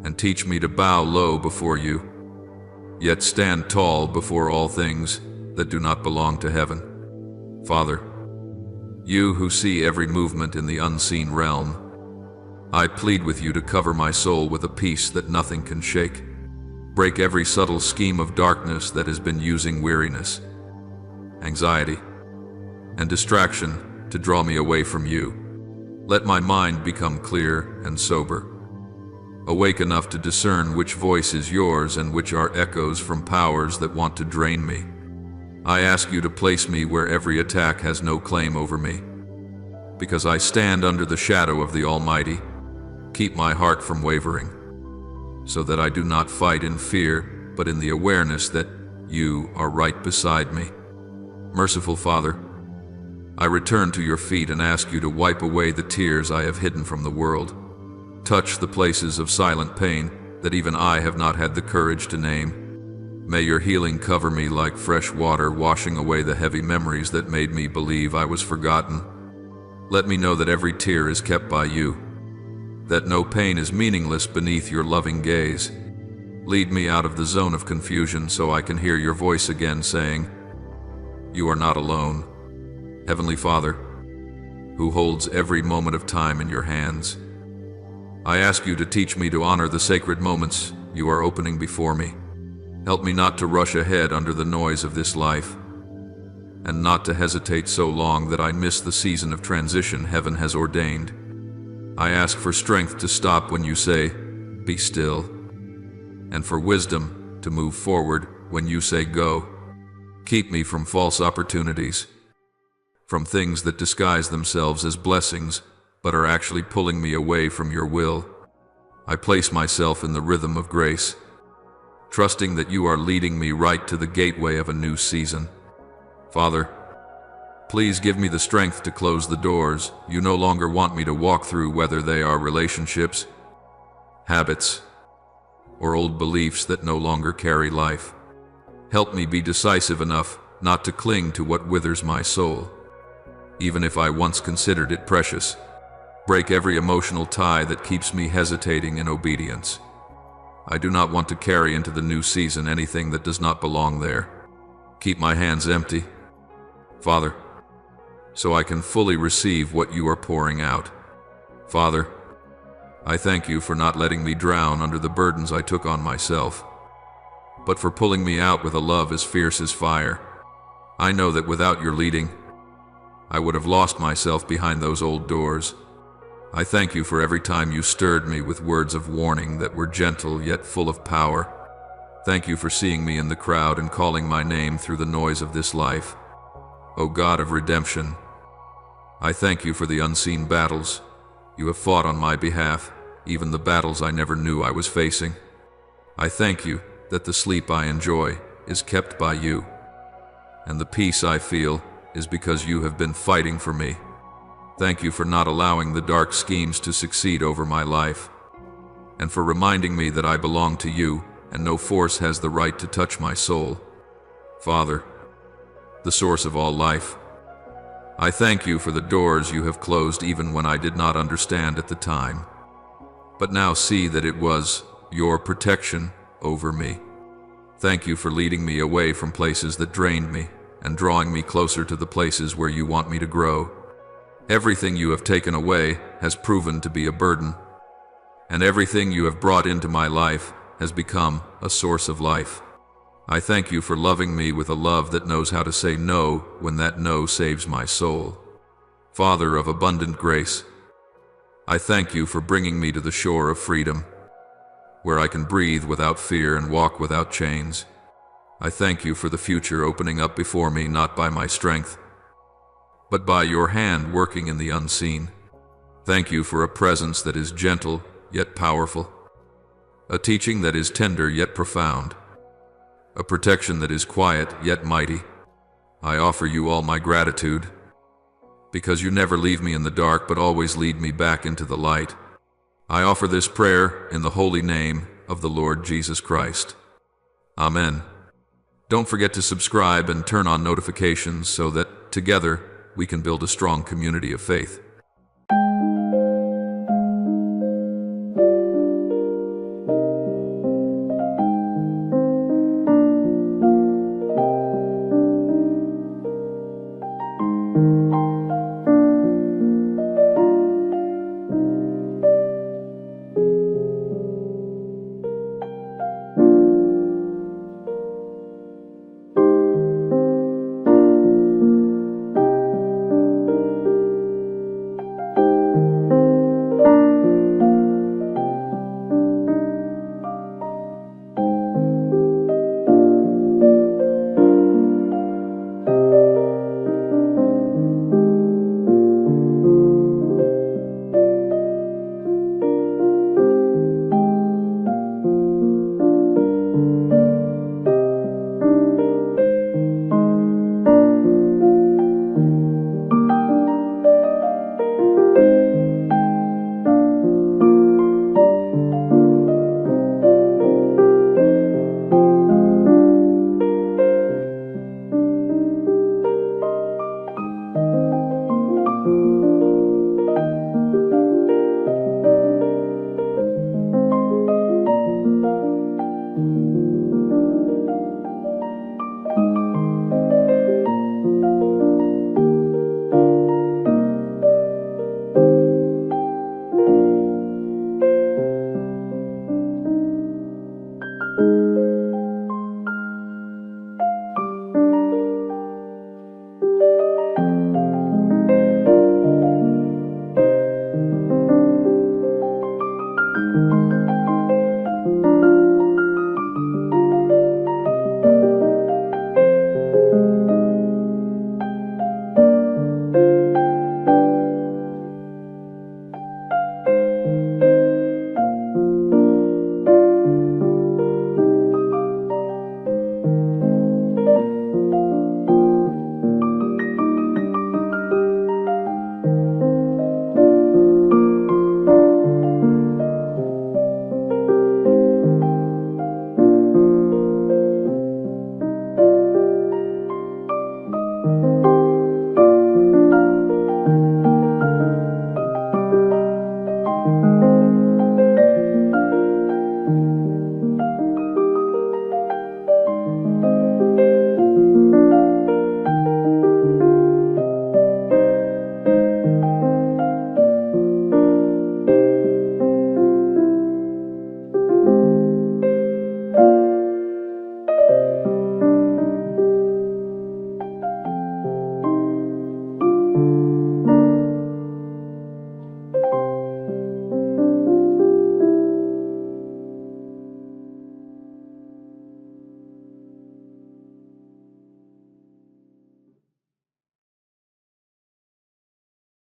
A: and teach me to bow low before you, yet stand tall before all things that do not belong to heaven. Father, you who see every movement in the unseen realm, I plead with you to cover my soul with a peace that nothing can shake. Break every subtle scheme of darkness that has been using weariness, anxiety, and distraction to draw me away from you. Let my mind become clear and sober, awake enough to discern which voice is yours and which are echoes from powers that want to drain me. I ask you to place me where every attack has no claim over me, because I stand under the shadow of the Almighty. Keep my heart from wavering, so that I do not fight in fear, but in the awareness that you are right beside me. Merciful Father, I return to your feet and ask you to wipe away the tears I have hidden from the world. Touch the places of silent pain that even I have not had the courage to name. May your healing cover me like fresh water, washing away the heavy memories that made me believe I was forgotten. Let me know that every tear is kept by you, that no pain is meaningless beneath your loving gaze. Lead me out of the zone of confusion so I can hear your voice again saying, "You are not alone." Heavenly Father, who holds every moment of time in your hands, I ask you to teach me to honor the sacred moments you are opening before me. Help me not to rush ahead under the noise of this life, and not to hesitate so long that I miss the season of transition heaven has ordained. I ask for strength to stop when you say, "Be still," and for wisdom to move forward when you say, "Go." Keep me from false opportunities, from things that disguise themselves as blessings but are actually pulling me away from your will. I place myself in the rhythm of grace, trusting that you are leading me right to the gateway of a new season. Father, please give me the strength to close the doors you no longer want me to walk through, whether they are relationships, habits, or old beliefs that no longer carry life. Help me be decisive enough not to cling to what withers my soul, even if I once considered it precious. Break every emotional tie that keeps me hesitating in obedience. I do not want to carry into the new season anything that does not belong there. Keep my hands empty, Father, so I can fully receive what you are pouring out. Father, I thank you for not letting me drown under the burdens I took on myself, but for pulling me out with a love as fierce as fire. I know that without your leading, I would have lost myself behind those old doors. I thank you for every time you stirred me with words of warning that were gentle yet full of power. Thank you for seeing me in the crowd and calling my name through the noise of this life. O God of redemption, I thank you for the unseen battles you have fought on my behalf, even the battles I never knew I was facing. I thank you that the sleep I enjoy is kept by you, and the peace I feel is because you have been fighting for me. Thank you for not allowing the dark schemes to succeed over my life, and for reminding me that I belong to you and no force has the right to touch my soul. Father, the source of all life, I thank you for the doors you have closed even when I did not understand at the time, but now see that it was your protection over me. Thank you for leading me away from places that drained me and drawing me closer to the places where you want me to grow. Everything you have taken away has proven to be a burden, and everything you have brought into my life has become a source of life. I thank you for loving me with a love that knows how to say no when that no saves my soul. Father of abundant grace, I thank you for bringing me to the shore of freedom, where I can breathe without fear and walk without chains. I thank you for the future opening up before me not by my strength, but by your hand working in the unseen. Thank you for a presence that is gentle yet powerful, a teaching that is tender yet profound, a protection that is quiet yet mighty. I offer you all my gratitude, because you never leave me in the dark but always lead me back into the light. I offer this prayer in the holy name of the Lord Jesus Christ. Amen. Don't forget to subscribe and turn on notifications so that, together, we can build a strong community of faith.